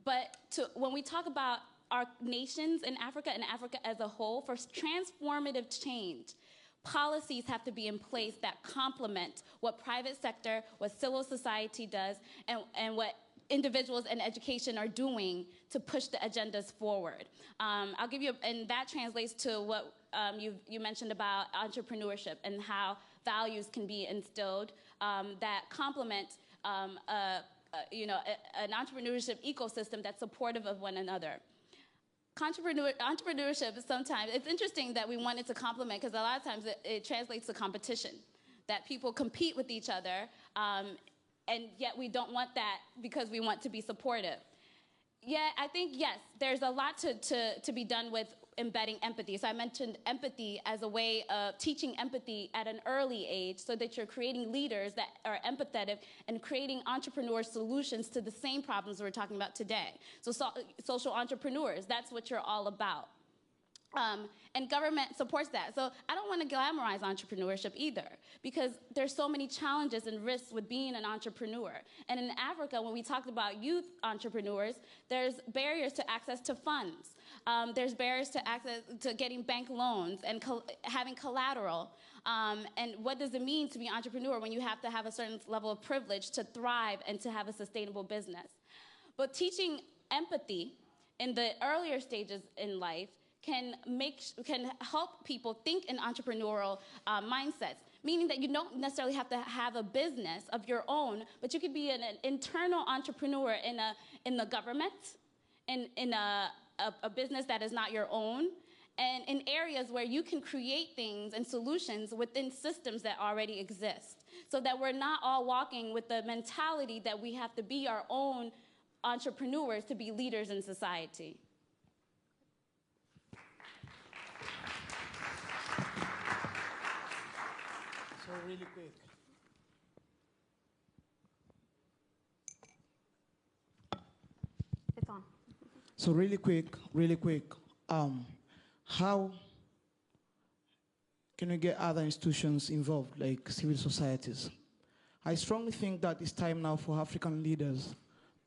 but when we talk about our nations in Africa and Africa as a whole, for transformative change, policies have to be in place that complement what private sector, what civil society does, and what individuals in education are doing to push the agendas forward. I'll give you, and that translates to what you mentioned about entrepreneurship and how values can be instilled that complement an entrepreneurship ecosystem that's supportive of one another. Entrepreneurship is sometimes, it's interesting that we want it to complement, because a lot of times it translates to competition, that people compete with each other, and yet we don't want that because we want to be supportive. Yet I think, yes, there's a lot to be done with embedding empathy. So I mentioned empathy as a way of teaching empathy at an early age, so that you're creating leaders that are empathetic and creating entrepreneur solutions to the same problems we're talking about today. So social entrepreneurs, that's what you're all about. And government supports that. So I don't want to glamorize entrepreneurship either, because there's so many challenges and risks with being an entrepreneur. And in Africa, when we talked about youth entrepreneurs, there's barriers to access to funds. There's barriers to access to getting bank loans and having collateral. And what does it mean to be an entrepreneur when you have to have a certain level of privilege to thrive and to have a sustainable business? But teaching empathy in the earlier stages in life can help people think in entrepreneurial mindsets, meaning that you don't necessarily have to have a business of your own, but you could be an internal entrepreneur in the government, in a business that is not your own, and in areas where you can create things and solutions within systems that already exist, so that we're not all walking with the mentality that we have to be our own entrepreneurs to be leaders in society. So really quick. It's on. So really quick, how can we get other institutions involved, like civil societies? I strongly think that it's time now for African leaders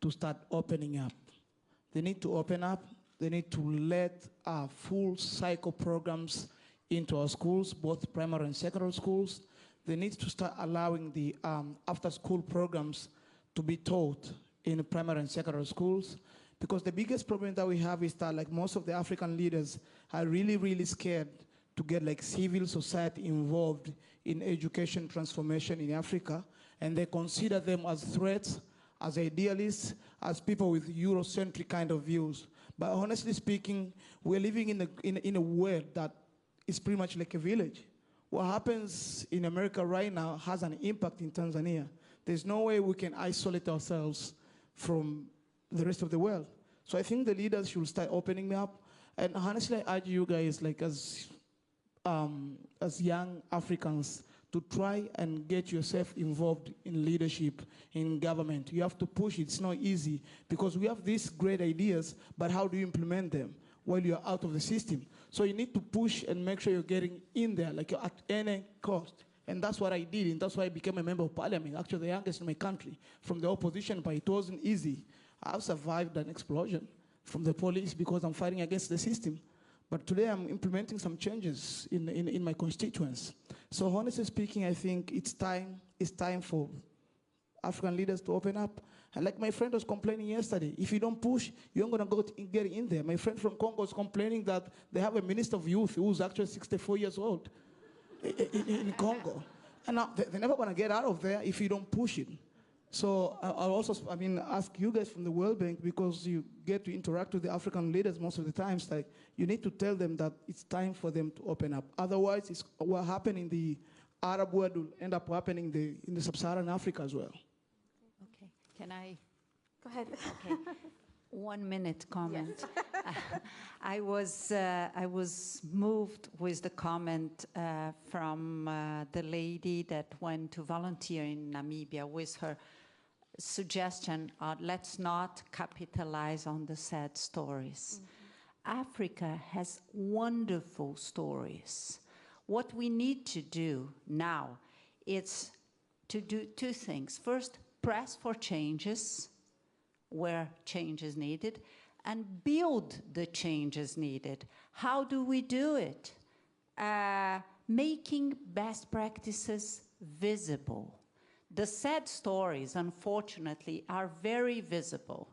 to start opening up. They need to open up. They need to let full cycle programs into our schools, both primary and secondary schools. They need to start allowing the after-school programs to be taught in primary and secondary schools, because the biggest problem that we have is that, like, most of the African leaders are really, really scared to get, like, civil society involved in education transformation in Africa, and they consider them as threats, as idealists, as people with Eurocentric kind of views. But honestly speaking, we're living in a world that is pretty much like a village. What happens in America right now has an impact in Tanzania. There's no way we can isolate ourselves from the rest of the world. So I think the leaders should start opening up. And honestly, I urge you guys, like, as young Africans, to try and get yourself involved in leadership, in government. You have to push it. It's not easy, because we have these great ideas, but how do you implement them while you're out of the system? So you need to push and make sure you're getting in there, like, at any cost. And that's what I did, and that's why I became a member of parliament, actually the youngest in my country, from the opposition, but it wasn't easy. I've survived an explosion from the police because I'm fighting against the system. But today I'm implementing some changes in my constituents. So honestly speaking, I think it's time for African leaders to open up. And like my friend was complaining yesterday, if you don't push, you aren't going to get in there. My friend from Congo was complaining that they have a minister of youth who's actually 64 years old in Congo. And now they're never going to get out of there if you don't push it. So I'll also, ask you guys from the World Bank, because you get to interact with the African leaders most of the times, like, you need to tell them that it's time for them to open up. Otherwise, what happened in the Arab world will end up happening in the sub-Saharan Africa as well. Okay, can I? Go ahead. Okay, 1 minute comment. Yes. I was moved with the comment from the lady that went to volunteer in Namibia with her suggestion, let's not capitalize on the sad stories. Mm-hmm. Africa has wonderful stories. What we need to do now is to do two things. First, press for changes where change is needed, and build the changes needed. How do we do it? Making best practices visible. The sad stories, unfortunately, are very visible.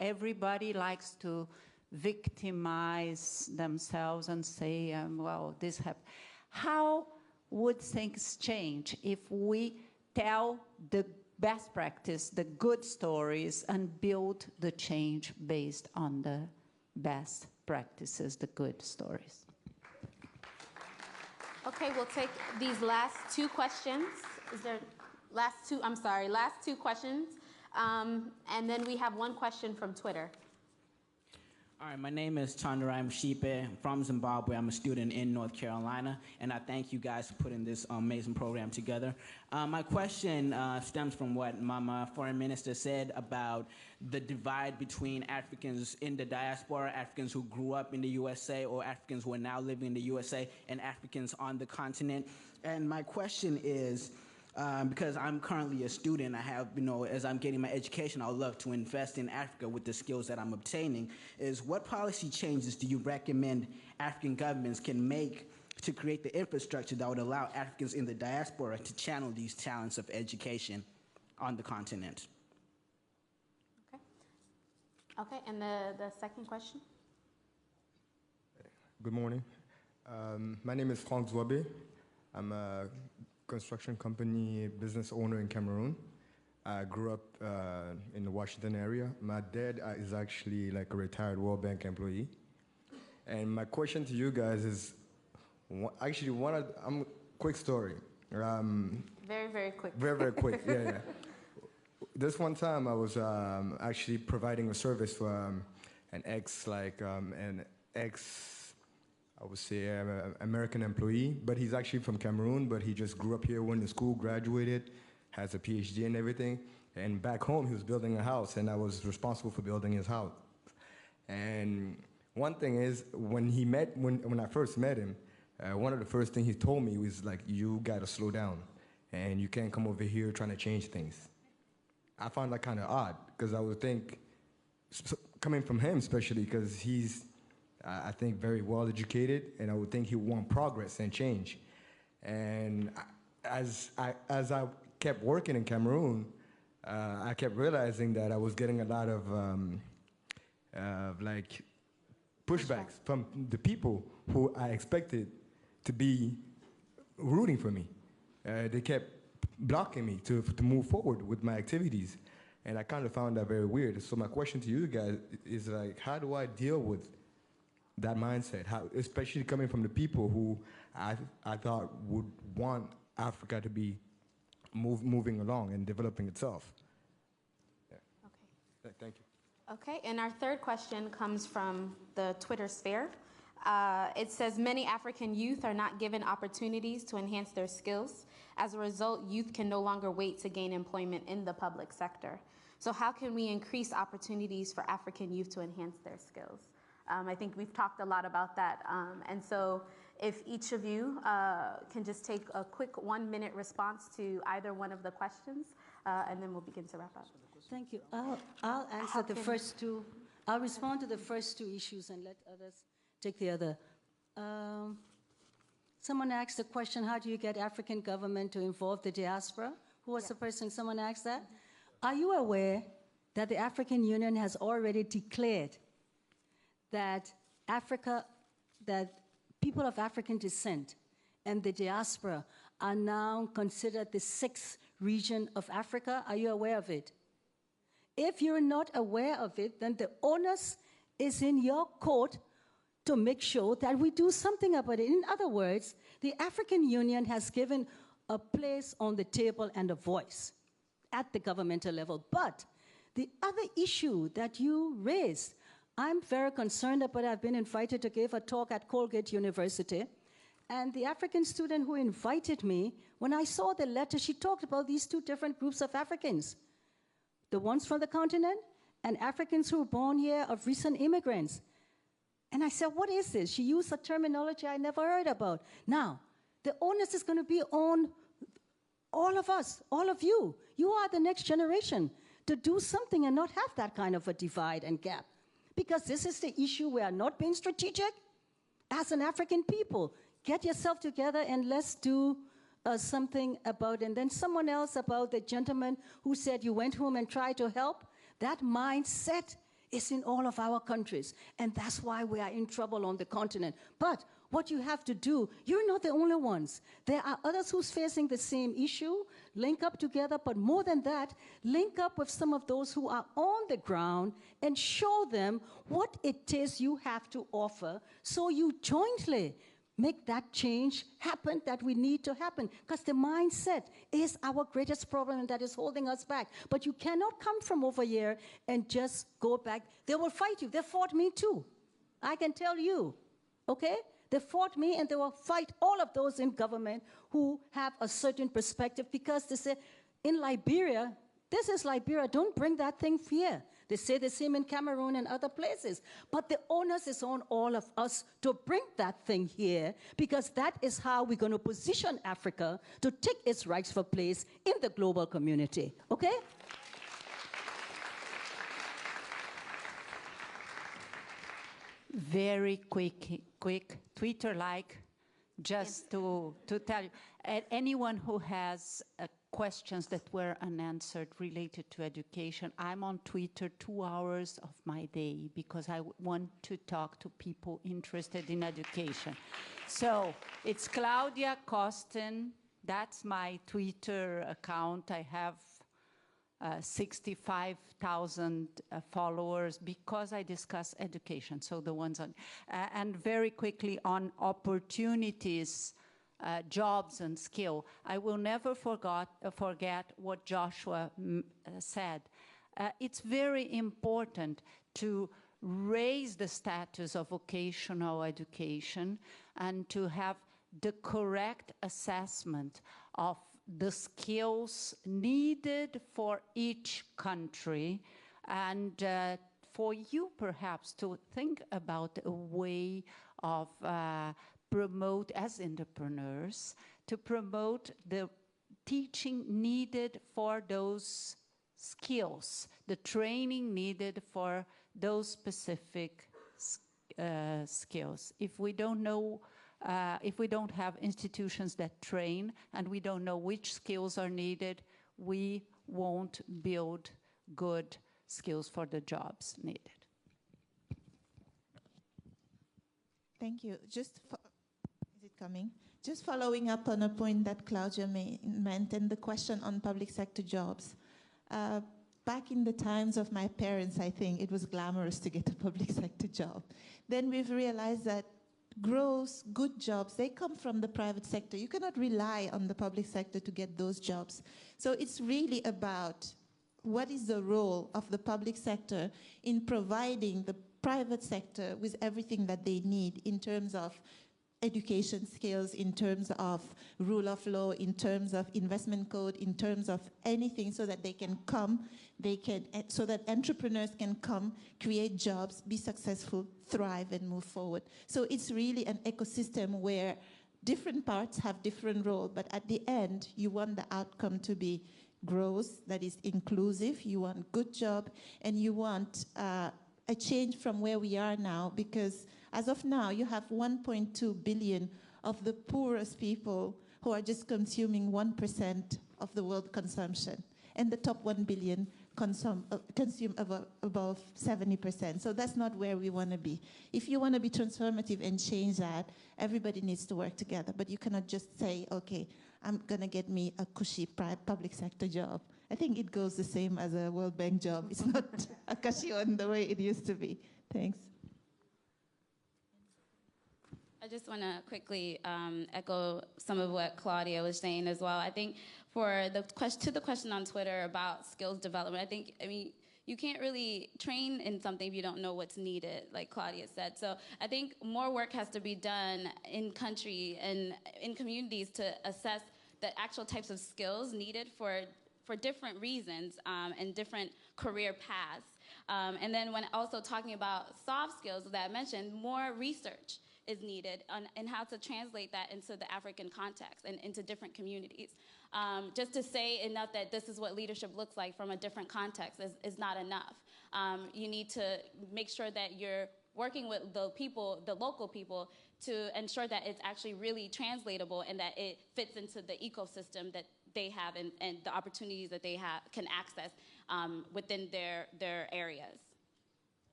Everybody likes to victimize themselves and say, well, this happened. How would things change if we tell the best practice, the good stories, and build the change based on the best practices, the good stories? Okay, we'll take these last two questions. Last two questions. And then we have one question from Twitter. All right, my name is Chandarai Mshipe. I'm from Zimbabwe. I'm a student in North Carolina, and I thank you guys for putting this amazing program together. My question stems from what Mama Foreign Minister said about the divide between Africans in the diaspora, Africans who grew up in the USA, or Africans who are now living in the USA, and Africans on the continent. And my question is, because I'm currently a student, I have, as I'm getting my education, I would love to invest in Africa with the skills that I'm obtaining, is what policy changes do you recommend African governments can make to create the infrastructure that would allow Africans in the diaspora to channel these talents of education on the continent? Okay, and the second question? Good morning. My name is Frank Zwabe. I'm a construction company business owner in Cameroon. I grew up in the Washington area. My dad is actually like a retired World Bank employee. And my question to you guys is, quick story. Very, very quick. Very, very quick, yeah. This one time I was actually providing a service for an ex, I would say, American employee, but he's actually from Cameroon, but he just grew up here, went to school, graduated, has a PhD and everything. And back home, he was building a house, and I was responsible for building his house. And one thing is, when I first met him, one of the first things he told me was like, you gotta slow down, and you can't come over here trying to change things. I found that kind of odd, because I would think, coming from him especially, because he's, I think, very well educated, and I would think he would want progress and change. And as I kept working in Cameroon, I kept realizing that I was getting a lot of pushbacks from the people who I expected to be rooting for me. They kept blocking me to move forward with my activities, and I kind of found that very weird. So my question to you guys is like, how do I deal with that mindset, especially coming from the people who I thought would want Africa to be moving along and developing itself? Yeah. Okay. Thank you. Okay, and our third question comes from the Twitter sphere. It says, many African youth are not given opportunities to enhance their skills. As a result, youth can no longer wait to gain employment in the public sector. So how can we increase opportunities for African youth to enhance their skills? I think we've talked a lot about that. And so if each of you can just take a quick 1-minute response to either one of the questions, and then we'll begin to wrap up. Thank you. I'll answer the first two. I'll respond to the first two issues and let others take the other. Someone asked the question, how do you get African government to involve the diaspora? Who was the person? Someone asked that? Are you aware that the African Union has already declared that people of African descent and the diaspora are now considered the 6th region of Africa? Are you aware of it? If you're not aware of it, then the onus is in your court to make sure that we do something about it. In other words, the African Union has given a place on the table and a voice at the governmental level. But the other issue that you raised, I'm very concerned about. I've been invited to give a talk at Colgate University. And the African student who invited me, when I saw the letter, she talked about these two different groups of Africans. The ones from the continent and Africans who were born here of recent immigrants. And I said, what is this? She used a terminology I never heard about. Now, the onus is going to be on all of us, all of you. You are the next generation to do something and not have that kind of a divide and gap. Because this is the issue. We are not being strategic as an African people. Get yourself together and let's do something about it. And then someone else about the gentleman who said you went home and tried to help. That mindset is in all of our countries. And that's why we are in trouble on the continent. But what you have to do, you're not the only ones. There are others who's facing the same issue. Link up together, but more than that, link up with some of those who are on the ground and show them what it is you have to offer so you jointly make that change happen that we need to happen, because the mindset is our greatest problem and that is holding us back. But you cannot come from over here and just go back. They will fight you. They fought me too. I can tell you, okay? They fought me and they will fight all of those in government who have a certain perspective, because they say, in Liberia, this is Liberia, don't bring that thing here. They say the same in Cameroon and other places. But the onus is on all of us to bring that thing here, because that is how we're going to position Africa to take its rightful place in the global community, okay? Very quick Twitter-like, just to tell you, anyone who has questions that were unanswered related to education, I'm on Twitter 2 hours of my day because I want to talk to people interested in education. So it's Claudia Costin. That's my Twitter account. I have 65,000 followers because I discuss education. So the ones on, and very quickly on opportunities, jobs and skill. I will never forget what Joshua said. It's very important to raise the status of vocational education and to have the correct assessment of the skills needed for each country, and for you perhaps to think about a way of promote as entrepreneurs, to promote the teaching needed for those skills, the training needed for those specific skills. If we don't know, if we don't have institutions that train and we don't know which skills are needed, we won't build good skills for the jobs needed. Thank you. Is it coming? Just following up on a point that Claudia meant and the question on public sector jobs. Back in the times of my parents, I think it was glamorous to get a public sector job. Then we've realized that gross, good jobs, they come from the private sector. You cannot rely on the public sector to get those jobs. So it's really about what is the role of the public sector in providing the private sector with everything that they need in terms of education skills, in terms of rule of law, in terms of investment code, in terms of anything, so that they can come, so that entrepreneurs can come, create jobs, be successful, thrive, and move forward. So it's really an ecosystem where different parts have different roles, but at the end, you want the outcome to be growth that is inclusive, you want good job, and you want a change from where we are now, because as of now, you have 1.2 billion of the poorest people who are just consuming 1% of the world consumption. And the top 1 billion consume above 70%. So that's not where we want to be. If you want to be transformative and change that, everybody needs to work together. But you cannot just say, okay, I'm going to get me a cushy public sector job. I think it goes the same as a World Bank job. It's not a cushy one the way it used to be. Thanks. I just want to quickly echo some of what Claudia was saying as well. I think for the question on Twitter about skills development, I mean, you can't really train in something if you don't know what's needed, like Claudia said. So I think more work has to be done in country and in communities to assess the actual types of skills needed for different reasons and different career paths. And then when also talking about soft skills that I mentioned, more research is needed on how to translate that into the African context and into different communities. Just to say enough that this is what leadership looks like from a different context is not enough. You need to make sure that you're working with the people, the local people, to ensure that it's actually really translatable and that it fits into the ecosystem that they have and the opportunities that they can access within their areas.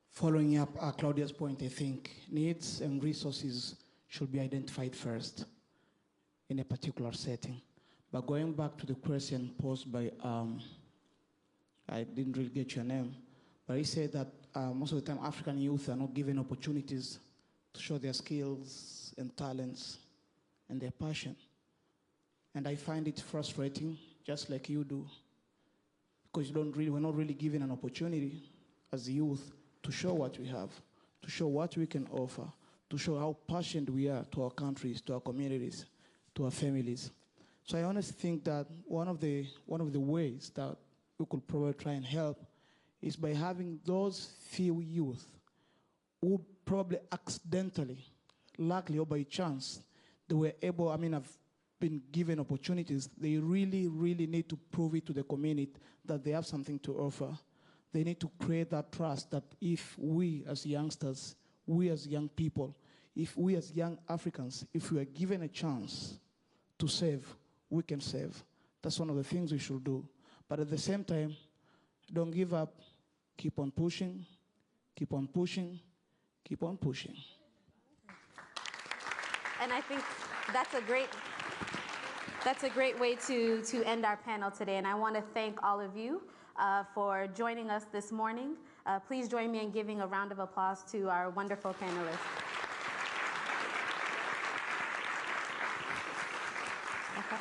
Following up Claudia's point, I think needs and resources should be identified first in a particular setting. But going back to the question posed by, I didn't really get your name, but he said that most of the time African youth are not given opportunities to show their skills and talents and their passion. And I find it frustrating, just like you do, because we're not really given an opportunity as youth to show what we have, to show what we can offer, to show how passionate we are to our countries, to our communities, to our families. So I honestly think that one of the ways that we could probably try and help is by having those few youth who probably accidentally, luckily or by chance, they were able, have been given opportunities. They really, really need to prove it to the community that they have something to offer. They need to create that trust that if we as youngsters, we as young people, if we as young Africans, if we are given a chance to save, we can save. That's one of the things we should do. But at the same time, don't give up. Keep on pushing, keep on pushing, keep on pushing. And I think that's a great way to end our panel today. And I want to thank all of you for joining us this morning. Please join me in giving a round of applause to our wonderful panelists. Okay.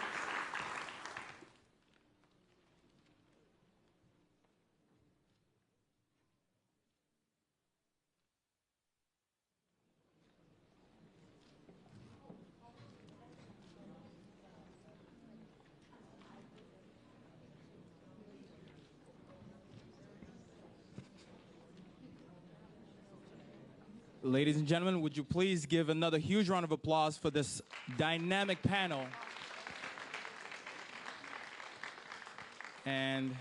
Ladies and gentlemen, would you please give another huge round of applause for this dynamic panel? And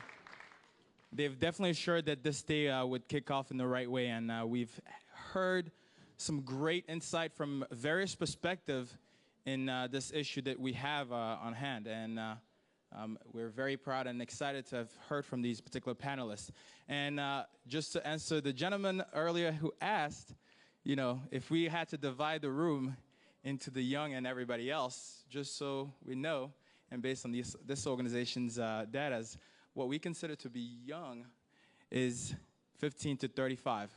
they've definitely assured that this day would kick off in the right way. And we've heard some great insight from various perspectives in this issue that we have on hand. And we're very proud and excited to have heard from these particular panelists. And just to answer the gentleman earlier who asked, you know, if we had to divide the room into the young and everybody else, just so we know, and based on this organization's data, what we consider to be young is 15 to 35.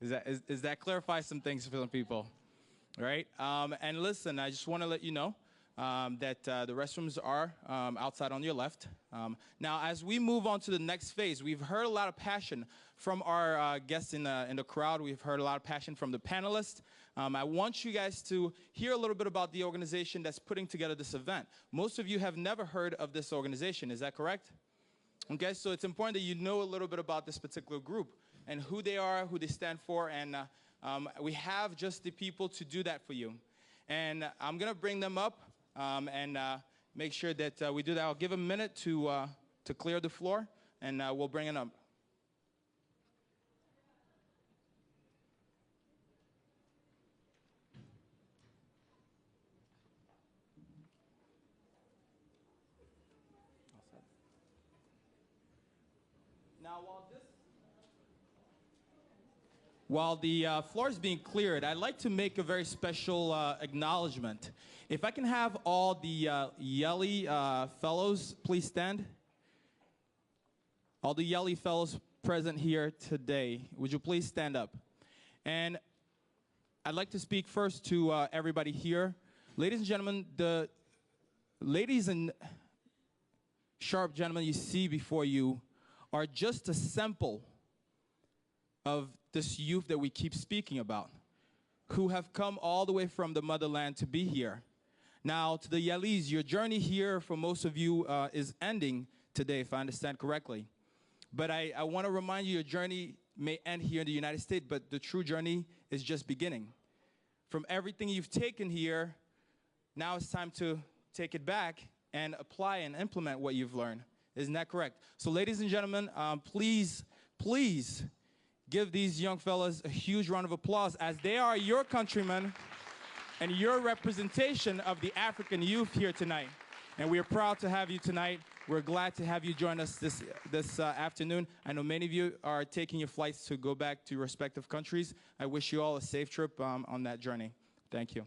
Is that clarify some things for some people, right? And listen, I just want to let you know that the restrooms are outside on your left. Now, as we move on to the next phase, we've heard a lot of passion from our guests in the crowd. We've heard a lot of passion from the panelists. I want you guys to hear a little bit about the organization that's putting together this event. Most of you have never heard of this organization, is that correct? Okay, so it's important that you know a little bit about this particular group and who they are, who they stand for, and we have just the people to do that for you. And I'm gonna bring them up and make sure that we do that. I'll give a minute to clear the floor, and we'll bring it up. Now, while the floor is being cleared, I'd like to make a very special acknowledgement. If I can have all the Yali fellows please stand. All the Yali fellows present here today, would you please stand up? And I'd like to speak first to everybody here. Ladies and gentlemen, the ladies and sharp gentlemen you see before you are just a sample of this youth that we keep speaking about, who have come all the way from the motherland to be here. Now, to the Yalis, your journey here for most of you is ending today, if I understand correctly. But I want to remind you, your journey may end here in the United States, but the true journey is just beginning. From everything you've taken here, now it's time to take it back and apply and implement what you've learned. Isn't that correct? So ladies and gentlemen, please give these young fellas a huge round of applause, as they are your countrymen and your representation of the African youth here tonight. And we are proud to have you tonight. We're glad to have you join us this afternoon. I know many of you are taking your flights to go back to your respective countries. I wish you all a safe trip on that journey. Thank you.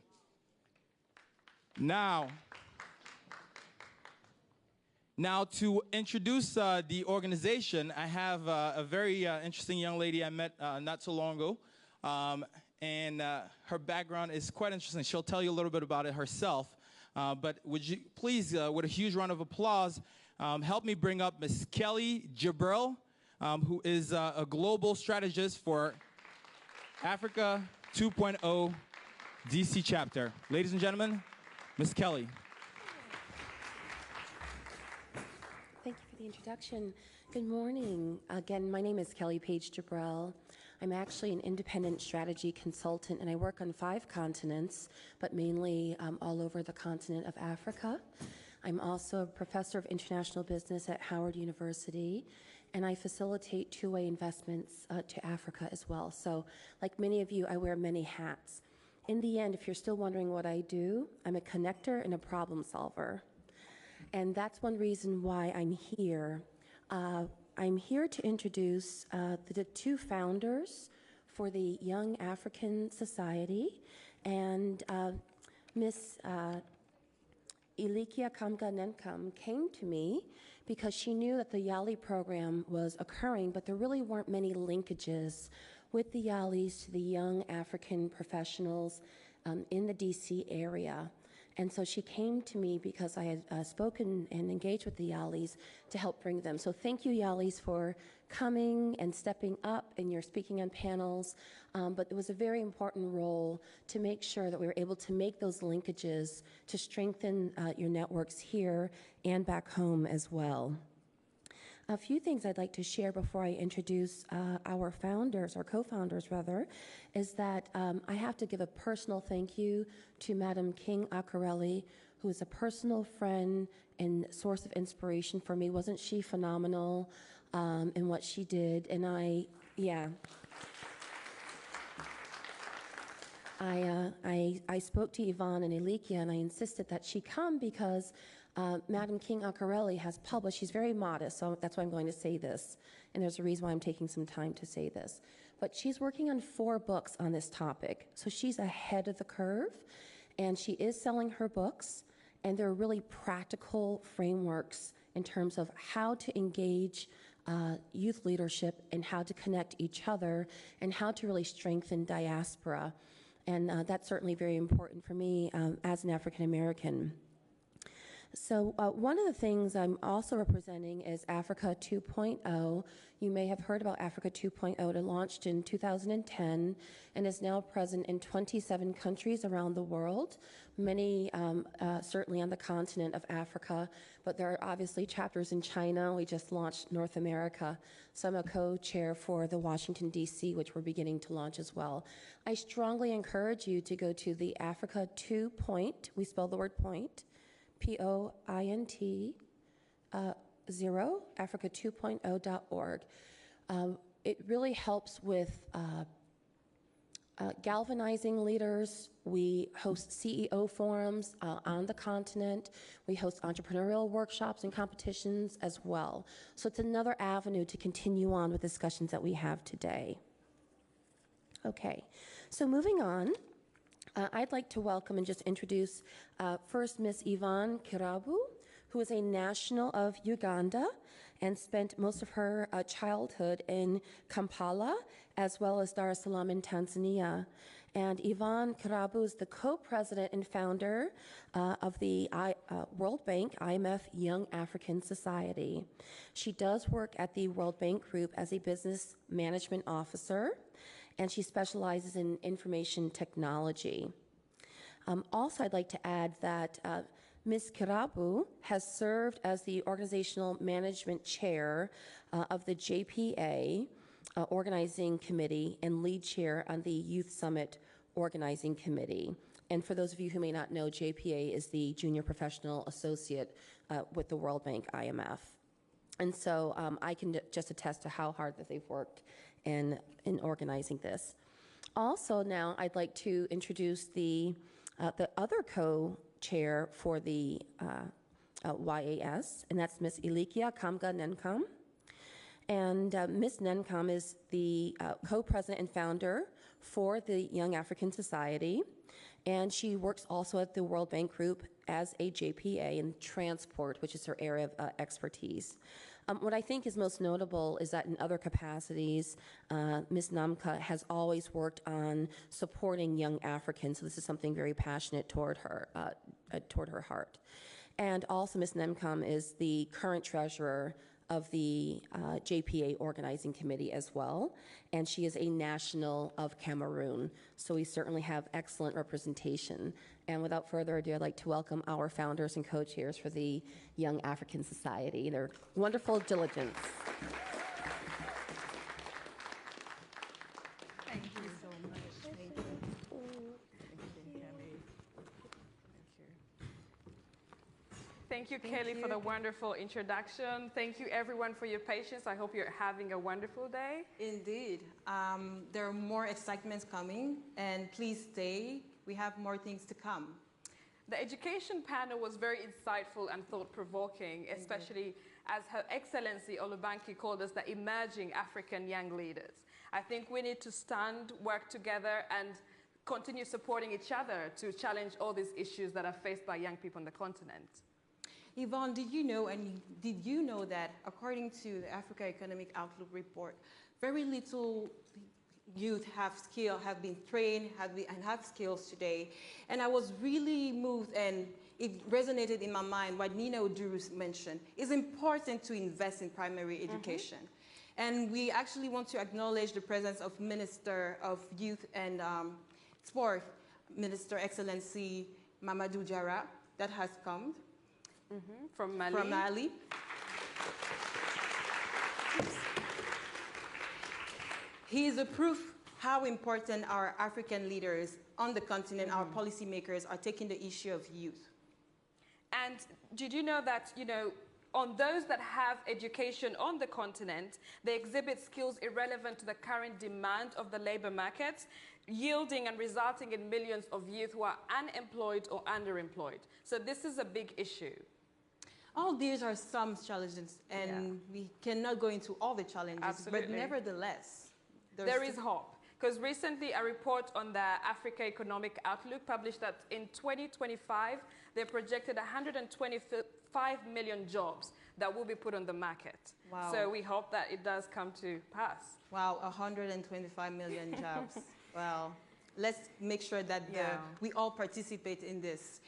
Now, to introduce the organization, I have a very interesting young lady I met not so long ago. and her background is quite interesting. She'll tell you a little bit about it herself. But would you please, with a huge round of applause, help me bring up Ms. Kelly Jibril, who is a global strategist for Africa 2.0 DC chapter. Ladies and gentlemen, Ms. Kelly. Thank you for the introduction. Good morning. Again, my name is Kelly Page Jibril. I'm actually an independent strategy consultant, and I work on 5 continents, but mainly all over the continent of Africa. I'm also a professor of international business at Howard University, and I facilitate two-way investments to Africa as well. So, like many of you, I wear many hats. In the end, if you're still wondering what I do, I'm a connector and a problem solver. And that's one reason why I'm here. I'm here to introduce the 2 founders for the Young African Society, and Miss Ilikia Kamga Nenkam came to me because she knew that the YALI program was occurring, but there really weren't many linkages with the YALIs to the young African professionals in the DC area. And so she came to me because I had spoken and engaged with the YALIs to help bring them. So thank you, YALIs, for coming and stepping up, and you're speaking on panels. But it was a very important role to make sure that we were able to make those linkages to strengthen your networks here and back home as well. A few things I'd like to share before I introduce our founders, or co-founders rather, is that I have to give a personal thank you to Madam King Akerele, who is a personal friend and source of inspiration for me. Wasn't she phenomenal in what she did? And I spoke to Yvonne and Ilikia, and I insisted that she come because Madam King Akerele has published, she's very modest, so that's why I'm going to say this, and there's a reason why I'm taking some time to say this, but she's working on 4 books on this topic, so she's ahead of the curve, and she is selling her books, and they're really practical frameworks in terms of how to engage youth leadership and how to connect each other and how to really strengthen diaspora, and that's certainly very important for me as an African American. So one of the things I'm also representing is Africa 2.0. You may have heard about Africa 2.0. It launched in 2010 and is now present in 27 countries around the world, many certainly on the continent of Africa, but there are obviously chapters in China. We just launched North America. So I'm a co-chair for the Washington, D.C., which we're beginning to launch as well. I strongly encourage you to go to the Africa 2 Point, we spell the word point, POINT 0, Africa2.0.org. It really helps with galvanizing leaders. We host CEO forums on the continent. We host entrepreneurial workshops and competitions as well. So it's another avenue to continue on with discussions that we have today. Okay, so moving on. I'd like to welcome and just introduce first Ms. Yvonne Kirabu, who is a national of Uganda and spent most of her childhood in Kampala, as well as Dar es Salaam in Tanzania. And Yvonne Kirabu is the co-president and founder of the World Bank IMF Young African Society. She does work at the World Bank Group as a business management officer, and she specializes in information technology. Also, I'd like to add that Ms. Kirabu has served as the organizational management chair of the JPA organizing committee and lead chair on the Youth Summit organizing committee. And for those of you who may not know, JPA is the junior professional associate with the World Bank IMF. And so I can just attest to how hard that they've worked in organizing this. Also now I'd like to introduce the other co-chair for the YAS, and that's Ms. Ilikia Kamga Nenkam. And Ms. Nenkam is the co-president and founder for the Young African Society, and she works also at the World Bank Group as a JPA in transport, which is her area of expertise. What I think is most notable is that in other capacities, Ms. Namka has always worked on supporting young Africans, so this is something very passionate toward her heart. And also, Ms. Nemkam is the current treasurer of the JPA Organizing Committee as well, and she is a national of Cameroon, so we certainly have excellent representation. And without further ado, I'd like to welcome our founders and co-chairs for the Young African Society. Their wonderful diligence. Thank you so much. Thank you. Thank you, Kelly, for the wonderful introduction. Thank you, everyone, for your patience. I hope you're having a wonderful day. Indeed. There are more excitements coming, and please stay. We have more things to come. The education panel was very insightful and thought-provoking, especially as Her Excellency Olubanki called us the emerging African young leaders. I think we need to stand, work together, and continue supporting each other to challenge all these issues that are faced by young people on the continent. Yvonne, did you know that according to the Africa Economic Outlook report, very little youth have been trained, have skills today? And I was really moved, and it resonated in my mind what Nina Oduru mentioned. It's important to invest in primary education. And we actually want to acknowledge the presence of Minister of Youth and Sport, Minister Excellency Mamadou Diarra, that has come. From Mali. From Mali. He is a proof how important our African leaders on the continent, our policymakers, are taking the issue of youth. And did you know that, on those that have education on the continent, they exhibit skills irrelevant to the current demand of the labor market, yielding and resulting in millions of youth who are unemployed or underemployed. So this is a big issue. All these are some challenges, and we cannot go into all the challenges. Absolutely. But nevertheless, there is hope. Because recently a report on the Africa Economic Outlook published that in 2025, they projected 125 million jobs that will be put on the market. Wow. So we hope that it does come to pass. Wow, 125 million jobs. Well, let's make sure that we all participate in this.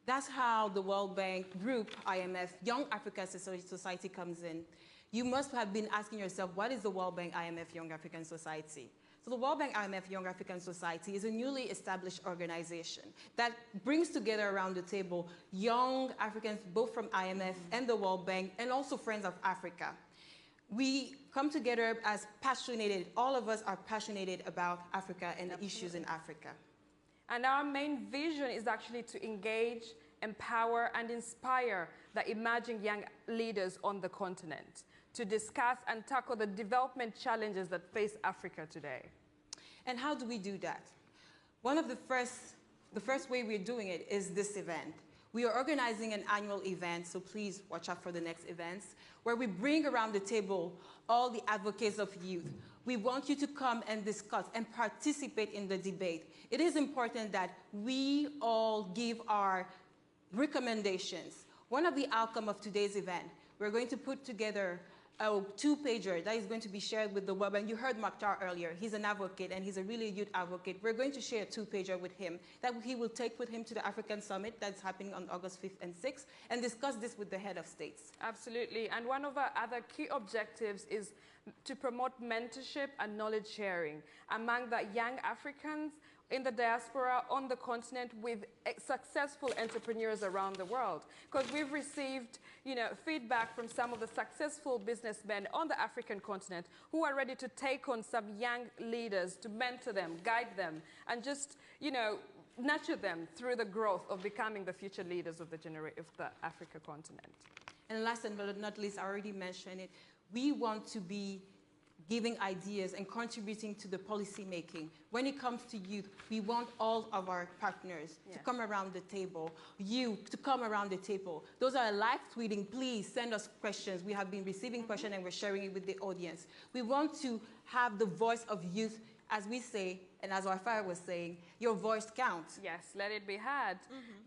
That's how the World Bank Group, IMF, Young African Society comes in. You must have been asking yourself, what is the World Bank, IMF, Young African Society? So the World Bank, IMF, Young African Society is a newly established organization that brings together around the table young Africans, both from IMF and the World Bank, and also Friends of Africa. We come together as passionate, all of us are passionate about Africa and the issues in Africa. And our main vision is actually to engage, empower, and inspire the emerging young leaders on the continent to discuss and tackle the development challenges that face Africa today. And how do we do that? One of the first way we're doing it is this event. We are organizing an annual event, so please watch out for the next events, where we bring around the table all the advocates of youth. We want you to come and discuss and participate in the debate. It is important that we all give our recommendations. One of the outcomes of today's event, we're going to put together a two-pager that is going to be shared with the World Bank. You heard Mokhtar earlier. He's an advocate, and he's a really youth advocate. We're going to share a two-pager with him that he will take with him to the African Summit that's happening on August 5th and 6th, and discuss this with the head of states. Absolutely. And one of our other key objectives is to promote mentorship and knowledge sharing among the young Africans in the diaspora, on the continent, with successful entrepreneurs around the world. Because we've received, feedback from some of the successful businessmen on the African continent who are ready to take on some young leaders to mentor them, guide them, and just, nurture them through the growth of becoming the future leaders of the Africa continent. And last but not least, I already mentioned it, we want to be giving ideas and contributing to the policy making. When it comes to youth, we want all of our partners to come around the table, you to come around the table. Those are live tweeting. Please send us questions. We have been receiving questions and we're sharing it with the audience. We want to have the voice of youth as we say, and as our father was saying, your voice counts. Yes, let it be heard.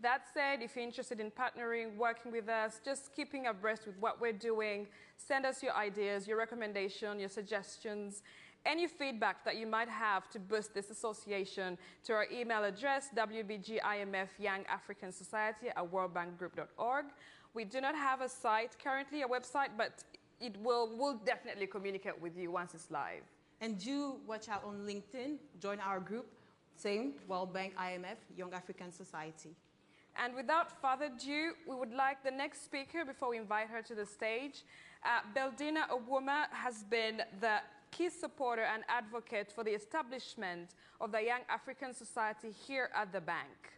That said, if you're interested in partnering, working with us, just keeping abreast with what we're doing, send us your ideas, your recommendation, your suggestions, any feedback that you might have to boost this association to our email address, WBGIMF Young African Society at worldbankgroup.org. We do not have a site currently, a website, but we'll definitely communicate with you once it's live. And do watch out on LinkedIn, join our group, same, World Bank, IMF, Young African Society. And without further ado, we would like the next speaker, before we invite her to the stage. Beldina Owuma has been the key supporter and advocate for the establishment of the Young African Society here at the bank.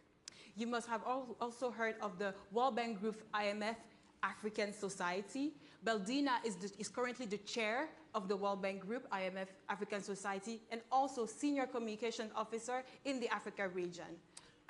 You must have also heard of the World Bank Group IMF African Society. Beldina is currently the chair of the World Bank Group IMF African Society and also Senior Communication Officer in the Africa region.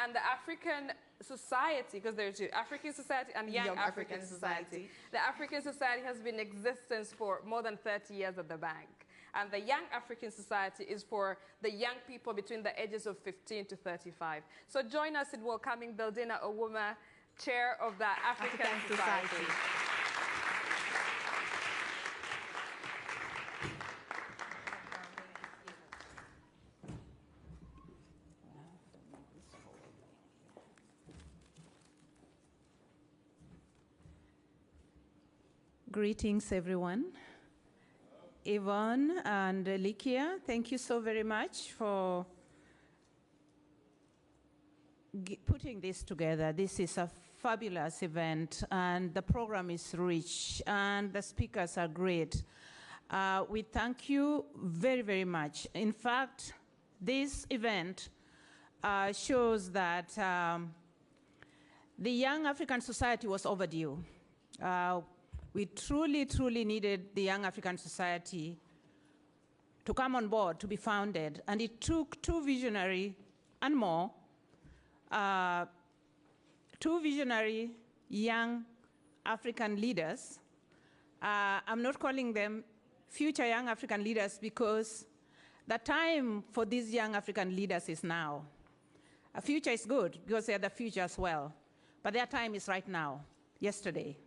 And the African Society, because there are two, African Society and Young African Society. The African Society has been in existence for more than 30 years at the bank. And the Young African Society is for the young people between the ages of 15 to 35. So join us in welcoming Beldina Owuma, Chair of the African Society. Greetings, everyone. Yvonne and Likia, thank you so very much for putting this together. This is a fabulous event, and the program is rich, and the speakers are great. We thank you very, very much. In fact, this event shows that the Young African Society was overdue. We truly, truly needed the Young African Society to come on board, to be founded. And it took two visionary and more, two visionary young African leaders. I'm not calling them future young African leaders because the time for these young African leaders is now. A future is good because they're the future as well. But their time is right now, yesterday.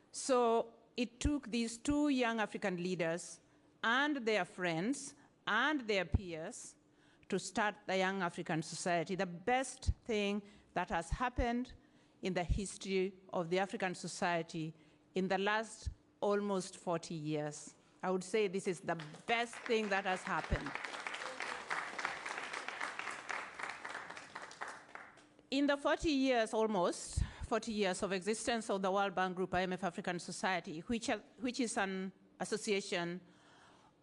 So it took these two young African leaders and their friends and their peers to start the Young African Society, the best thing that has happened in the history of the African society in the last almost 40 years. I would say this is the best thing that has happened. In the 40 years, almost 40 years of existence of the World Bank Group IMF African Society, which is an association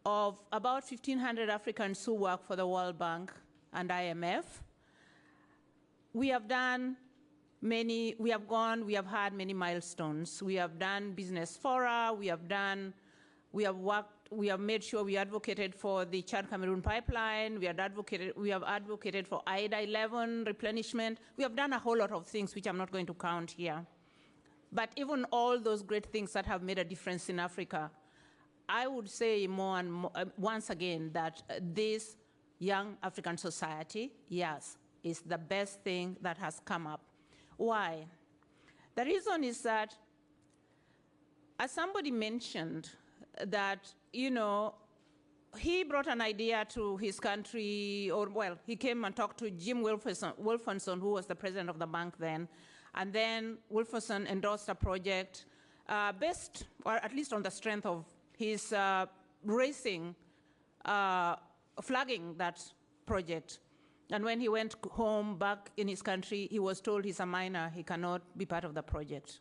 of about 1,500 Africans who work for the World Bank and IMF. We have done many, we have had many milestones. We have done business fora, we have made sure we advocated for the Chad-Cameroon pipeline, we have advocated for IDA 11 replenishment. We have done a whole lot of things which I'm not going to count here. But even all those great things that have made a difference in Africa, I would say more and more, once again that this Young African Society, yes, is the best thing that has come up. Why? The reason is that, as somebody mentioned, that, you know, he brought an idea to his country, or, well, he came and talked to Jim Wolfenson, who was the president of the bank then, and then Wolfenson endorsed a project based, or at least on the strength of his flagging that project. And when he went home back in his country, he was told he's a minor, he cannot be part of the project.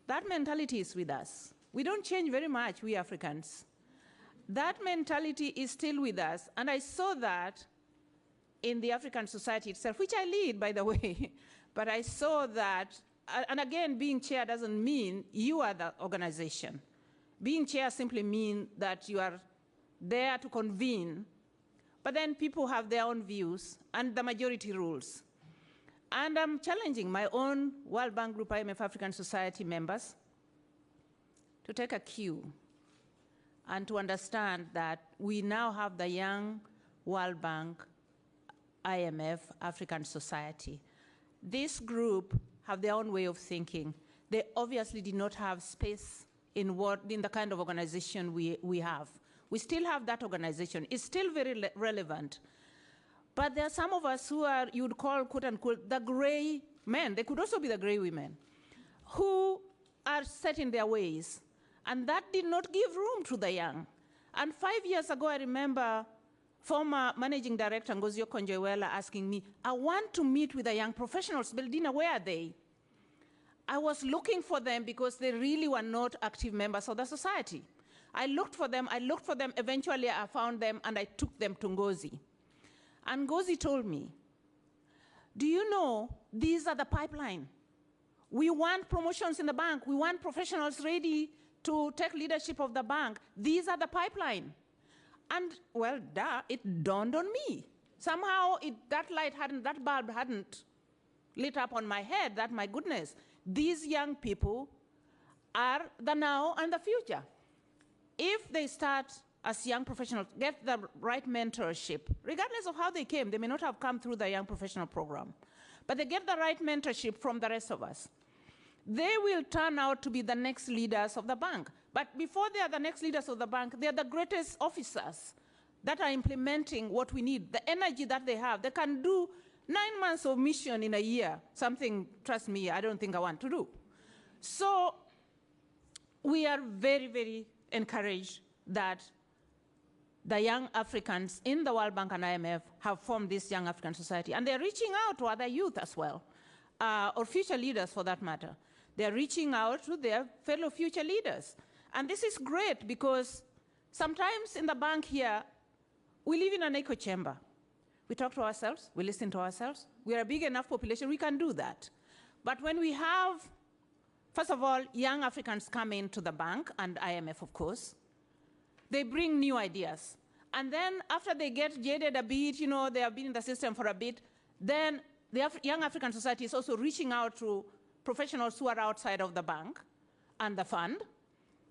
That mentality is with us. We don't change very much, we Africans. That mentality is still with us, and I saw that in the African society itself, which I lead, by the way, but I saw that, and again, being chair doesn't mean you are the organization. Being chair simply means that you are there to convene, but then people have their own views, and the majority rules. And I'm challenging my own World Bank Group IMF African Society members to take a cue and to understand that we now have the young World Bank, IMF, African Society. This group have their own way of thinking. They obviously did not have space in the kind of organization we have. We still have that organization. It's still very relevant. But there are some of us who are, you would call, quote unquote, the gray men. They could also be the gray women, who are set in their ways. And that did not give room to the young. And 5 years ago, I remember former managing director Ngozi Okonjo-Iweala asking me, I want to meet with the young professionals. Beldina, where are they? I was looking for them because they really were not active members of the society. I looked for them. Eventually, I found them, and I took them to Ngozi. And Ngozi told me, do you know, these are the pipeline. We want promotions in the bank. We want professionals ready to take leadership of the bank. These are the pipeline. And, well, it dawned on me. Somehow, that bulb hadn't lit up on my head that, my goodness, these young people are the now and the future. If they start as young professionals, get the right mentorship, regardless of how they came, they may not have come through the young professional program, but they get the right mentorship from the rest of us, they will turn out to be the next leaders of the bank. But before they are the next leaders of the bank, they are the greatest officers that are implementing what we need, the energy that they have. They can do 9 months of mission in a year, something, trust me, I don't think I want to do. So we are very, very encouraged that the young Africans in the World Bank and IMF have formed this Young African Society. And they're reaching out to other youth as well, or future leaders for that matter. They're reaching out to their fellow future leaders. And this is great because sometimes in the bank here, we live in an echo chamber. We talk to ourselves, we listen to ourselves. We are a big enough population, we can do that. But when we have, first of all, young Africans come into the bank, and IMF, of course, they bring new ideas. And then after they get jaded a bit, you know, they have been in the system for a bit, then the Young African Society is also reaching out to professionals who are outside of the bank and the fund.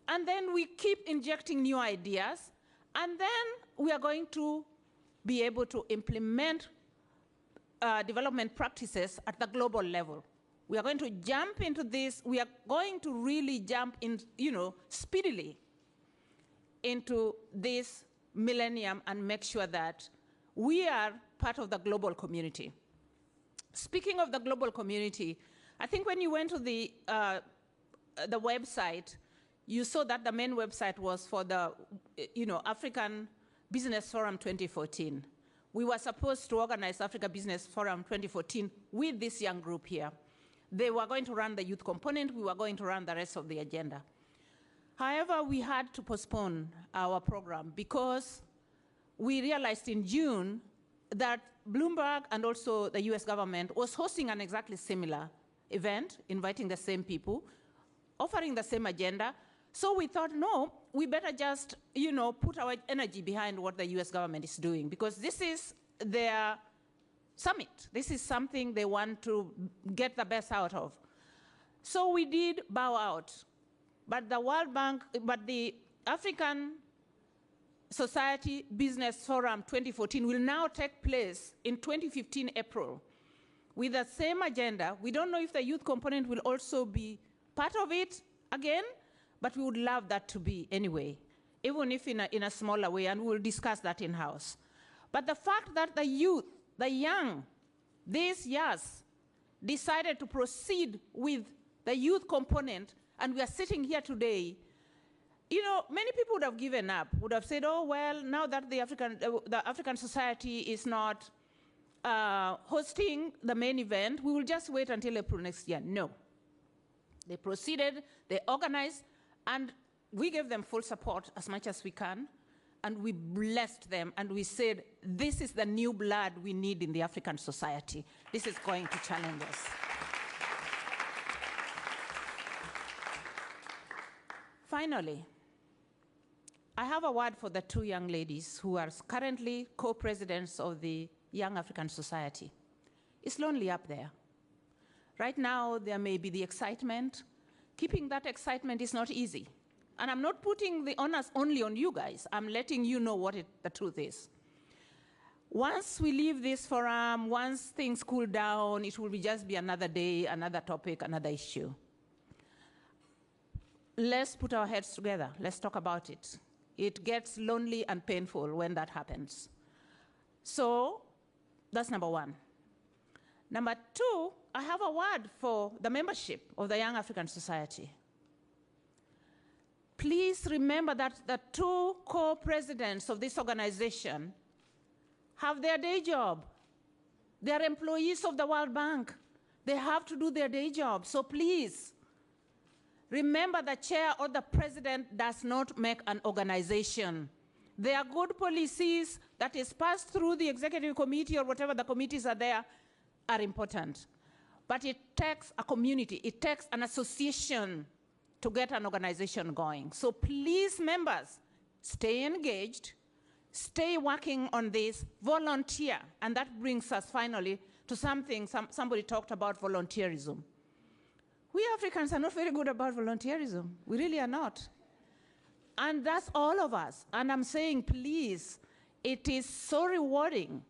And then we keep injecting new ideas, and then we are going to be able to implement development practices at the global level. We are going to jump into this. We are going to really jump in, speedily into this millennium and make sure that we are part of the global community. Speaking of the global community, I think when you went to the website, you saw that the main website was for the African Business Forum 2014. We were supposed to organize Africa Business Forum 2014 with this young group here. They were going to run the youth component. We were going to run the rest of the agenda. However, we had to postpone our program because we realized in June that Bloomberg and also the US government was hosting an exactly similar event, inviting the same people, offering the same agenda. So we thought, no, we better just, put our energy behind what the US government is doing, because this is their summit. This is something they want to get the best out of. So we did bow out. But the African Society Business Forum 2014 will now take place in 2015 April with the same agenda. We don't know if the youth component will also be part of it again, but we would love that to be anyway, even if in a smaller way, and we'll discuss that in-house. But the fact that the youth, the young, these years, decided to proceed with the youth component, and we are sitting here today, many people would have given up, would have said, oh, well, now that the African Society is not hosting the main event, we will just wait until April next year. No. They proceeded, they organized, and we gave them full support as much as we can, and we blessed them, and we said, this is the new blood we need in the African society. This is going to challenge us. Finally, I have a word for the two young ladies who are currently co-presidents of the Young African Society. It's lonely up there. Right now, there may be the excitement. Keeping that excitement is not easy. And I'm not putting the onus only on you guys. I'm letting you know what the truth is. Once we leave this forum, once things cool down, it will just be another day, another topic, another issue. Let's put our heads together. Let's talk about it. It gets lonely and painful when that happens. So that's number one. Number two, I have a word for the membership of the Young African Society. Please remember that the two co-presidents of this organization have their day job. They are employees of the World Bank. They have to do their day job. So please, remember the chair or the president does not make an organization. There are good policies that is passed through the executive committee or whatever the committees are there are important. But it takes a community, it takes an association to get an organization going. So please, members, stay engaged, stay working on this, volunteer. And that brings us finally to something somebody talked about, volunteerism. We Africans are not very good about volunteerism. We really are not. And that's all of us. And I'm saying, please, it is so rewarding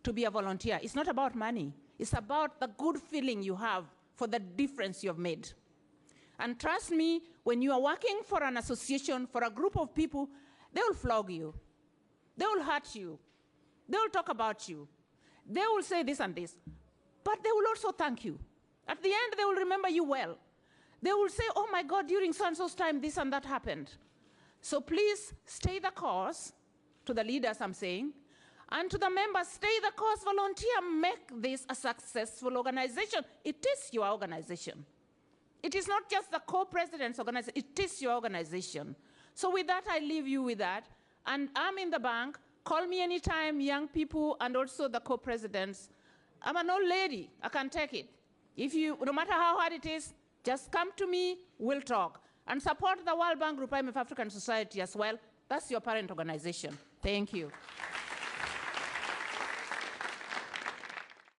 to be a volunteer. It's not about money. It's about the good feeling you have for the difference you have made. And trust me, when you are working for an association, for a group of people, they will flog you. They will hurt you. They will talk about you. They will say this and this. But they will also thank you. At the end, they will remember you well. They will say, oh my God, during so-and-so's time, this and that happened. So please stay the course, to the leaders I'm saying, and to the members, stay the course, volunteer, make this a successful organization. It is your organization. It is not just the co-president's organization, it is your organization. So with that, I leave you with that. And I'm in the bank. Call me anytime, young people, and also the co-presidents. I'm an old lady. I can take it. If you, no matter how hard it is, just come to me, we'll talk. And support the World Bank Group IMF African Society as well. That's your parent organization. Thank you.